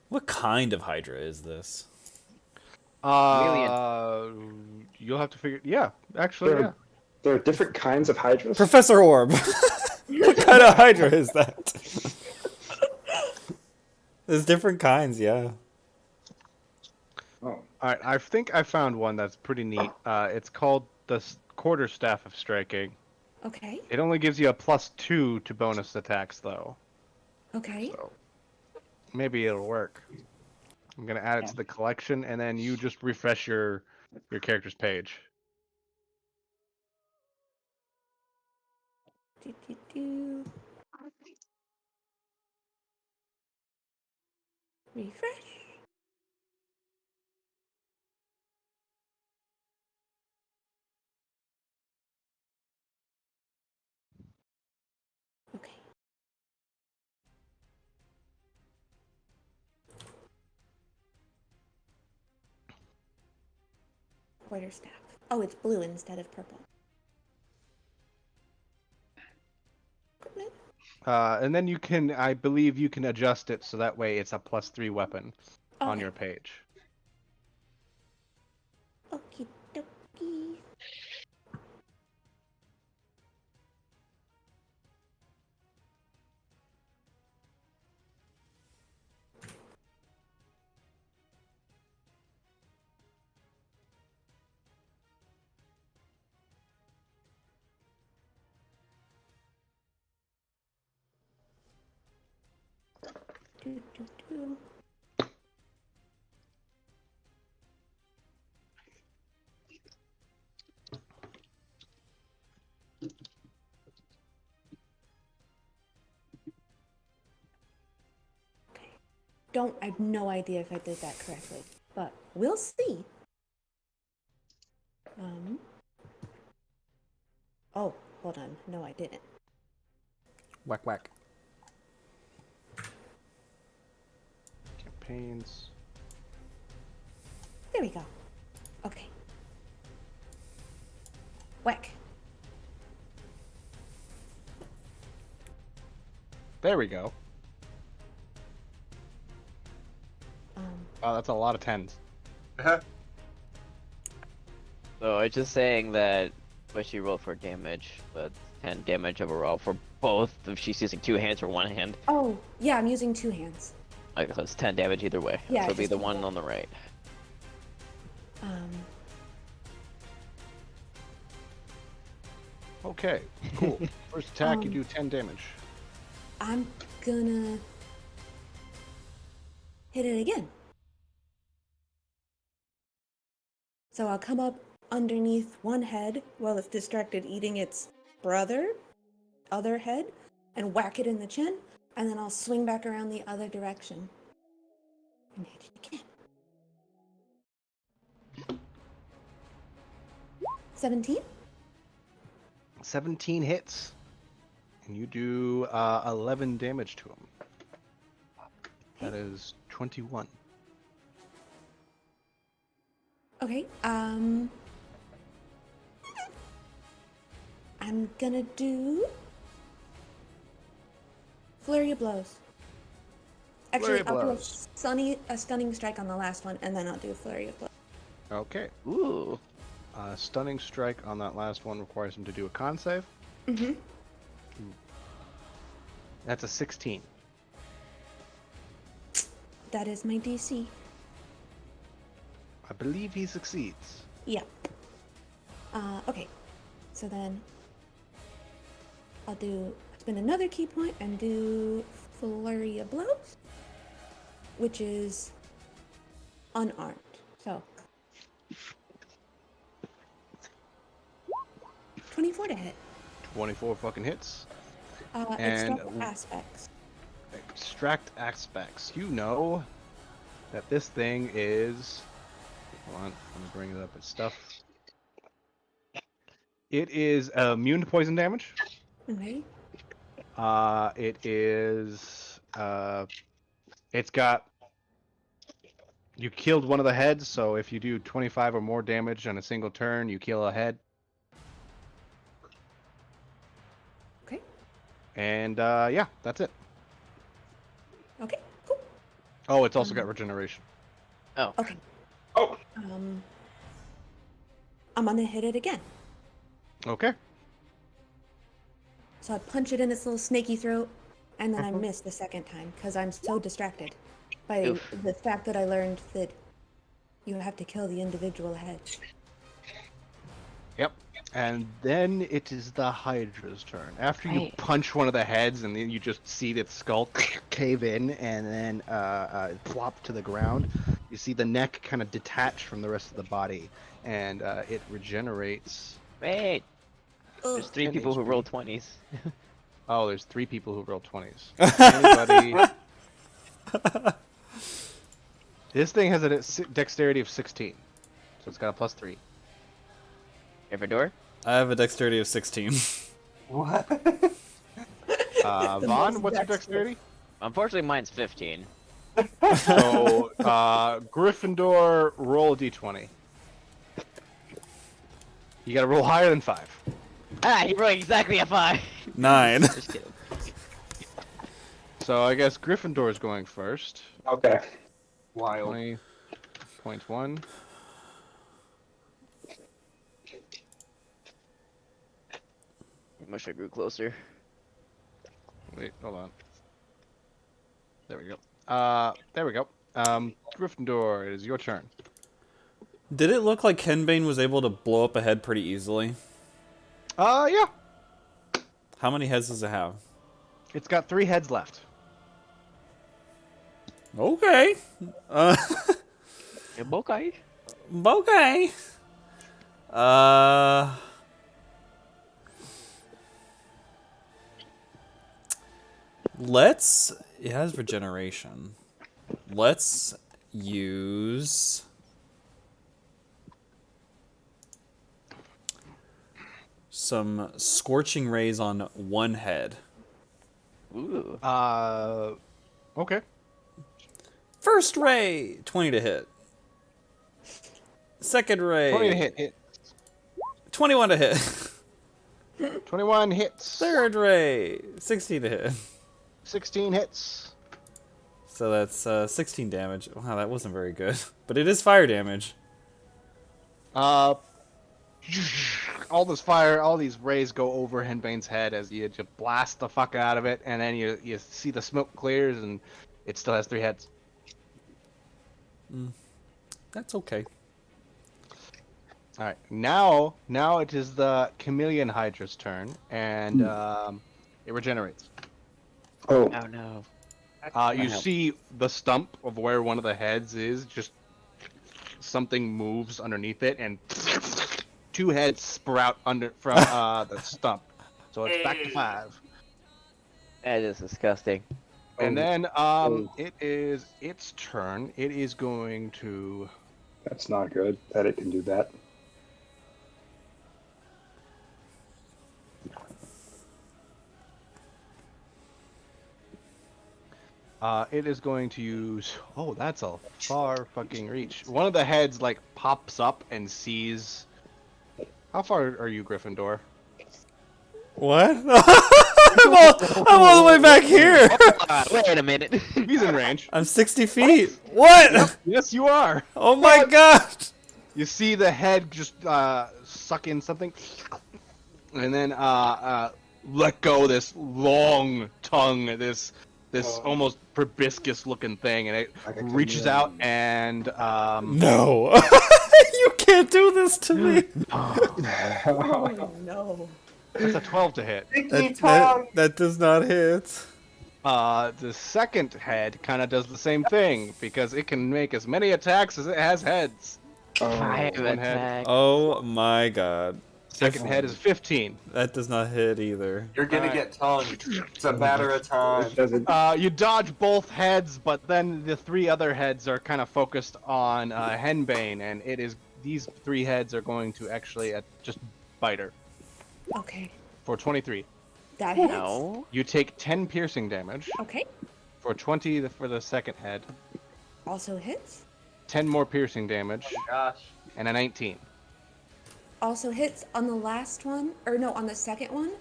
What kind of Hydra is this? You'll have to figure. Yeah, actually, There, yeah. there are different kinds of hydras. Professor Orb! What kind of Hydra is that? There's different kinds, yeah. Oh, All right, I think I found one that's pretty neat. It's called the Quarter Staff of Striking. Okay. It only gives you a +2 to bonus attacks, though. Okay. So maybe it'll work. I'm gonna add it to the collection, and then you just refresh your character's page. Do, do, do. Refresh. Okay. Quarterstaff. Oh, it's blue instead of purple. Equipment. And then you can, I believe, you can adjust it so that way it's a +3 weapon on Okay. your page. Okie dokie. Do, do, do. Okay. I have no idea if I did that correctly, but we'll see. Oh, hold on. No, I didn't. Whack whack. Campaigns. There we go. Okay. Whack. There we go. Um, Wow, that's a lot of 10s. So it's just saying that what she rolled for damage, but 10 damage overall for both if she's using 2 hands or 1 hand. oh, yeah, I'm using 2 hands. Like, so it's 10 damage either way. Yeah, So it'll be just the do one that. on the right. Um, Okay, cool. First attack, you Um, do 10 damage. I'm gonna hit it again. So I'll come up underneath one head while it's distracted eating its other head, and whack it in the chin, and then I'll swing back around the other direction and hit it again. 17? 17 hits. And you do 11 damage to him. That is 21. Okay. I'm gonna do flurry of blows. Actually, Flurry of I'll do blows. a stunning strike on the last one, and then I'll do a flurry of blows. Okay. Ooh. Stunning strike on that last one requires him to do a con save. Mm-hmm. That's a 16. That is my DC. I believe he succeeds. Yeah. Okay. So then I'll spend another key point and do flurry of blows, which is unarmed. So 24 to hit. 24 fucking hits. Extract And aspects. extract aspects. You know that this thing is. Hold on, let me bring it up. Its stuff. It is immune to poison damage. Okay. It is. It's got. You killed one of the heads, so if you do 25 or more damage on a single turn, you kill a head. Okay. And yeah, that's it. Okay. Cool. Oh, it's also got regeneration. Oh. Okay. Oh, I'm gonna hit it again. Okay. So I punch it in its little snaky throat, and then I miss the second time because I'm so distracted by Oof. the fact that I learned that you have to kill the individual heads. Yep. And then it is the Hydra's turn. After you Right. punch one of the heads, and then you just see its skull cave in and then plop to the ground, you see the neck kind of detach from the rest of the body, and it regenerates. Wait. There's Ugh. 3 10 people who HP. rolled 20s. Oh, there's 3 people who rolled 20s. Anybody? This thing has a dexterity of 16, so it's got a +3. Gryffindor? I have a dexterity of 16. What? The Vaughn, most what's your dex- dexterity? Unfortunately, mine's 15. So, Gryffindor, roll a d20. You gotta roll higher than 5. Ah, he rolled exactly a 5. 9. Just kidding. So I guess Gryffindor is going first. okay. Wild. 20.1. Wish I grew closer. Wait, hold on. There we go. There we go. Gryffindor, it is your turn. Did it look like Kenbane was able to blow up a head pretty easily? Yeah. How many heads does it have? It's got 3 heads left. Okay. Okay. Okay. Let's. It has regeneration. Let's use. Some scorching rays on one head. Ooh. Okay. First ray, 20 to hit. Second ray, 20 to hit. 21 to hit. 21 hits. Third ray, 16 to hit. 16 hits. So that's 16 damage. Wow, that wasn't very good. But it is fire damage. All this fire, all these rays go over Henbane's head as you just blast the fuck out of it, and then you see the smoke clears, and it still has 3 heads. That's okay. All right, now it is the Chameleon Hydra's turn, and it regenerates. Oh, Oh no. You see the stump of where one of the heads is, just something moves underneath it, and 2 heads sprout from the stump. So it's back to 5. That is disgusting. And then Oh. it is its turn. It is going to. that's not good that it can do that. It is going to use. Oh, that's a far fucking reach. One of the heads like pops up and sees. How far are you, Gryffindor? What? I'm all the way back here. Wait a minute. He's in range. I'm 60 feet. What? Yep. Yes, you are. Oh my god. You see the head just suck in something, and then let go this long tongue, this almost proboscis-looking thing, and it Like a reaches chameleon. out and No. You can't do this to me. Oh no. that's a 12 to hit. That does not hit. The second head kind of does the same thing because it can make as many attacks as it has heads. Five one head. attack. Oh my god. Second head is 15. That does not hit either. You're gonna Alright. get tongued. It's a matter of time. It doesn't. You dodge both heads, but then the three other heads are kind of focused on Henbane, and it is these three heads are going to actually just bite her Okay. for 23. That hits. No. You take 10 piercing damage Okay. for 20 for the second head, Also hits. 10 more piercing damage, Oh my gosh. and a 19. Also hits on the last one, or no, on the second one.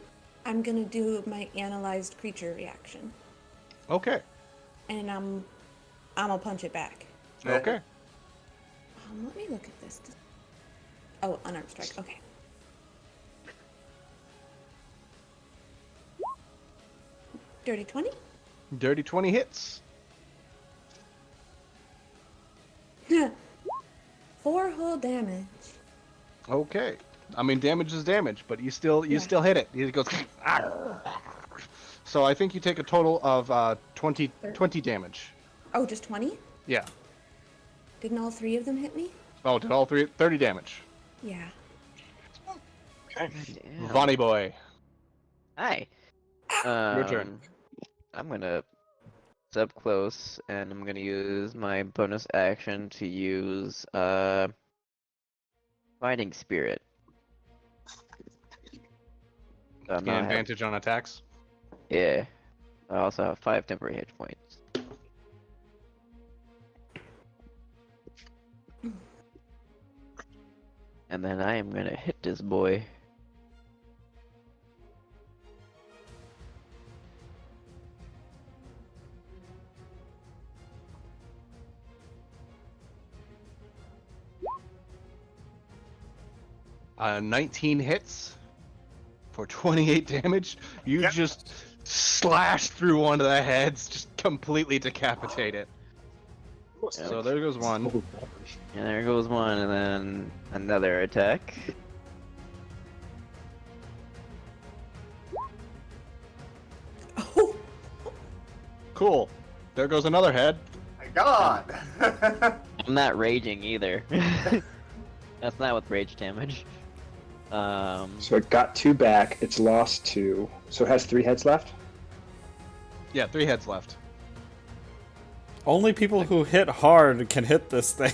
I'm gonna do my analyzed creature reaction, Okay. and I'm gonna punch it back. Okay. Let me look at this. Oh, unarmed strike. Okay. Dirty 20. Dirty 20 hits. 4 whole damage. Okay. I mean, damage is damage, but you still still hit it. It goes. "Ah." So I think you take a total of 20 damage. Oh, just 20? Yeah. Didn't all 3 of them hit me? Oh, did all three 30 damage. Yeah. Damn. Vonnie boy. Hi. Your turn. I'm gonna step close, and I'm gonna use my bonus action to use fighting spirit. So I'm Gain not have- advantage on attacks. yeah. I also have 5 temporary hit points. And then I am gonna hit this boy. 19 hits for 28 damage. You Yep. just slash through one of the heads, just completely decapitate it. So there goes one. And there goes one, and then another attack. Oh, Cool. There goes another head. My God. I'm not raging either. That's not with rage damage. So it got 2 back. It's lost 2. So it has 3 heads left. Yeah, 3 heads left. Only people who hit hard can hit this thing.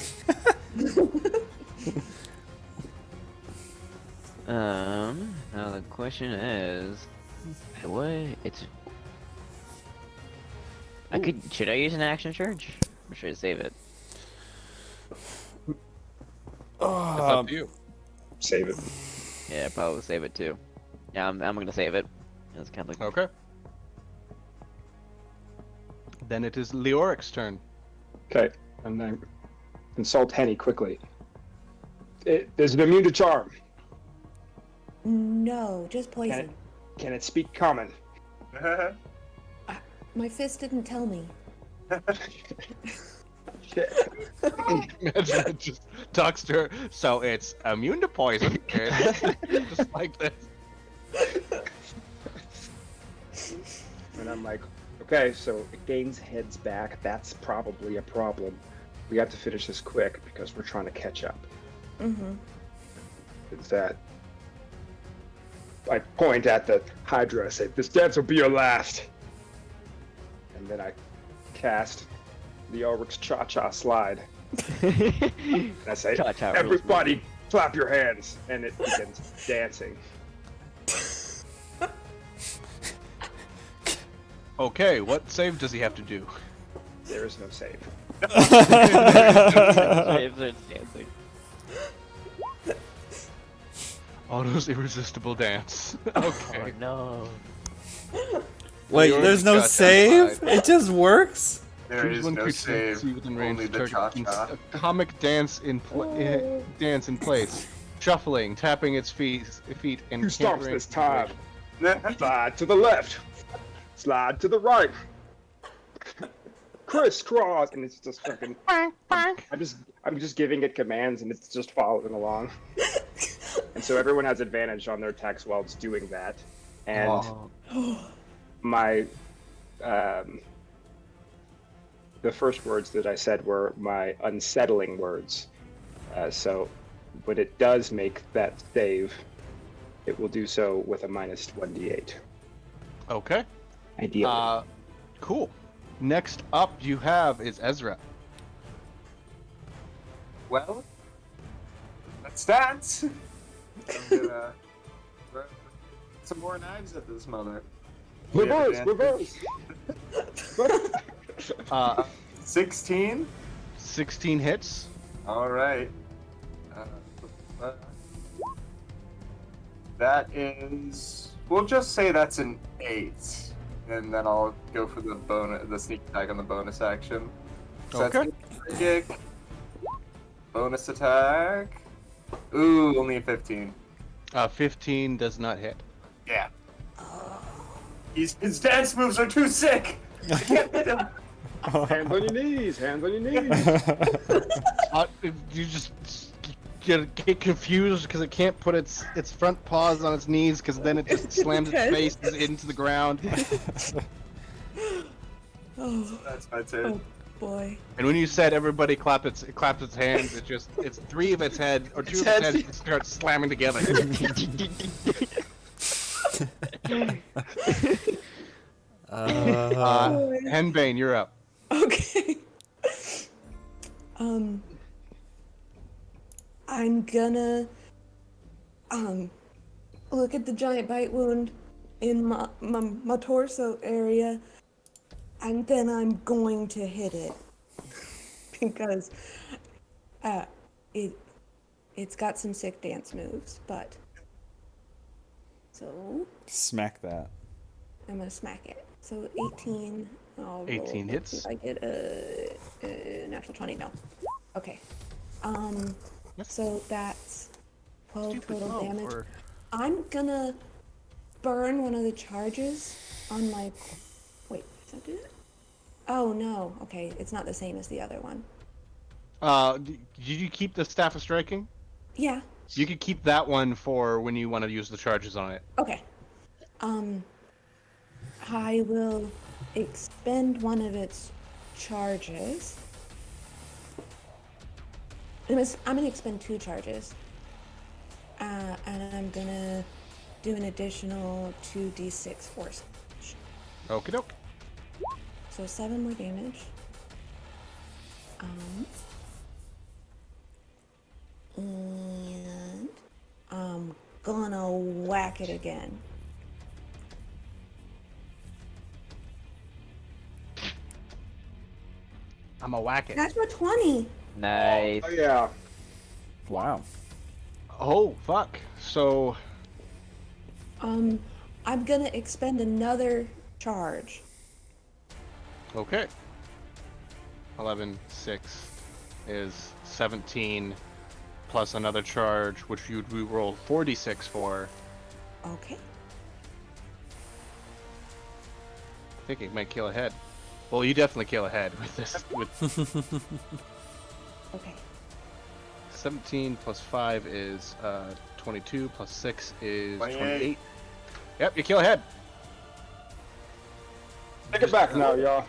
Now the question is, what? Should I use an action charge? Or should I save it? It's up to you. Save it. Yeah, probably save it too. Yeah, I'm gonna save it. It's kind of like Okay. Then it is Leoric's turn. Okay. And then consult Henny quickly. There's an immune to charm. no, just poison. Can it speak common? My fist didn't tell me. Shit. Imagine it just talks to her. So it's immune to poison. Just like this. And I'm like, okay, so it gains heads back. That's probably a problem. We have to finish this quick because we're trying to catch up. Mm-hmm. It's that. I point at the Hydra. I say, "This dance will be your last." And then I cast the Ulrich's Cha-Cha Slide. And I say, Cha-Cha rules, "Everybody, clap your hands!" And it begins dancing. Okay, what save does he have to do? There is no save. Saves are dancing. Otto's irresistible dance. Okay. Oh no. Wait, You there's already no got save? justified. It just works? There Choose is one no creature save. see within range Only of the target cha-cha. keeps a comic dance dance in place, shuffling, tapping its feet, and Who stops cantering this in time? direction. Slide to the left. Slide to the right. Crisscross, and it's just fucking. I'm just giving it commands, and it's just following along. And so everyone has advantage on their attacks while it's doing that. And Oh. my, the first words that I said were my unsettling words. So when it does make that save, it will do so with a minus 1d8. Okay. Ideally. Cool. Next up you have is Ezra. Well, that's that. I'm gonna throw some more knives at this mother. We have Reverse! advantage. 16. 16 hits. All right. That is. We'll just say that's an 8, and then I'll go for the sneak attack on the bonus action. So Okay. That's kick. Bonus attack. Ooh, only a 15. 15 does not hit. Yeah. His dance moves are too sick. I can't hit him. Hands on your knees! Hands on your knees! You just get confused because it can't put its front paws on its knees because then it just slams its face into the ground. Oh, That's my turn. boy. And when you said everybody clap its hands, it's three of its head or two of its heads that start slamming together. Henbane, you're up. Okay. I'm gonna look at the giant bite wound in my torso area, and then I'm going to hit it because it's got some sick dance moves, but so Smack that. I'm gonna smack it. So 18. I'll 18 roll. hits. If I get a natural 20, no. Okay. So that's 12 Stupid total low damage. for- I'm gonna burn one of the charges on my. Wait, does that do it? Oh no. Okay, it's not the same as the other one. Did you keep the staff of striking? Yeah. You could keep that one for when you want to use the charges on it. Okay. I will expend one of its charges. I'm gonna expend 2 charges. And I'm gonna do an additional 2d6 force. Okie doke. So 7 more damage. And I'm gonna whack it again. I'm a whack it. That's a 20. Nice. Oh yeah. Wow. Oh fuck. So I'm gonna expend another charge. okay. 11, 6 is 17 plus another charge, which you'd roll 4d6 for. Okay. I think it might kill a head. Well, you definitely kill a head with this. With Okay. 17 plus 5 is 22 plus 6 is 28. 28. Yep, you kill a head. Take it back now, y'all.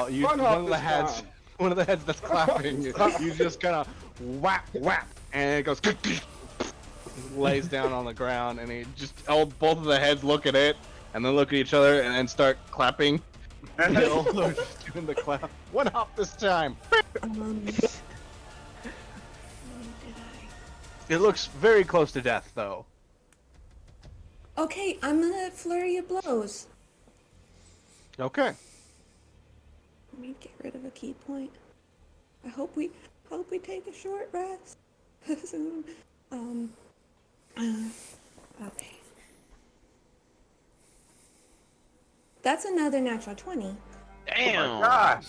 You Run one off of the this heads, time. one of the heads that's clapping. You just kind of whap whap, and it goes lays down on the ground, and both of the heads look at it, and then look at each other, and then start clapping. They all are just doing the clap. One hop this time. Did It looks very close to death, though. Okay, I'm gonna flurry of blows. Okay. Let me get rid of a key point. I hope we take a short rest soon. Okay. That's another natural 20. Damn. Oh my gosh!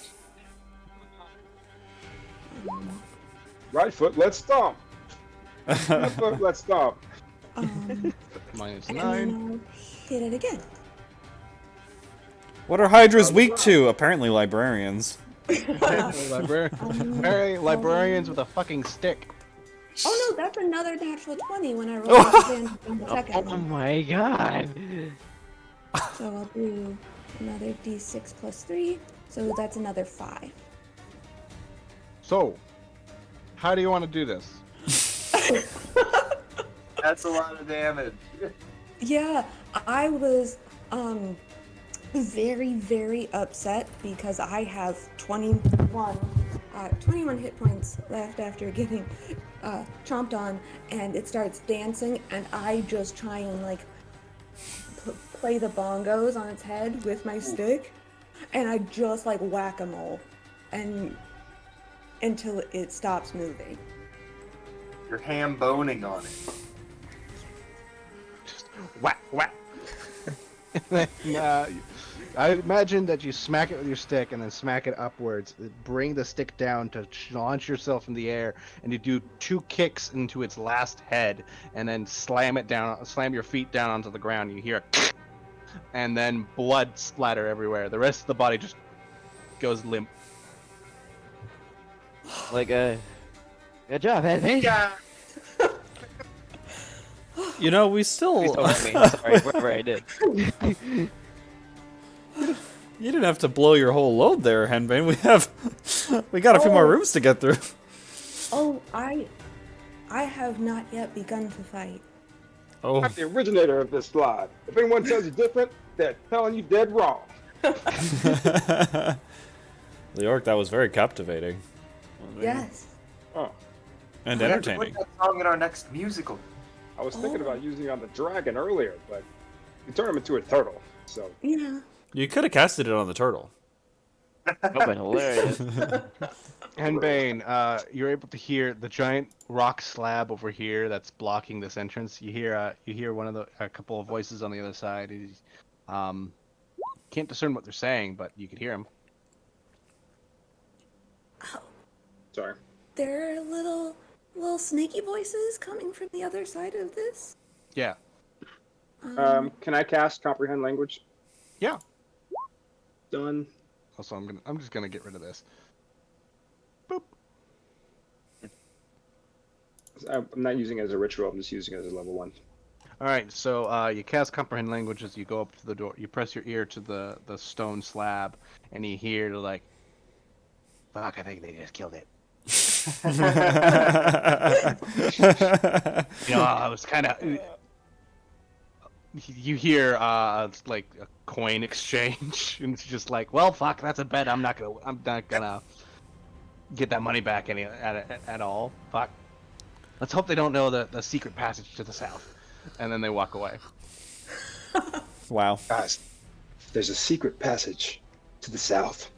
Right foot, let's stomp. Left foot, let's stomp. Minus And 9. then I'll hit it again. What are Hydra's weak to? Apparently librarians. Librarians with a fucking stick. Oh no, that's another natural 20 when I roll disadvantage on the second Oh one. my god. So I'll do another d6 plus 3. So that's another 5. So, how do you want to do this? That's a lot of damage. Yeah, I was very, very upset because I have 21 hit points left after getting chomped on, and it starts dancing, and I just try and like play the bongos on its head with my stick, and I just like whack-a-mole, and until it stops moving. You're ham boning on it. Just whack, whack. I imagine that you smack it with your stick and then smack it upwards. Bring the stick down to launch yourself in the air, and you do 2 kicks into its last head, and then slam your feet down onto the ground. You hear a and then blood splatter everywhere. The rest of the body just goes limp. Like, good job, Henry. Yeah. You know, we still. Please don't hit me. Sorry, whatever I did. You didn't have to blow your whole load there, Henbane. We got a few more rooms to get through. Oh, I have not yet begun to fight. Oh. I'm the originator of this slide. If anyone tells you different, they're telling you dead wrong. Leoric, that was very captivating. Yes. Oh, And We have to entertaining. put that song in our next musical. I was thinking about using it on the dragon earlier, but you turn him into a turtle. So Yeah. You could have casted it on the turtle. That would've been hilarious. Henbane, you're able to hear the giant rock slab over here that's blocking this entrance. You hear a couple of voices on the other side. Can't discern what they're saying, but you can hear them. Oh, sorry. there are little snaky voices coming from the other side of this. Yeah. Can I cast comprehend language? Yeah. Done. Also, I'm just gonna get rid of this. Boop. I'm not using it as a ritual. I'm just using it as a level 1. All right. So you cast comprehend language as you go up to the door. You press your ear to the stone slab, and you hear like, "Fuck! I think they just killed it." I was kind of. You hear like a coin exchange, and it's just like, well, fuck, that's a bet. I'm not gonna get that money back at all. Fuck. Let's hope they don't know the secret passage to the south. And then they walk away. Wow. Guys, there's a secret passage to the south.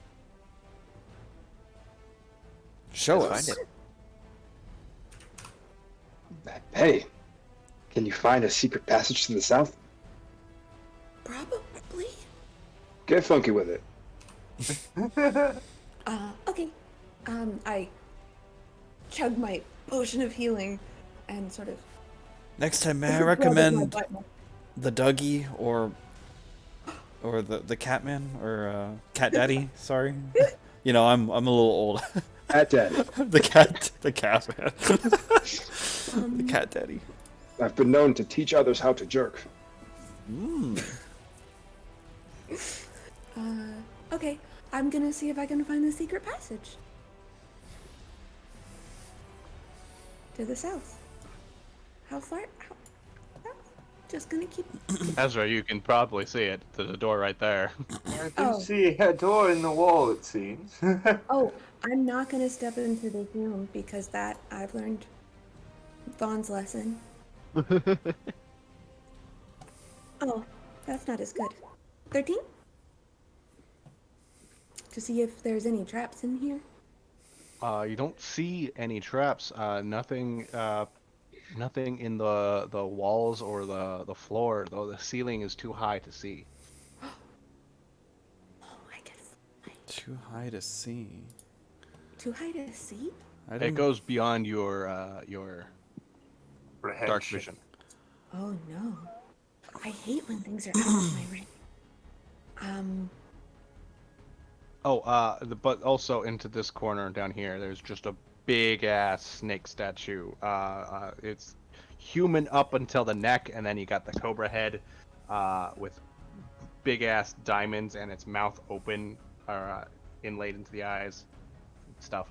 Show Let's us. find it. Hey, can you find a secret passage to the south? Probably. Get funky with it. Okay. I chug my potion of healing and sort of. Next time, may I rub recommend my butt. the Dougie or the Catman or Cat Daddy? Sorry, you know I'm a little old. At Daddy. the Catman, the Cat Daddy. I've been known to teach others how to jerk. Okay, I'm gonna see if I can find the secret passage. To the south. How far? Just gonna keep. Ezra, you can probably see it. There's a door right there. I do Oh. see a door in the wall, it seems. Oh, I'm not gonna step into this room because that I've learned Vaughn's lesson. Oh, that's not as good. 13? to see if there's any traps in here? You don't see any traps. Nothing in the walls or the floor. Though the ceiling is too high to see. Oh, I can fly. Too high to see. Too high to see? I It didn't. goes beyond your dark Apprehension. vision. Oh no. I hate when things are out of my range. But also into this corner down here, there's just a big ass snake statue. It's human up until the neck, and then you got the cobra head, with big ass diamonds and its mouth open, inlaid into the eyes, stuff.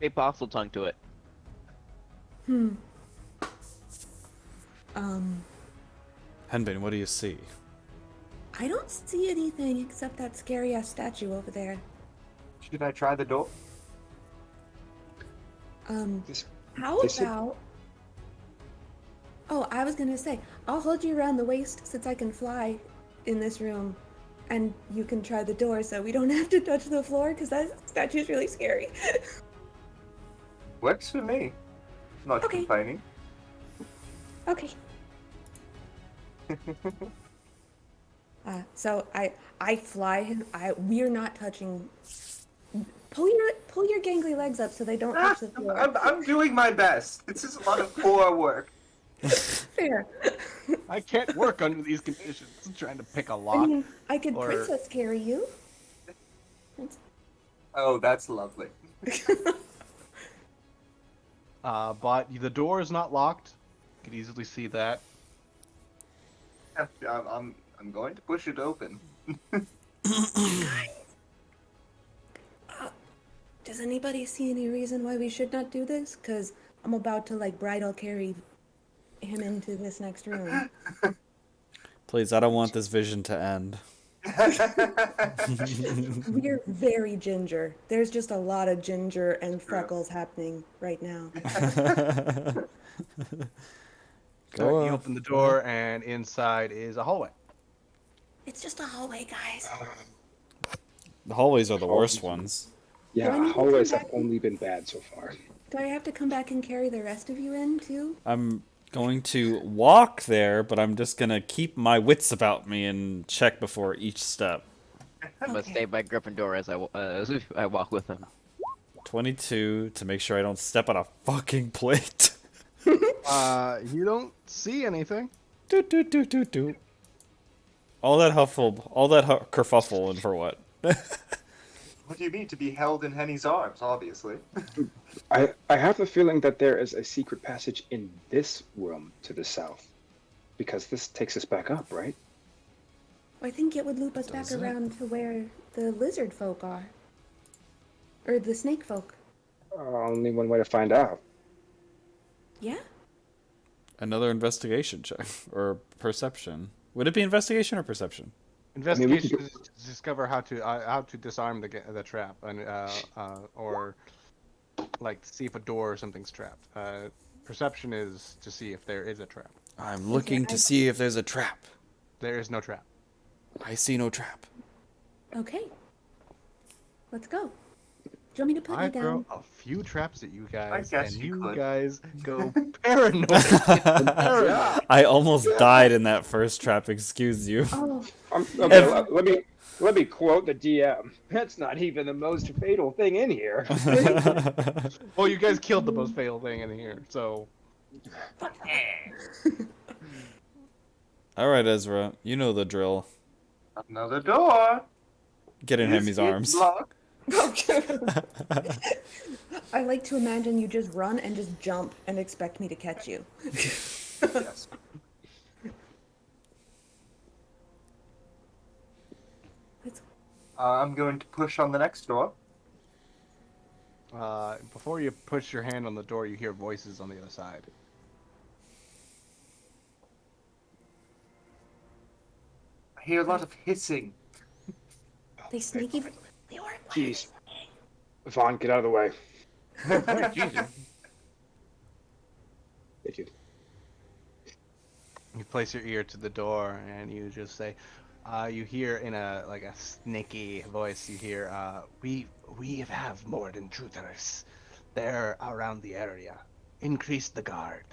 A possible tongue to it. Henbin, what do you see? I don't see anything except that scary ass statue over there. Should I try the door? This, How this is- about... Oh, I was gonna say, I'll hold you around the waist since I can fly in this room, and you can try the door so we don't have to touch the floor, because that statue's really scary. Works for me. Not Okay. complaining. Okay. So I fly him. We're not touching. Pull your gangly legs up so they don't touch the floor. I'm doing my best. This is a lot of core work. Fair. I can't work under these conditions. I'm trying to pick a I lock. mean, I could Or- princess carry you. Oh, that's lovely. But the door is not locked. You can easily see that. Yeah, I'm going to push it open. Does anybody see any reason why we should not do this? Because I'm about to like bridal carry him into this next room. Please, I don't want this vision to end. We're very ginger. There's just a lot of ginger and freckles happening right now. Go You on. open the door, and inside is a hallway. It's just a hallway, guys. The hallways are the worst ones. Do I Yeah, need to hallways come have back? only been bad so far. Do I have to come back and carry the rest of you in too? I'm going to walk there, but I'm just gonna keep my wits about me and check before each step. I'm gonna Okay. stay by Gryffindor as I walk with him. 22 to make sure I don't step on a fucking plate. You don't see anything. do do do do do. All that kerfuffle, and for what? What do you mean to be held in Henny's arms? Obviously. I have a feeling that there is a secret passage in this room to the south. Because this takes us back up, right? I think it would loop us Does back it? around to where the lizard folk are. Or the snake folk. Only one way to find out. Yeah? Another investigation check or perception. Would it be investigation or perception? Investigation is to discover how to disarm the trap, and or like to see if a door or something's trapped. Perception is to see if there is a trap. I'm looking to see if there's a trap. There is no trap. I see no trap. Okay. Let's go. Do you want me to put I you throw down? a few traps at you guys, guess and you you could. guys go paranoid. Paranoid. I almost died in that first trap. Excuse you. Oh, Okay, let me quote the DM. That's not even the most fatal thing in here. Well, you guys killed the most fatal thing in here, so All right, Ezra. You know the drill. Another door. Get in Is Hemi's it arms. locked? I like to imagine you just run and just jump and expect me to catch you. Yes. Let's- I'm going to push on the next door. before you push your hand on the door, you hear voices on the other side. I hear a lot of hissing. They sneaky. They weren't Jeez. Vaughn, get out of the way. Jesus. Thank you. You place your ear to the door and you just say, You hear in a snaky voice. You hear, "We have more than intruders. They're around the area. Increase the guard."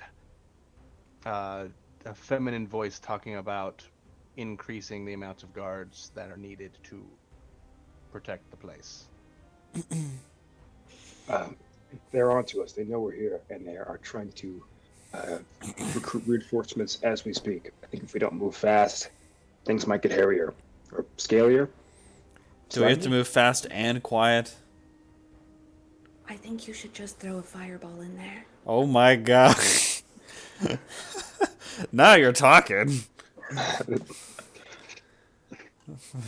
A feminine voice talking about increasing the amount of guards that are needed to protect the place. They're onto us. They know we're here, and they are trying to recruit reinforcements as we speak. I think if we don't move fast, things might get hairier or scalier. Do we have to Slightly? move fast and quiet? I think you should just throw a fireball in there. Oh my god. Now you're talking.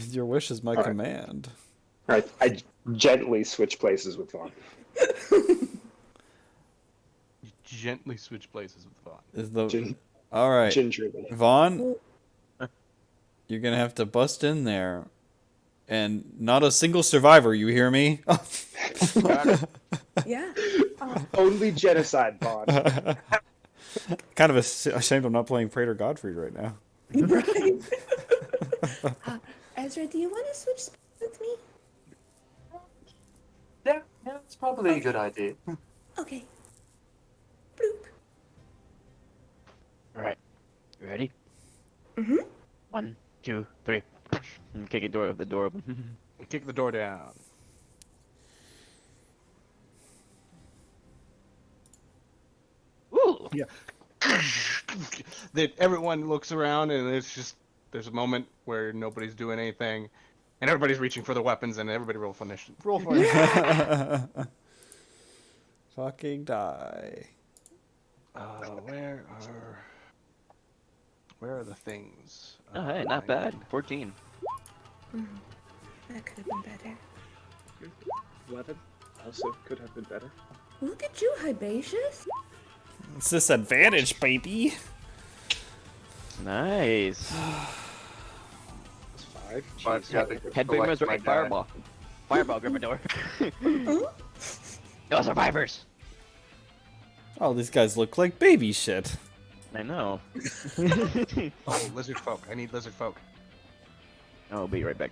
Your wish is my right. command. All right, I gently switch places with Vaughn. You gently switch places with Vaughn. Is the Gin- all right, Gingerly. Vaughn? You're gonna have to bust in there, and not a single survivor. You hear me? Yeah. Only genocide, Vaughn. Kind of ashamed I'm not playing Praetor Godfrey right now. Right. Ezra, do you want to switch spots with me? Yeah, it's probably a good idea. Okay. Bloop. All right. You ready? Mhm. 1, 2, 3. And kick the door open. Kick the door down. Ooh. Yeah. That everyone looks around and there's a moment where nobody's doing anything, and everybody's reaching for their weapons, and everybody roll for initiative. Roll for initiative. Fucking die. Where are the things? Oh, hey, not bad. 14. That could have been better. 11 also could have been better. Look at you, Hibacious. It's this advantage, baby. Nice. It's 5. I've Jeez. got to Head big collect was my right. die. Fireball. Fireball, Gryffindor. No survivors. Oh, these guys look like baby shit. I know. Oh, lizard folk. I need lizard folk. I'll be right back.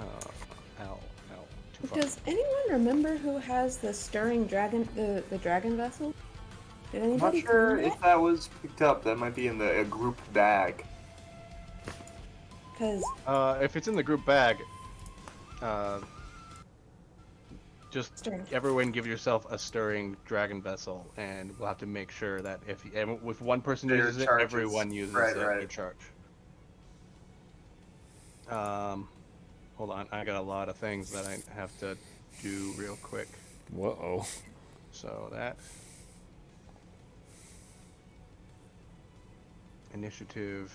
Ow. Too far. Does anyone remember who has the stirring dragon, the dragon vessel? Did I'm not anybody sure claim if that was picked up. That might be in the group bag. Because If it's in the group bag, just Stirring. everyone give yourself a stirring dragon vessel, and we'll have to make sure that if one person Their uses it, charges. everyone uses Right, their right. charge. Hold on, I got a lot of things that I have to do real quick. Whoa. So that initiative.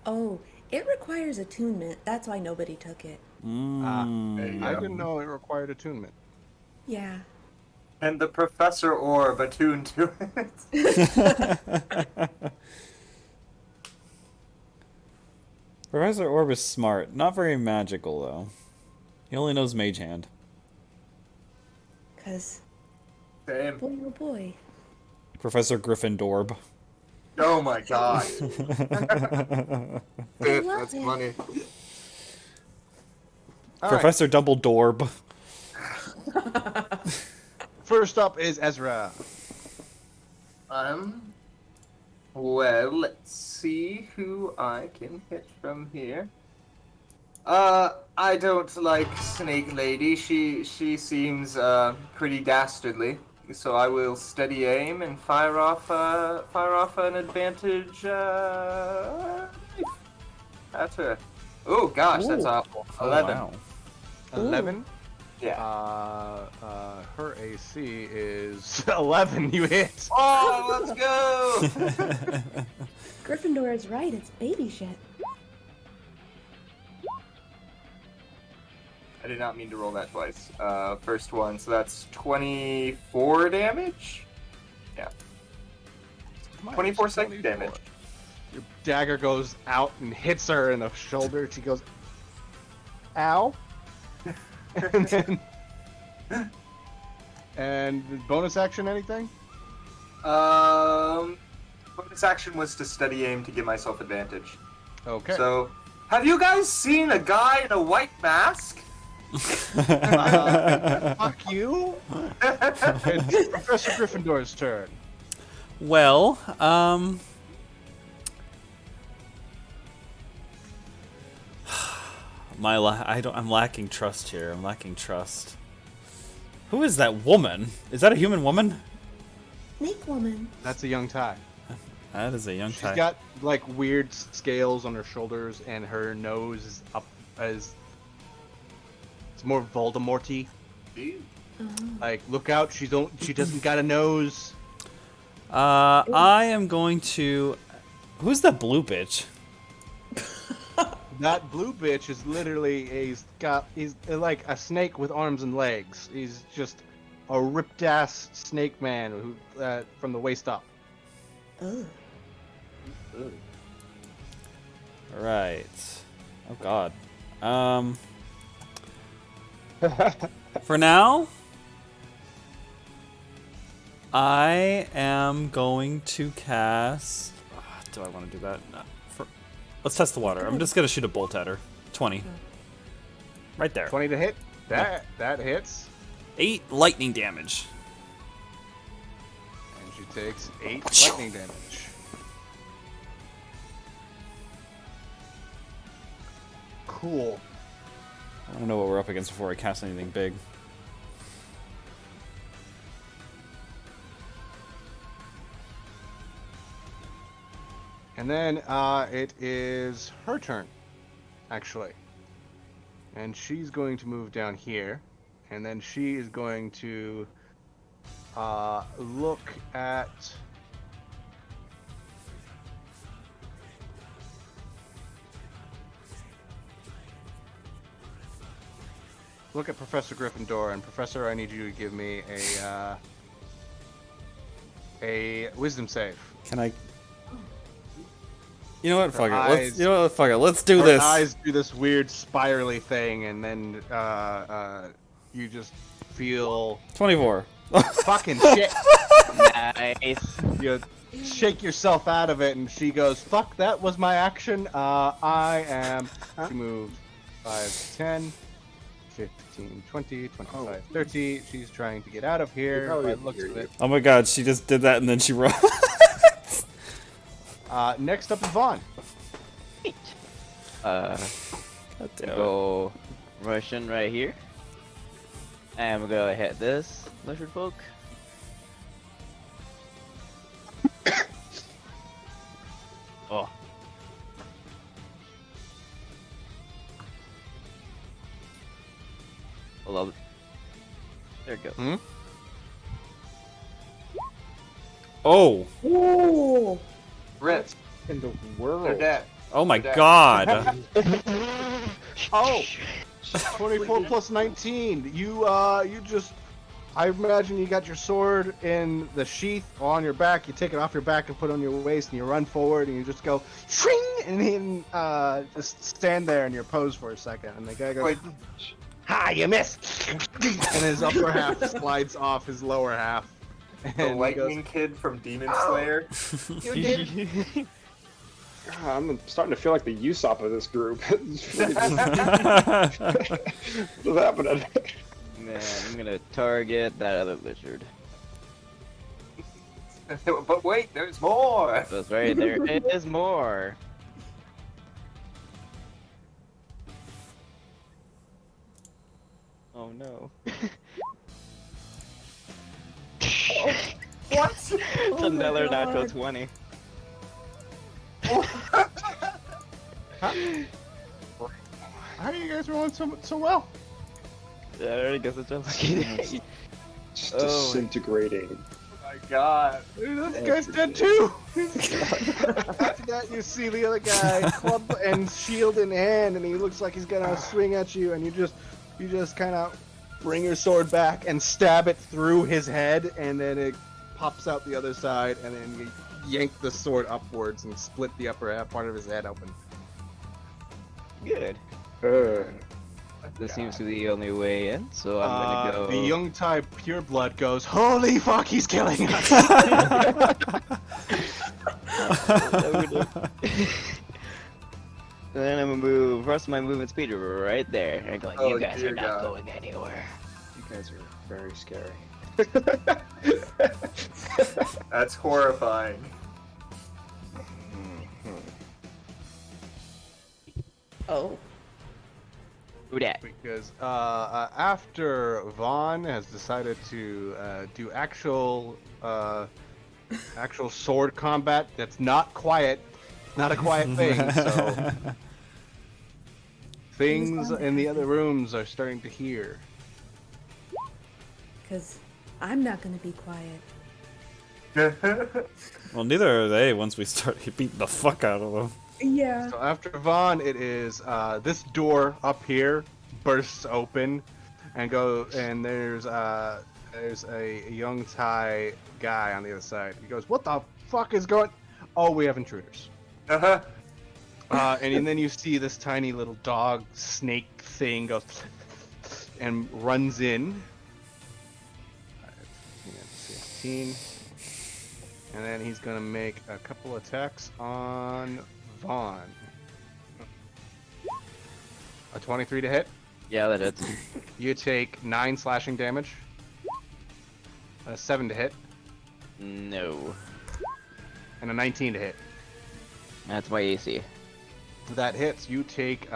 oh, it requires attunement. That's why nobody took it. There you I go. didn't know it required attunement. Yeah. And the Professor Orb attuned to it. Professor Orb is smart. Not very magical, though. He only knows Mage Hand. Because, Same. boy, oh boy. Professor Gryffindor. Oh my god. That's love it. funny. All right. Professor Dumbledore. First up is Ezra. Well, let's see who I can hit from here. I don't like Snake Lady. She seems pretty dastardly. So I will steady aim and fire off an advantage at her. Oh gosh, that's Ooh. awful. Oh, 11. wow. 11. Yeah. Her AC is 11. You hit. Oh, let's go! Gryffindor is right. It's baby shit. I did not mean to roll that twice. First one, so that's 24 damage? Yeah. 24 psychic damage. Your dagger goes out and hits her in the shoulder. She goes, ow. And then, and bonus action, anything? bonus action was to steady aim to give myself advantage. Okay. So, have you guys seen a guy in a white mask? Fuck you. It's Professor Gryffindor's turn. Well, I'm lacking trust here. I'm lacking trust. Who is that woman? Is that a human woman? Snake woman. That's a young Ty. That is a young She's type. got like weird scales on her shoulders, and her nose is up as it's more Voldemort-y. Like, look out! She doesn't got a nose. I am going to. Who's that blue bitch? That blue bitch is literally he's like a snake with arms and legs. He's just a ripped ass snake man who from the waist up. Ugh. Right. Oh God. For now, I am going to cast. Do I want to do that? No. Let's test the water. I'm just gonna shoot a bolt at her. 20. Right there. 20 to hit. That hits, 8 lightning damage. and she takes 8 lightning damage. Cool. I don't know what we're up against before I cast anything big. And then it is her turn, actually. And she's going to move down here. And then she is going to look at... Look at Professor Gryffindor, and Professor, I need you to give me a wisdom save. Can I? You know what? Fuck it. eyes- Let's do Her this. eyes do this weird spirally thing, and then you just feel 24. fucking shit. Nice. You shake yourself out of it, and she goes, "Fuck, that was my action. I am." She moved 5, 10, 15, 20, 25, 30. She's trying to get out of here. probably By the looks of it. Oh my God! She just did that and then she run. Next up is Vaughn. Go Russian right here. And we're gonna hit this lizard folk. Oh. Hold on. There we go. Hmm? Oh! Ooh. Rip. In the They're world. dead. Oh my Dead. God! Oh! 24 plus 19. You just. I imagine you got your sword in the sheath on your back. You take it off your back and put it on your waist, and you run forward, and you just go shring, and then just stand there in your pose for a second. And the guy goes, Wait. "Ha! You missed!" And his upper half slides off his lower half. The And he lightning goes, kid from Demon Slayer. "You did." God, I'm starting to feel like the Usopp of this group. What's happening? Man, I'm gonna target that other lizard. But wait, there's more. That's right, there is more. Oh no. What? It's another natural 20. How are you guys rolling so well? Yeah, I already guess it's unlucky. Just Oh. disintegrating. Oh my God. Dude, this guy's dead too. After that, you see the other guy, club and shield in hand, and he looks like he's gonna swing at you, and you just kind of bring your sword back and stab it through his head, and then it pops out the other side, and then you yank the sword upwards and split the upper half part of his head open. Good. This seems to be the only way in, so I'm gonna go. The young type pureblood goes, "Holy fuck, he's killing us!" Then I'm gonna move rest of my movement speed right there. And like, you Oh, guys are dear not God. going anywhere. You guys are very scary. That's horrifying. Oh. Who dat? Because after Vaughn has decided to do actual sword combat, that's not quiet, not a quiet thing. So things in the other rooms are starting to hear. Because I'm not going to be quiet. Well, neither are they once we start beating the fuck out of them. Yeah. So after Vaughn, it is this door up here bursts open, and there's a young Thai guy on the other side. He goes, "What the fuck is going? Oh, we have intruders." Uh-huh. And then you see this tiny little dog snake thing goes and runs in. 15. And then he's gonna make a couple attacks on Vaughn. A 23 to hit. Yeah, that hits. You take 9 slashing damage. A 7 to hit. No. And a 19 to hit. That's my AC. That hits. You take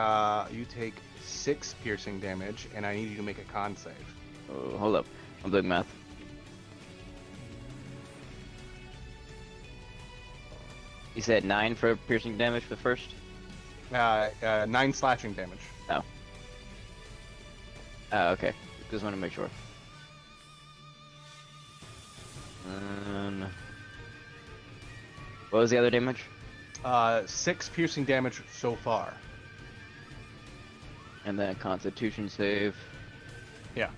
6 piercing damage, and I need you to make a con save. Oh, hold up. I'm doing math. You said 9 for piercing damage for the first? 9 slashing damage. Oh. Oh, okay. Just want to make sure. What was the other damage? 6 piercing damage so far. And then Constitution save. Yeah.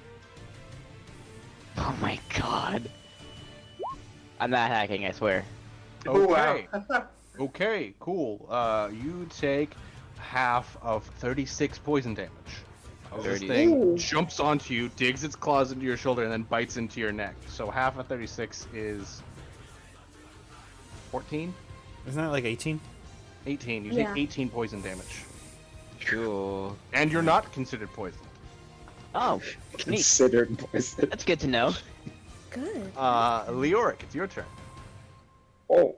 Oh my god. I'm not hacking, I swear. Okay. Wow. Okay, cool. You take half of 36 poison damage. This 30. thing Ooh. jumps onto you, digs its claws into your shoulder, and then bites into your neck. So half of 36 is 14? Isn't that like 18? 18. You Yeah. take 18 poison damage. Cool. And you're not considered poisoned. Oh, neat. Considered poison. That's good to know. Good. Leoric, it's your turn. Oh,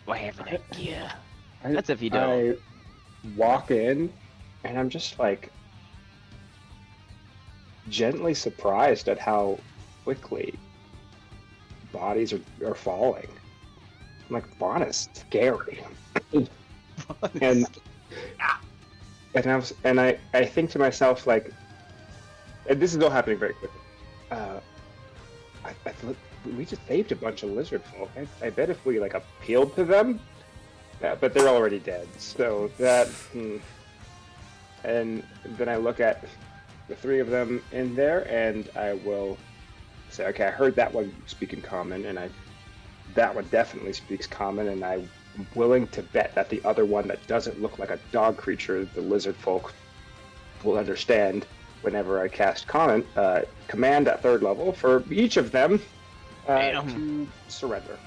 I have an idea. I, That's if you don't. I walk in, and I'm just like gently surprised at how quickly bodies are falling. I'm like, Vaughn is scary. and I think to myself, like, and this is all happening very quickly. We just saved a bunch of lizard folk. I bet if we like appealed to them, but they're already dead. So that, and then I look at the 3 of them in there, and I will say, okay, I heard that one speak in common, and that one definitely speaks common, and I'm willing to bet that the other one that doesn't look like a dog creature, the lizard folk, will understand whenever I cast command at 3rd level for each of them to surrender.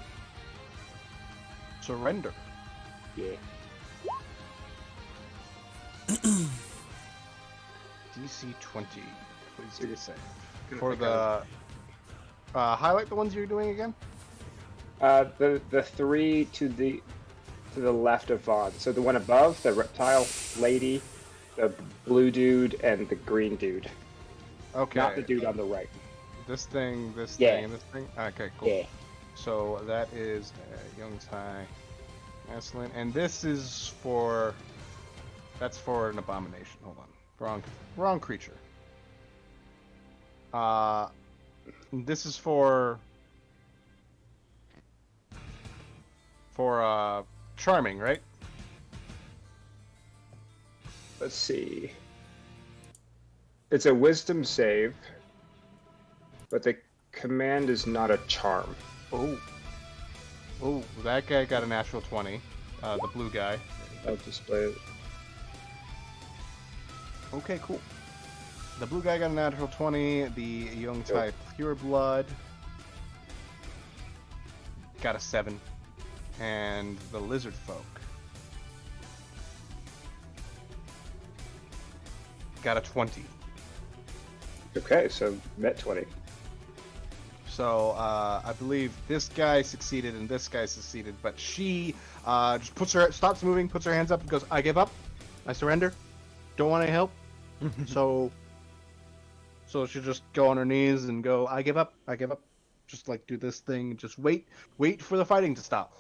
Surrender. Yeah. DC 20. Please do save. For the highlight the ones you're doing again. The 3 to the left of Vaughn. So the one above, the reptile lady, the blue dude, and the green dude. Okay. Not the dude on the right. This thing, this Yeah. thing, and this thing. Okay, cool. Yeah. So that is young Thai, Aslan, and this is for. That's for an abomination. Hold on, wrong creature. This is for charming, right? Let's see. It's a wisdom save, but the command is not a charm. Oh, that guy got a natural 20. The blue guy. I'll display it. Okay, cool. The blue guy got a natural 20. The young type pure blood got a 7. And the lizard folk got a 20. Okay, so met 20. So I believe this guy succeeded and this guy succeeded, but she just stops moving, puts her hands up, and goes, "I give up. I surrender. Don't want any help." so she'll just go on her knees and go, "I give up. I give up." Just like do this thing. Just wait for the fighting to stop.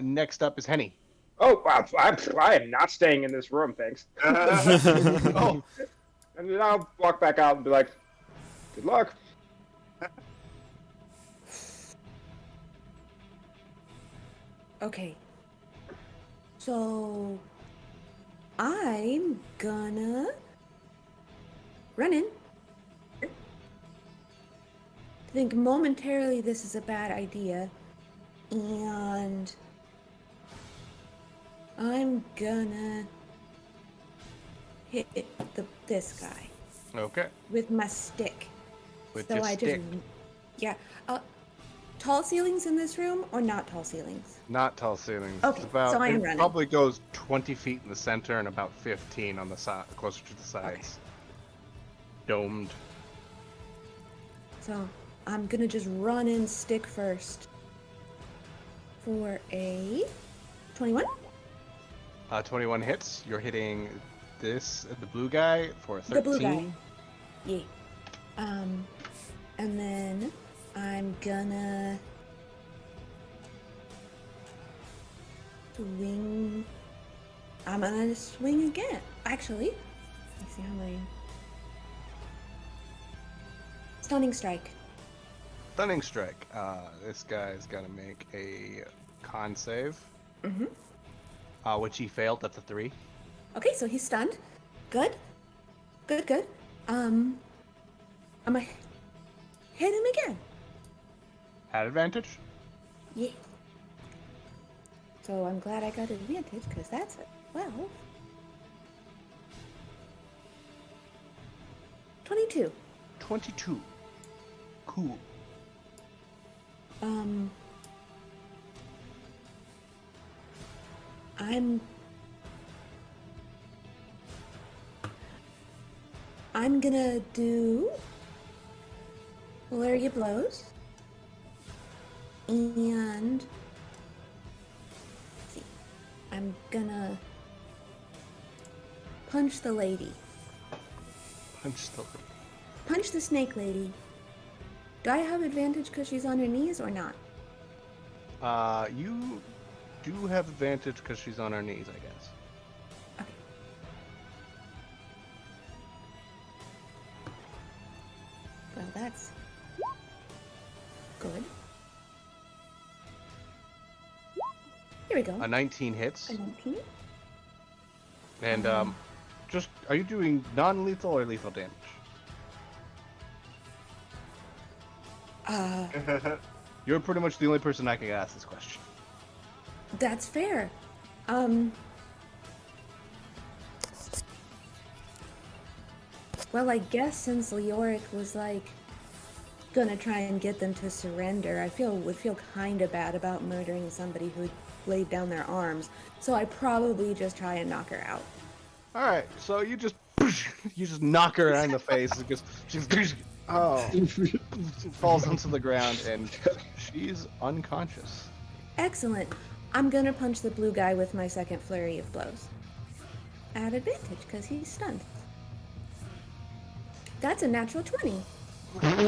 Next up is Henny. Oh, I am not staying in this room, thanks. Oh, And then I'll walk back out and be like, good luck. Okay. So I'm gonna run in. Think momentarily this is a bad idea. And I'm gonna hit this guy okay. with my stick. With So your I stick. just yeah. Tall ceilings in this room or not tall ceilings? Not tall ceilings. Okay, It's about, so I am it running. probably goes 20 feet in the center and about 15 on the side, closer to the sides. Domed. So I'm gonna just run in stick first for a 21. 21 hits. You're hitting the blue guy for a 13. The blue guy. Yeah. And then I'm gonna swing. I'm gonna swing again. Actually, let's see how many. Stunning strike. Stunning strike. This guy's got to make a con save. Mm-hmm. Which he failed. That's a 3. Okay, so he's stunned. Good. Good. I'm gonna hit him again. Had advantage. Yeah. So I'm glad I got advantage because that's a 12. 22. 22. Cool. I'm gonna do flurry of blows and let's see. I'm gonna punch the lady. Punch the snake lady. Do I have advantage because she's on her knees or not? You do have advantage because she's on her knees, I guess. Okay. Well, that's good. Here we go. A 19 hits. A 19. And just are you doing non-lethal or lethal damage? You're pretty much the only person I can ask this question. That's fair. Well, I guess since Leoric was like gonna try and get them to surrender, would feel kind of bad about murdering somebody who laid down their arms. So I probably just try and knock her out. All right, so you just knock her in the face. She falls onto the ground and she's unconscious. Excellent. I'm gonna punch the blue guy with my second flurry of blows. At advantage, because he's stunned. That's a natural 20.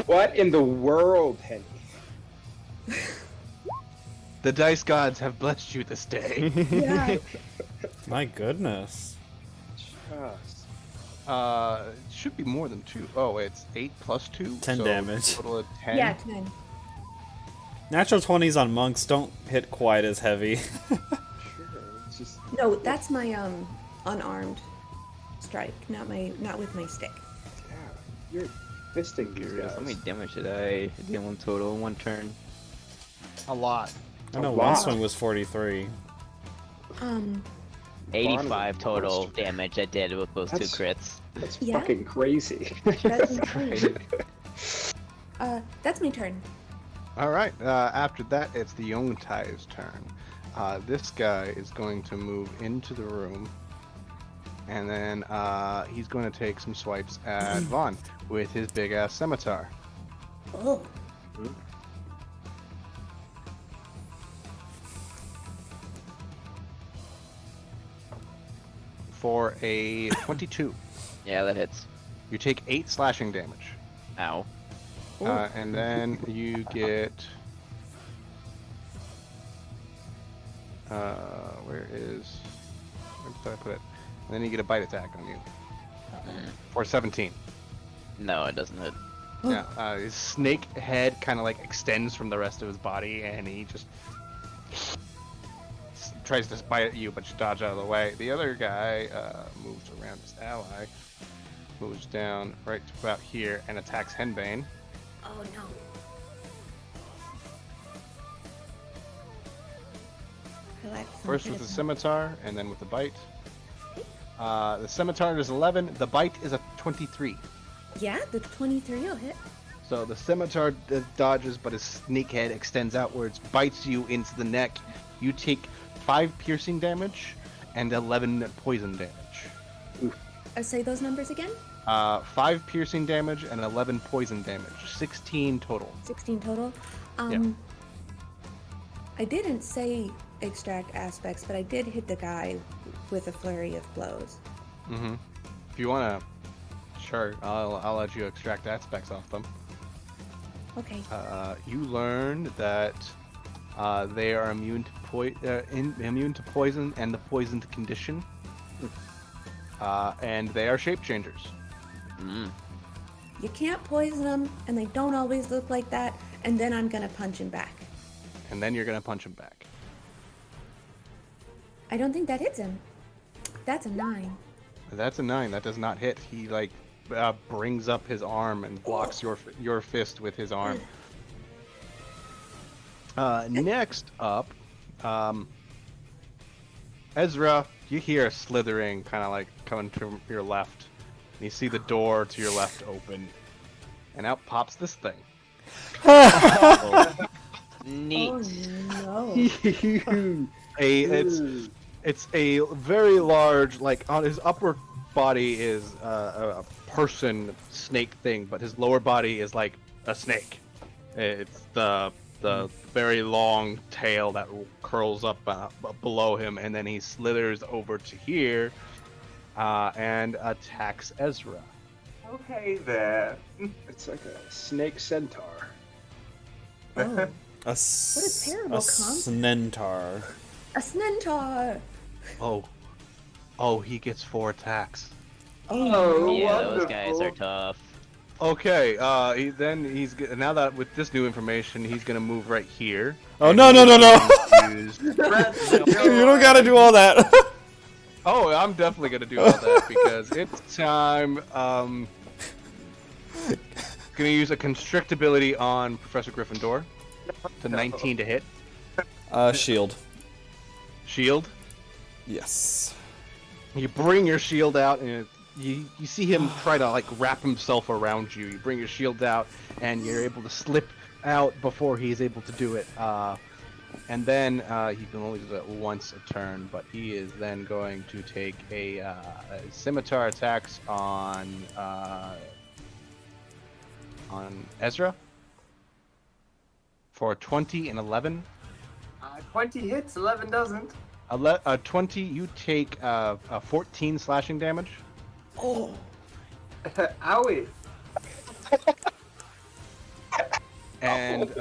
What in the world, Henny? The dice gods have blessed you this day. Yeah. My goodness. Just... It should be more than 2. Oh, it's 8 plus 2. 10 so damage. Total of 10. Yeah, 10. Natural 20s on monks don't hit quite as heavy. Sure, it's just... No, that's my unarmed strike, not with my stick. Yeah, you're fisting these guys. How many damage did I deal in total in one turn? A lot. I know A one lot. swing was 43. 85 total damage I did with those 2 That's- crits. That's Yeah. fucking crazy. That's insane. That's my turn. All right. After that, it's the Yongtai's turn. This guy is going to move into the room, and then he's going to take some swipes at Vaughn with his big ass scimitar. Oh. For a 22. Yeah, that hits. You take 8 slashing damage. Ow. And then you get. Where did I put it? And then you get a bite attack on you. For 17. No, it doesn't hit. Yeah, his snake head kind of like extends from the rest of his body, and he just tries to bite at you, but you dodge out of the way. The other guy moves around his ally, moves down right to about here, and attacks Henbane. Oh no. I like some First with bit the of- scimitar, and then with the bite. The scimitar is 11, the bite is a 23. Yeah, the 23 will hit. So the scimitar dodges, but his snake head extends outwards, bites you into the neck. You take 5 piercing damage and 11 poison damage. Say those numbers again. 5 piercing damage and 11 poison damage. 16 total. 16 total. I didn't say extract aspects, but I did hit the guy with a flurry of blows. Mm-hmm. If you want to, sure, I'll let you extract aspects off them. Okay. You learned that they are immune to poison and the poisoned condition. And they are shape changers. You can't poison them, and they don't always look like that, and then I'm gonna punch him back. And then you're gonna punch him back. I don't think that hits him. That's a 9. That's a 9. That does not hit. He like brings up his arm and blocks your fist with his arm. Next up, Ezra, you hear a slithering kind of like coming to your left. And you see the door to your left open. And out pops this thing. Neat. Oh no. It's a very large, like on his upper body is a person snake thing, but his lower body is like a snake. It's the very long tail that curls up below him, and then he slithers over to here and attacks Ezra. Okay there. It's like a snake centaur. Oh. What a terrible concept. snentar. A snentar. Oh, he gets 4 attacks. Oh, Yeah, those wonderful. guys are tough. Okay, now that with this new information, he's gonna move right here. Oh, And no, he's no, no, no. going to use- You don't gotta do all that. Oh, I'm definitely gonna do all that because it's time. Gonna use a constrict ability on Professor Gryffindor to 19 to hit. Shield. Shield. Yes. You bring your shield out and you see him try to like wrap himself around you. You bring your shield out and you're able to slip out before he's able to do it. And then he can only do that once a turn, but he is then going to take a scimitar attacks on Ezra for 20 and 11. 20 hits, 11 doesn't. 20, you take 14 slashing damage. Oh. Owie. And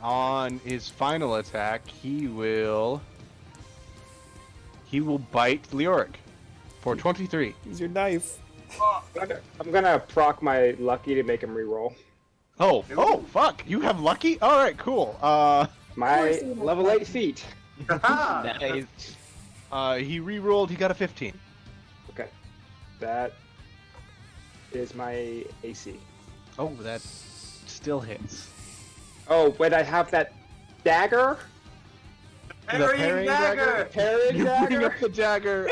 on his final attack, he will bite Leoric for 23. Use your knife. I'm gonna proc my lucky to make him reroll. Oh, fuck! You have lucky? All right, cool. My level 8 feat. Nice. He re-rolled. He got a 15. Okay, that is my AC. Oh, that still hits. Oh, when I have that dagger. Parrying dagger! Parrying You bring dagger. up the dagger.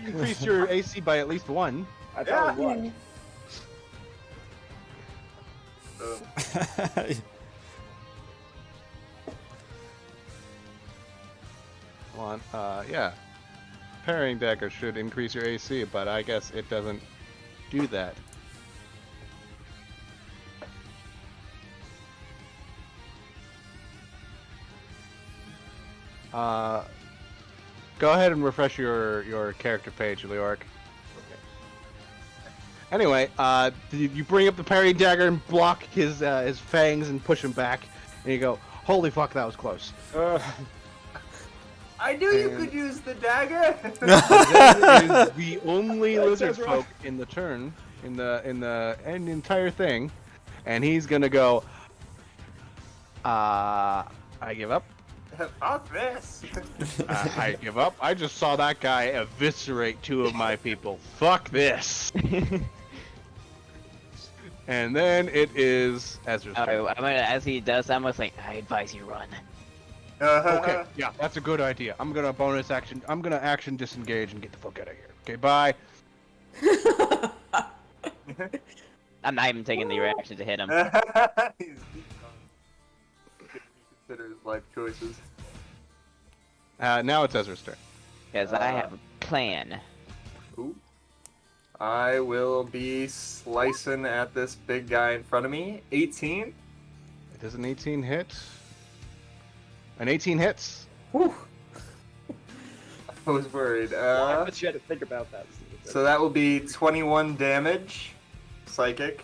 Increase your AC by at least 1. I thought it was. Hold on. Yeah. Parrying dagger should increase your AC, but I guess it doesn't do that. Go ahead and refresh your character page, Leoric. Anyway, you bring up the parry dagger and block his fangs and push him back, and you go, "Holy fuck, that was close." I knew you could use the dagger. Zen is the only That lizard sounds right. folk in the turn, in the entire thing, and he's gonna go. I give up. Fuck this. I give up. I just saw that guy eviscerate 2 of my people. Fuck this. And then it is Ezra's turn. I'm gonna, as he does, I'm gonna say, I advise you run. Okay, yeah, that's a good idea. I'm gonna bonus action. I'm gonna action disengage and get the fuck out of here. Okay, bye. I'm not even taking the reaction to hit him. He's considers life choices. Now it's Ezra's turn. Because I have a plan. Ooh. I will be slicing at this big guy in front of me. 18. Does an 18 hit? An 18 hits. Whew. I was worried. But you had to think about that. So that will be 21 damage. Psychic.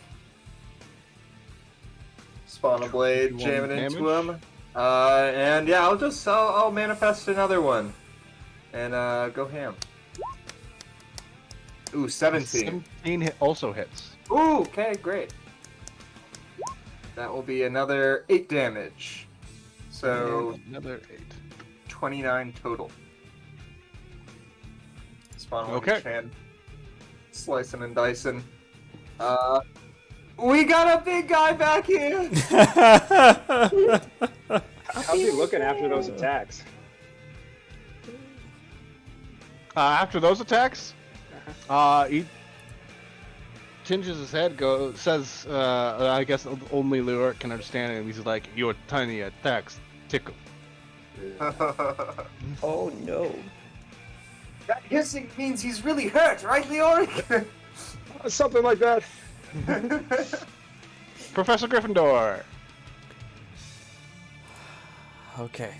Spawn a blade, 21 jam it into damage? him. And yeah, I'll manifest another one. And go ham. Ooh, 17. 17 also hits. Ooh, okay, great. That will be another 8 damage. So And another 8. 29 total. Spawn Okay. each hand. Slicing and dicing. We got a big guy back here! How's he looking after those attacks? After those attacks, he tinges his head, says, I guess only Leoric can understand it, and he's like, your tiny attacks tickle. Oh no. That hissing means he's really hurt, right, Leoric? Something like that. Professor Gryffindor. Okay.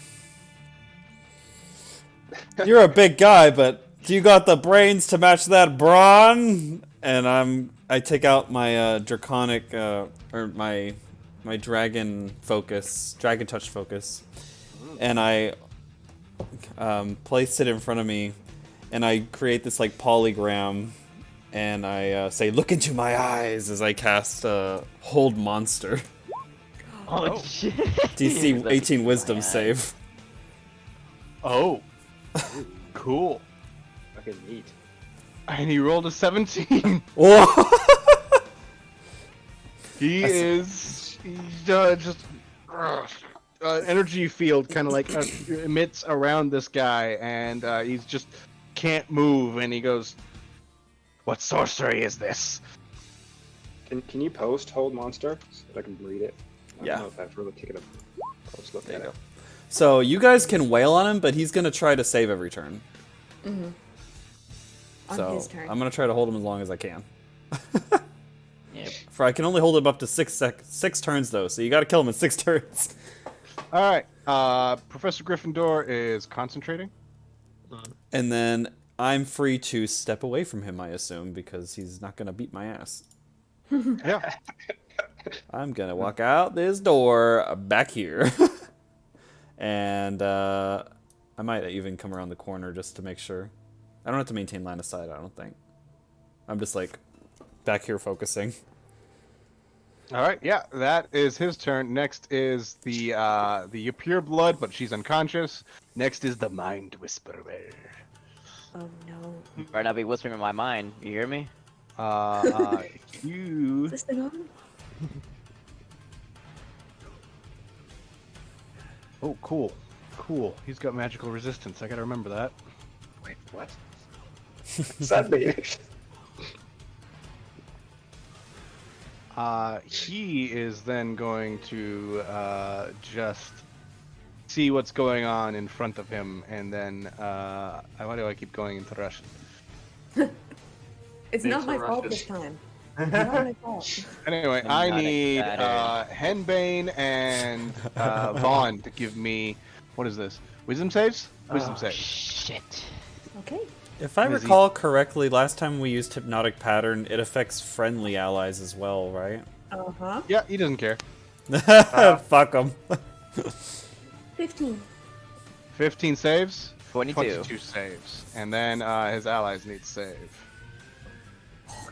You're a big guy, but do you got the brains to match that brawn? And I take out my draconic or my dragon touch focus, and I place it in front of me, and I create this like polygram, and I say, "Look into my eyes," as I cast Hold Monster. Oh, shit. DC 18 Wisdom save. Oh. Cool. Fucking neat. And he rolled a 17. Whoa! He's just energy field kind of like emits around this guy, and he's just can't move. And he goes, "What sorcery is this?" Can you post Hold Monster so that I can read it? I Yeah. don't know if I've really taken a close look at it. So you guys can wail on him, but he's gonna try to save every turn. On So his turn. I'm gonna try to hold him as long as I can. Yep. For I can only hold him up to 6 turns though, so you gotta kill him in 6 turns. All right. Professor Gryffindor is concentrating. And then I'm free to step away from him, I assume, because he's not gonna beat my ass. Yeah. I'm gonna walk out this door back here. And I might even come around the corner just to make sure. I don't have to maintain line of sight, I don't think. I'm just like back here focusing. All right. Yeah, that is his turn. Next is the pure blood, but she's unconscious. Next is the mind whisperer. Oh no. Better not be whispering in my mind. You hear me? You. Is this thing on? Oh, cool. Cool. He's got magical resistance. I gotta remember that. Wait, what? What's that mean? He is then going to just see what's going on in front of him, and then why do I keep going into Russian? It's not my Into fault Russian. this time. It's not my fault. Anyway, I'm I not need excited. Henbane and Vaughn to give me what is this? Wisdom saves? Wisdom Oh, saves. shit. Okay. If I Is he- recall correctly, last time we used Hypnotic Pattern, it affects friendly allies as well, right? Uh-huh. Yeah, he doesn't care. Fuck them. 15. 15 saves. 22. 22 saves, and then his allies need save. Oh,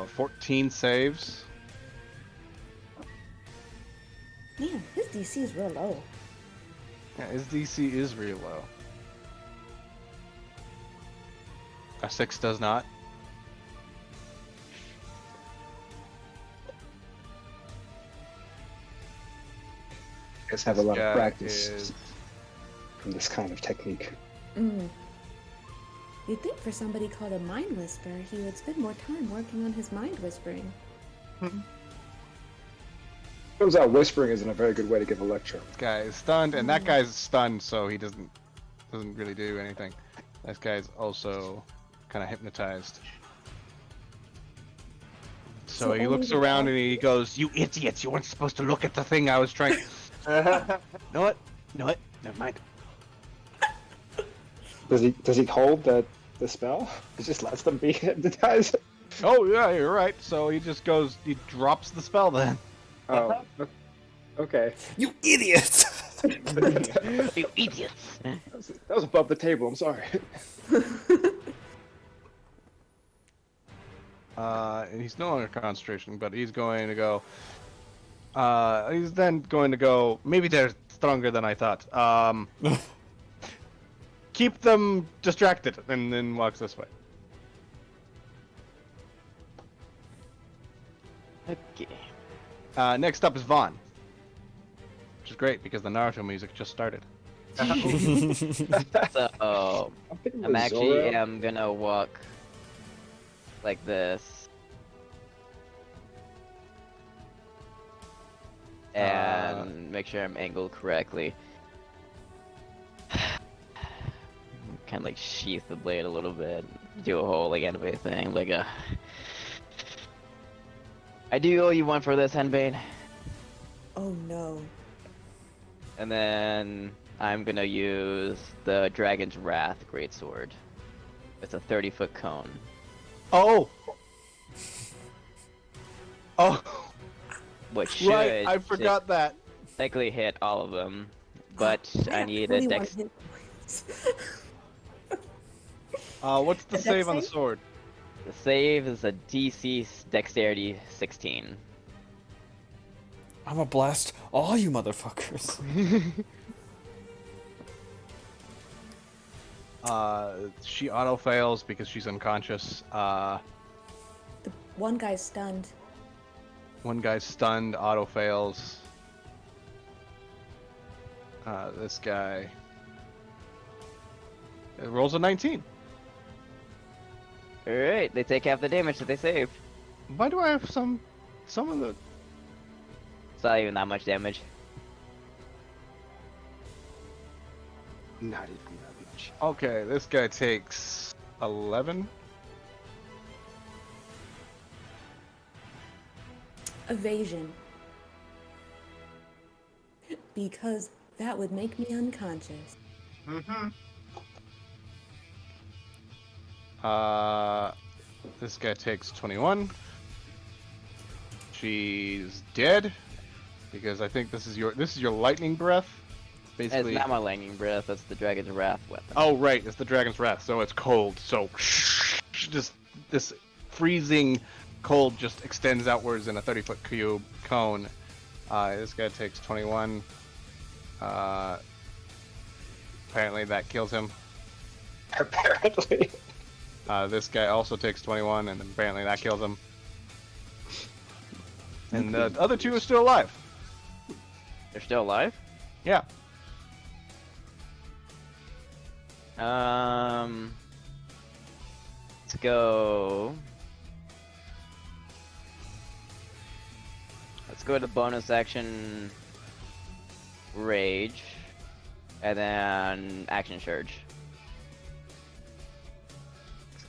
yes. 14 saves. Man, his DC is real low. Yeah, his DC is real low. A 6 does not. You guys have a lot This of guy practice is- from this kind of technique. Mm. You'd think for somebody called a mind whisperer, he would spend more time working on his mind whispering. Turns out whispering isn't a very good way to give a lecture. This guy is stunned, and that guy's stunned, so he doesn't really do anything. This guy's also kind of hypnotized. So So he only looks the around guy- and he goes, "You idiots! You weren't supposed to look at the thing I was trying." Know what? Never mind. Does he hold the spell? He just lets them be hypnotized. Oh yeah, you're right. So he just goes, he drops the spell then. Oh, okay. You idiot! You idiots. That was above the table. I'm sorry. And he's no longer concentration, but he's going to go. He's then going to go. Maybe they're stronger than I thought. Keep them distracted, and then walks this way. Okay. Next up is Vaughn, which is great because the Naruto music just started. So, I'm thinking I'm of actually Zoro. gonna walk like this. And make sure I'm angled correctly. Kind of like sheath the blade a little bit. Do a whole like anime thing. Like a. I do owe you one for this, Henbane. Oh no. And then I'm gonna use the Dragon's Wrath Greatsword. It's a 30-foot cone. Oh. Oh. Which should Right, I forgot that. technically hit all of them. But I have need a 21 dex. hit points. What's the A dex save on the save? sword? The save is a DC Dexterity 16. I'm gonna blast all you motherfuckers. She auto fails because she's unconscious. The one guy's stunned. One guy's stunned, auto fails. This guy rolls a 19. Alright, they take half the damage that they saved. Why do I have some of the? It's not even that much damage. Not even that much. Okay, this guy takes 11. Evasion. Because that would make me unconscious. This guy takes 21. She's dead because I think this is your lightning breath. Basically. It's not my lightning breath, that's the Dragon's Wrath weapon. Oh right, it's the dragon's wrath, so it's cold. So just this freezing cold just extends outwards in a 30-foot cube cone. This guy takes 21. Apparently that kills him. Apparently. This guy also takes 21, and apparently that kills him. And the other two are still alive. They're still alive? Yeah. Let's go. Let's go to bonus action rage, and then action surge.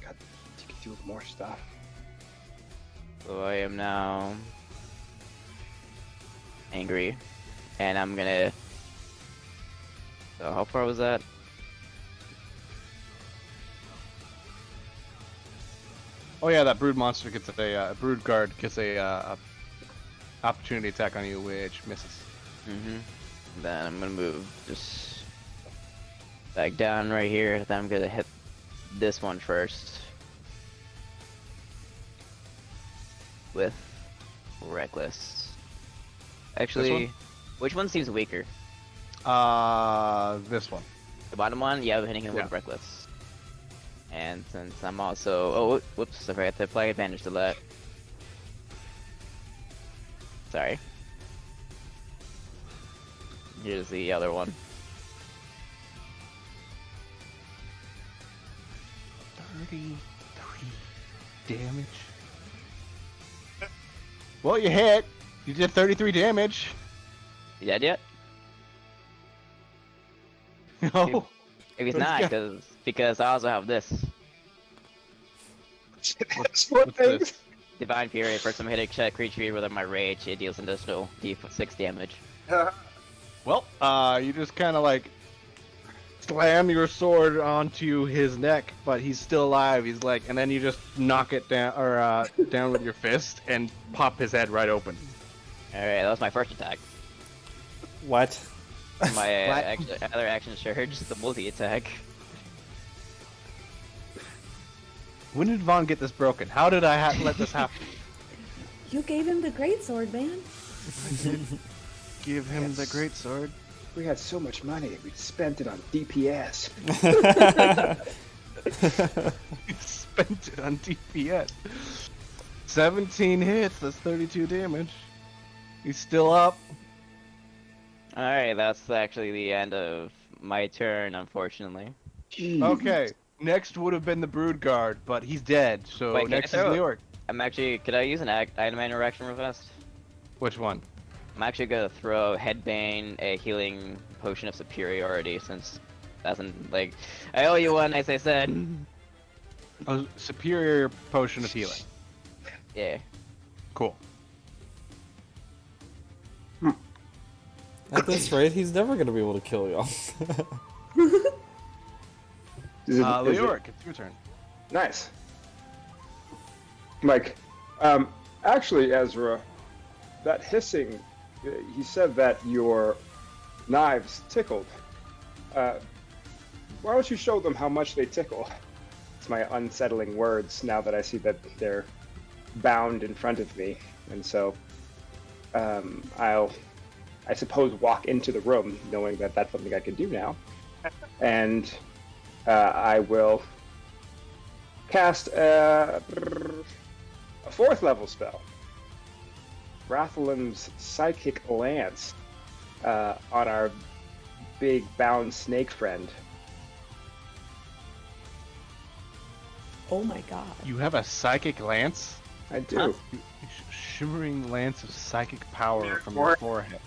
God, you can do more stuff. So I am now angry, and I'm gonna. So how far was that? Oh yeah, that brood monster gets a brood guard gets a opportunity attack on you, which misses. Then I'm gonna move just back down right here. Then I'm gonna hit this one first with reckless. Actually, which one seems weaker? This one. The bottom one? Yeah, I'm hitting him Yeah. with reckless. And since I'm also oh whoops, I forgot to apply advantage to that. Sorry. Here's the other one. 33 damage. Well, you hit. You did 33 damage. You dead yet? No. Maybe it's Let's not, go. because I also have this. That's one What's thing. this? Divine Fury. First time I hit a creature with my rage, it deals additional D6 damage. Well, you just kind of like slam your sword onto his neck, but he's still alive. He's like, and then you just knock it down or down with your fist and pop his head right open. Alright, that was my first attack. What? My What? other action surge, the multi-attack. When did Vaughn get this broken? How did I let this happen? You gave him the greatsword, man. Give him the great sword. We had so much money, we spent it on DPS. Spent it on DPS. 17 hits. That's 32 damage. He's still up. Alright, that's actually the end of my turn, unfortunately. Okay. Next would have been the Brood Guard, but he's dead. So Wait, can I next is throw- Leoric. I'm actually, could I use an item interaction real fast? Which one? I'm actually gonna throw Headbane a healing potion of superiority, since doesn't like I owe you one, as I said. A superior potion of healing. Yeah. Cool. At this rate, he's never gonna be able to kill y'all. Leoric, it's your turn. Nice. Mike, actually, Ezra, that hissing, he said that your knives tickled. Why don't you show them how much they tickle? It's my unsettling words now that I see that they're bound in front of me. And so I'll, I suppose, walk into the room knowing that that's something I can do now. And I will cast a 4th level spell. Rathalim's Psychic Lance on our big bound snake friend. Oh my god. You have a psychic lance? I do. Huh? Shimmering lance of psychic power from your forehead.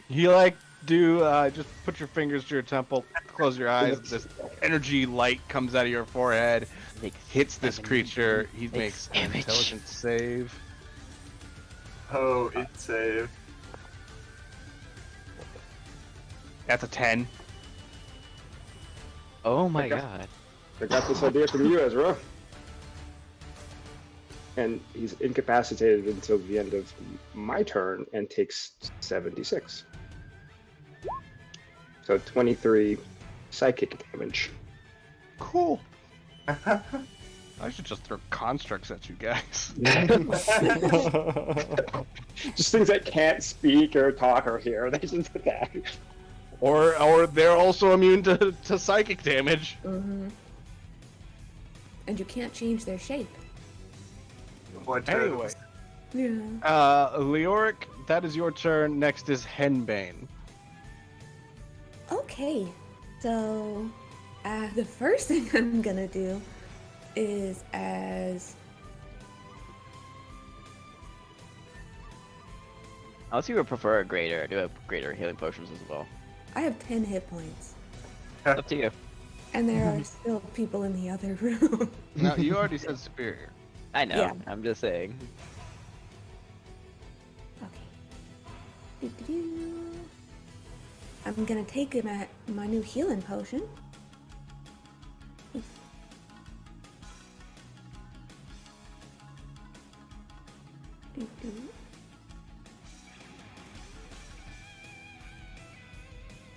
You like do just put your fingers to your temple, close your eyes. This energy light comes out of your forehead, hits this creature. He makes an damage. intelligence save. Oh, it's a. That's a 10. Oh my Okay. god. I got this idea from you, Ezra. And he's incapacitated until the end of my turn and takes 76. So 23 psychic damage. Cool. I should just throw constructs at you guys. Just things that can't speak or talk or hear. They just attack. Or they're also immune to psychic damage. Mm-hmm. And you can't change their shape. What Anyway, Yeah. Leoric, that is your turn. Next is Henbane. Okay. So, the first thing I'm gonna do is as Unless you would prefer a greater, I do have greater healing potions as well. I have 10 hit points. Up to you. And there are still people in the other room. No, you already said superior. I know. Yeah. I'm just saying. Okay. Doo-doo-doo. I'm gonna take my new healing potion. Doo-doo.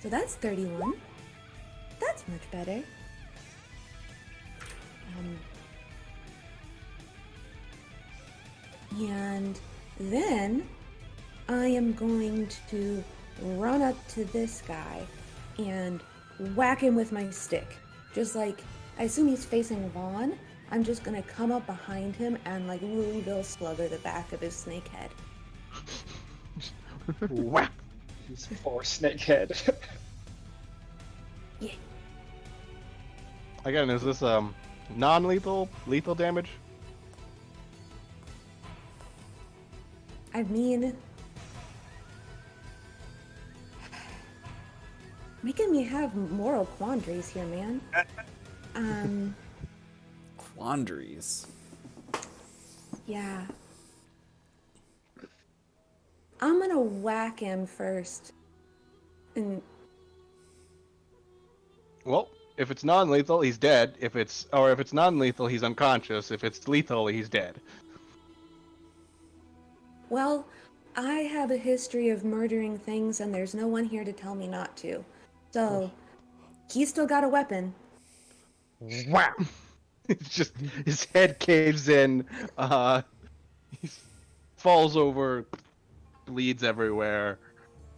So that's 31. That's much better. And then I am going to run up to this guy and whack him with my stick. Just like, I assume he's facing Vaughn. I'm just gonna come up behind him and like Louisville slugger the back of his snake head. Whap! He's for snakehead. Yeah. Again, is this non-lethal, lethal damage? I mean, making me have moral quandaries here, man. Quandaries. Yeah. I'm gonna whack him first. And Well, if it's non-lethal, he's dead. If it's non-lethal, he's unconscious. If it's lethal, he's dead. well, I have a history of murdering things and there's no one here to tell me not to. So, he's still got a weapon. Wow! It's just his head caves in. He falls over, bleeds everywhere.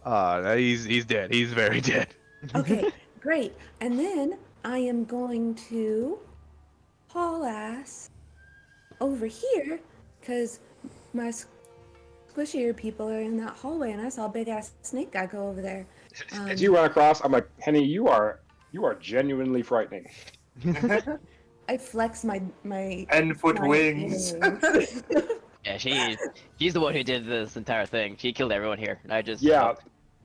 He's dead. He's very dead. Okay, great. And then I am going to haul ass over here because my squishier people are in that hallway and I saw a big ass snake guy go over there. As you run across, I'm like, Penny, you are genuinely frightening. I flex my 10-foot my wings. wings. Yeah, she's the one who did this entire thing. She killed everyone here. And I just Yeah,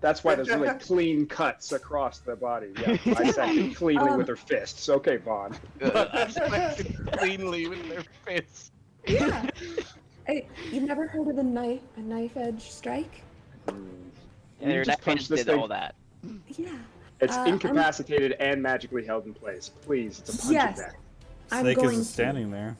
that's why there's really clean cuts across the body. Yeah, bisected cleanly with her fists. Okay, Vaughn. Cleanly with their fists. Yeah. Hey, you've never heard of a knife edge strike? Yeah, your just neck punch this did thing. all that. Yeah. It's I'm- incapacitated and magically held in place. Please, it's a punch Yes. attack. I'm Snake going is to. just standing there.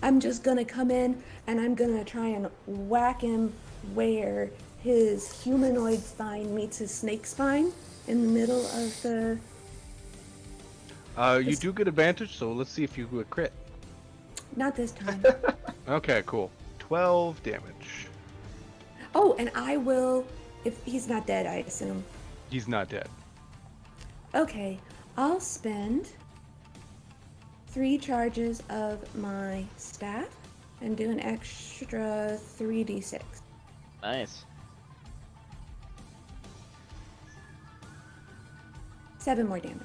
I'm just gonna come in and I'm gonna try and whack him where his humanoid spine meets his snake spine in the middle of the. You do get advantage, so let's see if you would crit. Not this time. Okay, cool. 12 damage. Oh, and I will. If he's not dead, I assume. He's not dead. Okay, I'll spend 3 charges of my staff and do an extra 3d6. Nice. 7 more damage.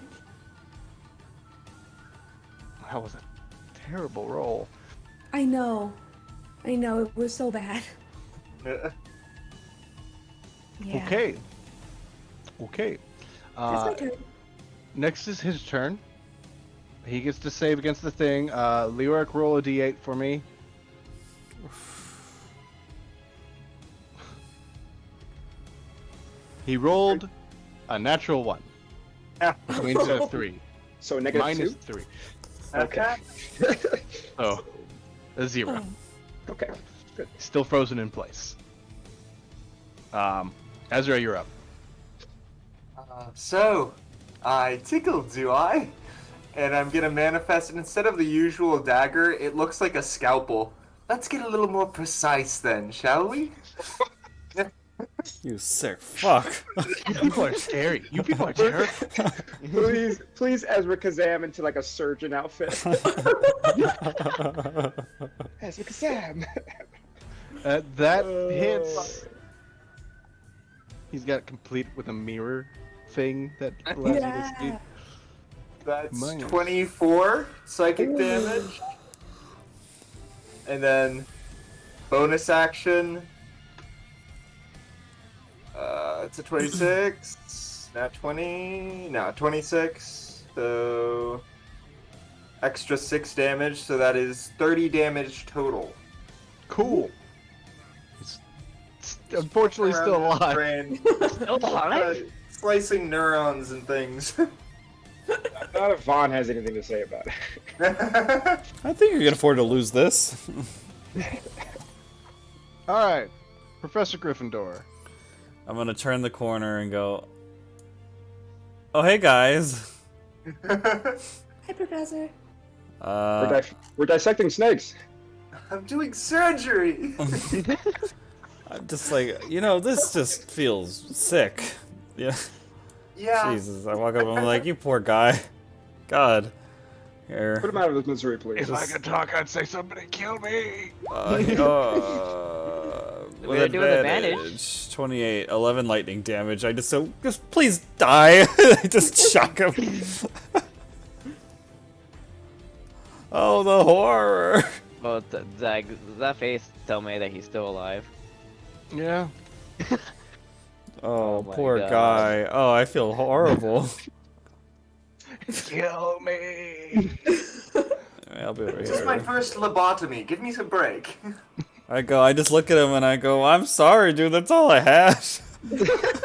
That was a terrible roll. I know, it was so bad. Yeah. Okay. It's my turn. Next is his turn. He gets to save against the thing. Lyric, roll a d8 for me. He rolled a natural 1. Which means a 3. So negative Minus 2? 3. Okay. So, a 0. Oh, Okay. Good. Still frozen in place. Ezra, you're up. So, I tickle, do I? And I'm gonna manifest it. Instead of the usual dagger, it looks like a scalpel. Let's get a little more precise then, shall we? You sick fuck. You people are scary. You people are terrible. Please, Ezra Kazam into like a surgeon outfit. Ezra Kazam. That hits. He's got complete with a mirror thing that allows you to see. yeah. That's Minus. 24 psychic damage. And then bonus action. It's a 26. Not 20. No, 26. So extra 6 damage. So that is 30 damage total. Cool. It's unfortunately still Around alive. brain, Still alive? slicing neurons and things. Not if Vaughn has anything to say about it. I think you can afford to lose this. All right, Professor Gryffindor. I'm gonna turn the corner and go. Oh, hey guys. Hi, Professor. We're dissecting snakes. I'm doing surgery. I'm just like, this just feels sick. Yeah. Yeah. Jesus, I walk up and I'm like, you poor guy. God. Here. Put him out of his misery, please. If I could talk, I'd say somebody kill me. With We're doing advantage. 28, 11 lightning damage. Just please die. I just shock him. Oh, the horror. Well, Zach, does that face tell me that he's still alive? Yeah. Oh, my poor God. guy. Oh, I feel horrible. Kill me. I'll be right This is my here. first lobotomy. Give me some break. I just look at him and I go, I'm sorry, dude, that's all I had.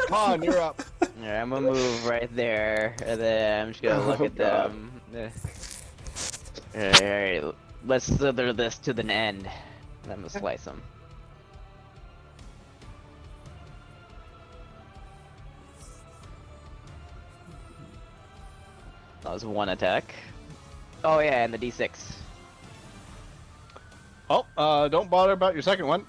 Vaughn, you're up. Alright, I'm gonna move right there, and then I'm just gonna look Oh, at God. them. Alright, let's slither this to the end. And I'm gonna slice them. That was one attack. Oh yeah, and the D6. Oh, don't bother about your second one.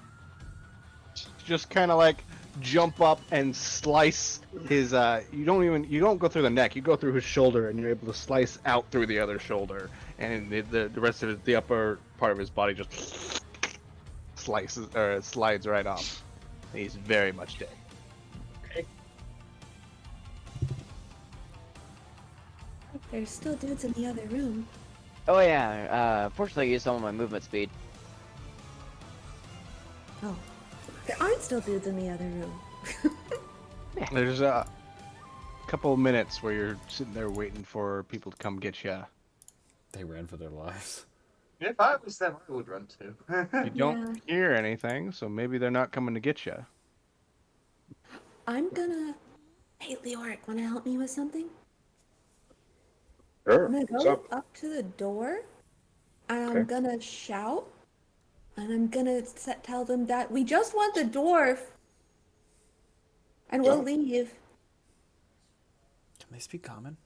Just kind of like jump up and slice his. You don't go through the neck. You go through his shoulder, and you're able to slice out through the other shoulder, and the rest of the upper part of his body just slides right off. He's very much dead. There's still dudes in the other room. Oh yeah, fortunately I used some of my movement speed. Oh. There aren't still dudes in the other room. There's a couple of minutes where you're sitting there waiting for people to come get you. They ran for their lives. If I was them, I would run too. You don't hear anything, so maybe they're not coming to get you. I'm gonna... Hey, Leoric, wanna help me with something? Sure. I'm gonna What's go up? up to the door, and I'm Okay. gonna shout, and I'm gonna tell them that we just want the dwarf, and we'll Oh. leave. Can they speak common?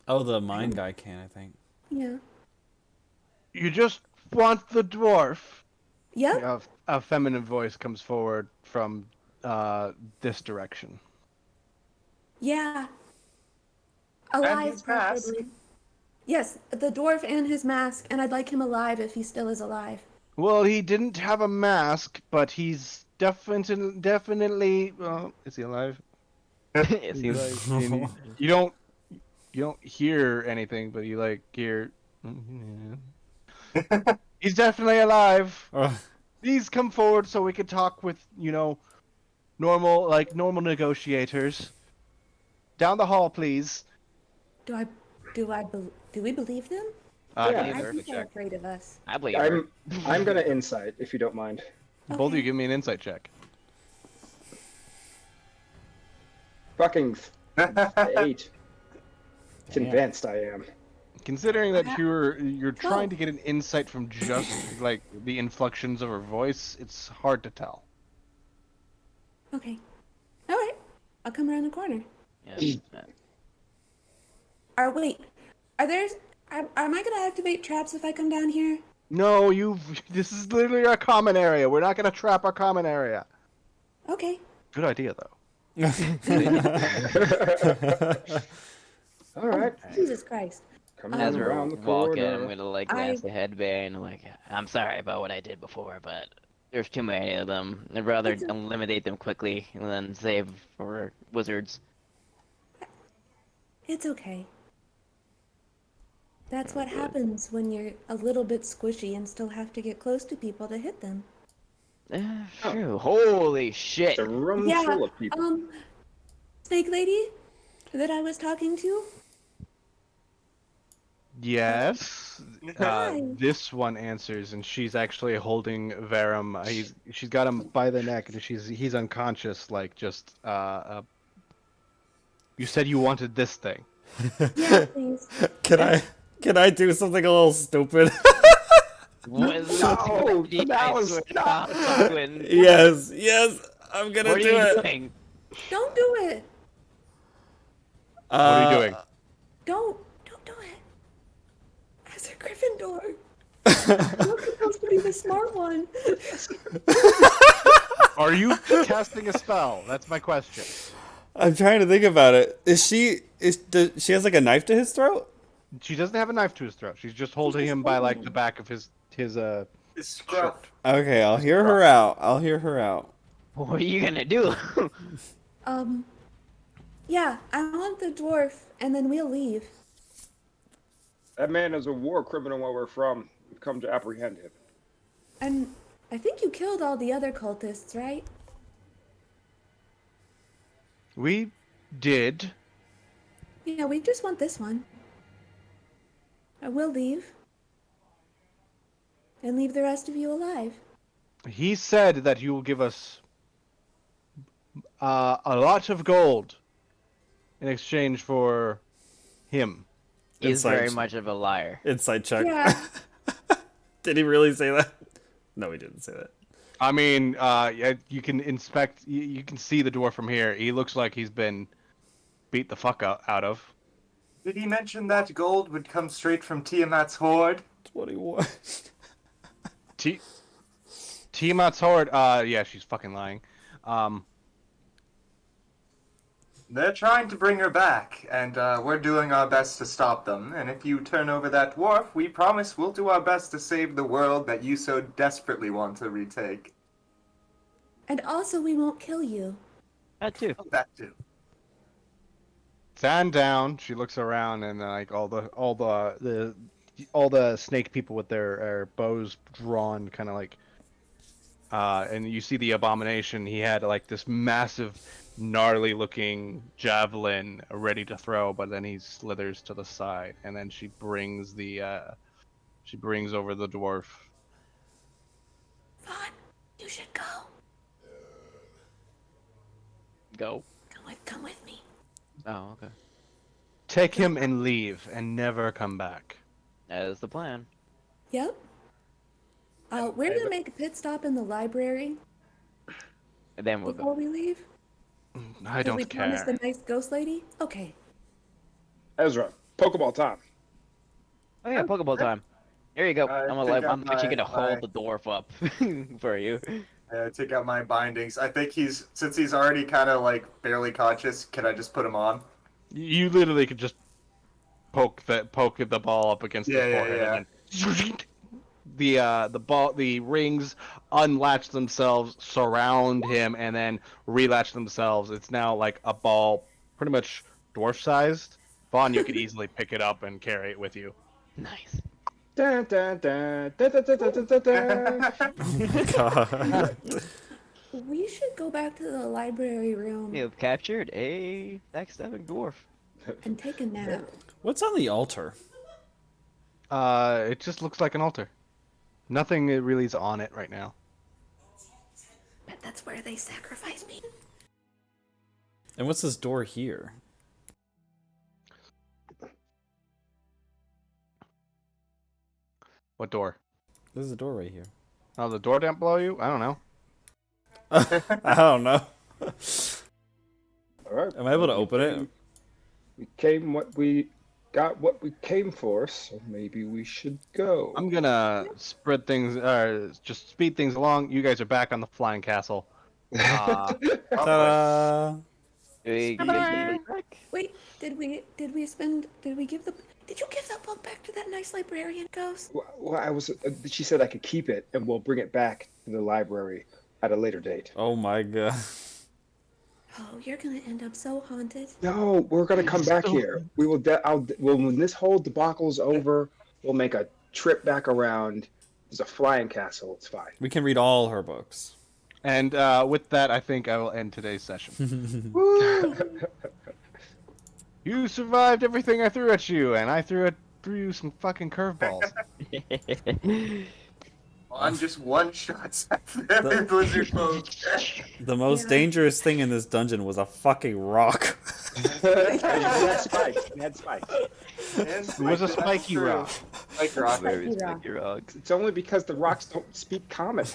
Oh, the mine guy can, I think. Yeah. You just want the dwarf. Yep. A feminine voice comes forward from this direction. Yeah. And Alive, his mask. preferably. Yes, the dwarf and his mask, and I'd like him alive if he still is alive. Well, he didn't have a mask, but he's definitely. Is he alive? Is he like? You don't hear anything, but you like hear. He's definitely alive. Please come forward so we can talk with normal negotiators. Down the hall, please. Do we believe them? Yeah. I believe her. think they're afraid of us. I believe her. I'm gonna insight if you don't mind. Both of you give me an insight check. Fucking 8. Damn. Convinced I am. Considering that you're trying 12. to get an insight from just like the inflections of her voice, it's hard to tell. Okay. All right. I'll come around the corner. Yeah. Or wait, am I gonna activate traps if I come down here? No, this is literally our common area. We're not gonna trap our common area. Okay. Good idea though. All right. Jesus Christ. Coming As we're around the walking, corner. I'm gonna like glance ahead, and like, I'm sorry about what I did before, but there's too many of them. I'd rather It's a- eliminate them quickly and then save for wizards. It's okay. That's what happens when you're a little bit squishy and still have to get close to people to hit them. True. Holy shit. It's a room Yeah, full of people. Snake Lady that I was talking to. Yes. Hi. This one answers, and she's actually holding Verum. She's got him by the neck, and he's unconscious. Like just you said you wanted this thing. Yeah, please. Can I do something a little stupid? Was No, I that was swear to not- God, Tarquin. yes, I'm gonna What are do you it. doing? Don't do it. What are you doing? Don't do it. As a Gryffindor. You're supposed to be the smart one. Are you casting a spell? That's my question. I'm trying to think about it. Does she has like a knife to his throat? She doesn't have a knife to his throat. She's just holding him by like the back of his It's scruff. Okay, I'll hear her out. I'll hear her out. What are you gonna do? Yeah, I want the dwarf, and then we'll leave. That man is a war criminal where we're from. We've come to apprehend him. And I think you killed all the other cultists, right? We did. Yeah, we just want this one. I will leave. And leave the rest of you alive. He said that you will give us a lot of gold in exchange for him. He's Inside very ch- much of a liar. Inside check. Yeah. Did he really say that? No, he didn't say that. I mean, yeah, you can inspect. You can see the dwarf from here. He looks like he's been beat the fuck out of. Did he mention that gold would come straight from Tiamat's hoard? 21. Tiamat's horde. Yeah, she's fucking lying. They're trying to bring her back, and we're doing our best to stop them. And if you turn over that dwarf, we promise we'll do our best to save the world that you so desperately want to retake. And also, we won't kill you. That too. Oh, that too. Stand down. She looks around, and like all the snake people with their bows drawn, kind of like. And you see the abomination. He had like this massive, gnarly-looking javelin ready to throw, but then he slithers to the side, and then she brings over the dwarf. Vaughn, you should go. Go. Come with me. Oh, okay. Take him and leave, and never come back. That is the plan. Yep. We're gonna make a pit stop in the library And then we'll before go. we leave. I Did we don't promise care. the nice ghost lady? Okay. Ezra, Pokeball time. Oh yeah, Pokeball time. Here you go. I'm take out actually gonna my- hold the dwarf up for you. Take out my bindings. I think since he's already kind of like barely conscious, can I just put him on? You literally could just poke the ball up against Yeah, the yeah, forehead, yeah. and then the rings unlatch themselves, surround him, and then relatch themselves. It's now like a ball, pretty much dwarf sized. Vaughn, you could easily pick it up and carry it with you. Nice. Dun, dun, dun, dun, dun, dun, dun, dun, dun. God. We should go back to the library room You've captured a backstabbing dwarf. and take a nap. What's on the altar? It just looks like an altar. Nothing really is on it right now. Bet that's where they sacrifice me. And what's this door here? What door? There's a door right here. Oh, the door didn't blow you? I don't know. I don't know. All right. Am I able to open it? We came what we got what we came for, so maybe we should go. I'm gonna spread things, just speed things along. You guys are back on the flying castle. Ta-da! Did Wait, did you give the book back to that nice librarian ghost? Well, she said I could keep it, and we'll bring it back to the library at a later date. Oh my god. Oh, you're gonna end up so haunted. No, we're gonna come back here. We will. When this whole debacle's over, we'll make a trip back around. There's a flying castle. It's fine. We can read all her books. And with that, I think I will end today's session. You survived everything I threw at you, and I threw you some fucking curveballs. On just one shots after every blizzard folk. The most Yeah. dangerous thing in this dungeon was a fucking rock. It had spikes. It had spikes. It was a spiky rock. Spike rock. Very Spiky rock. spiky rocks. It's only because the rocks don't speak common.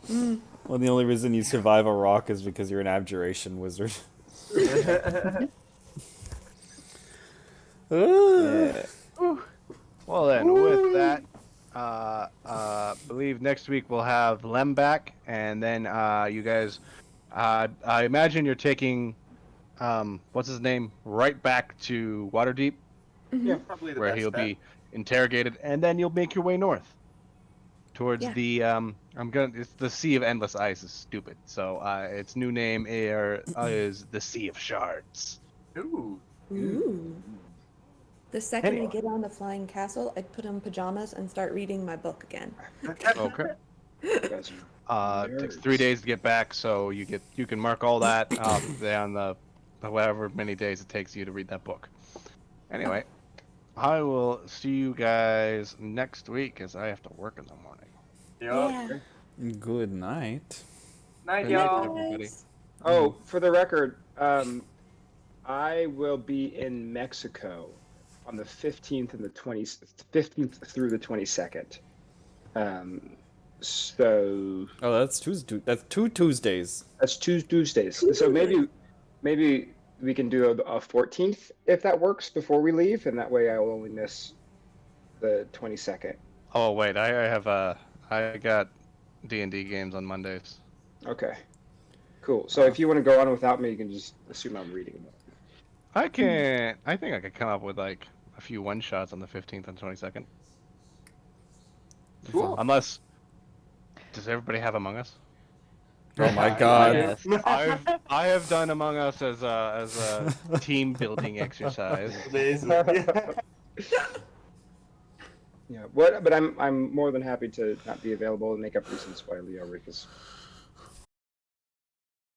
Well, the only reason you survive a rock is because you're an abjuration wizard. Yeah. Well then, with that, believe next week we'll have Lem back, and then you guys, I imagine you're taking, what's his name, right back to Waterdeep, Yeah. Probably the where best he'll bet. be interrogated, and then you'll make your way north towards Yeah. the it's the Sea of Endless Ice is stupid, so its new name is the Sea of Shards. Ooh. Ooh. The second Anyway. I get on the flying castle, I put on pajamas and start reading my book again. Okay. You guys are It takes nerds. 3 days to get back, so you can mark all that down the however many days it takes you to read that book. Anyway, I will see you guys next week as I have to work in the morning. Yup. Good night. Night, Good night, y'all. everybody. Oh, for the record, I will be in Mexico on the 15th and the 15th through the 22nd. So Oh, that's Tuesday. That's 2 Tuesdays. that's Tuesdays. So maybe we can do a 14th if that works before we leave, and that way I will only miss the 22nd. Oh wait, I got D&D games on Mondays. Okay, cool. So if you want to go on without me, you can just assume I'm reading them. I think I could come up with like a few one shots on the 15th and 22nd. Cool. Unless, does everybody have Among Us? Oh my god. Yes. I have done Among Us as a team building exercise. Amazing. Yeah, but I'm more than happy to not be available and make up reasons why Leo Rick is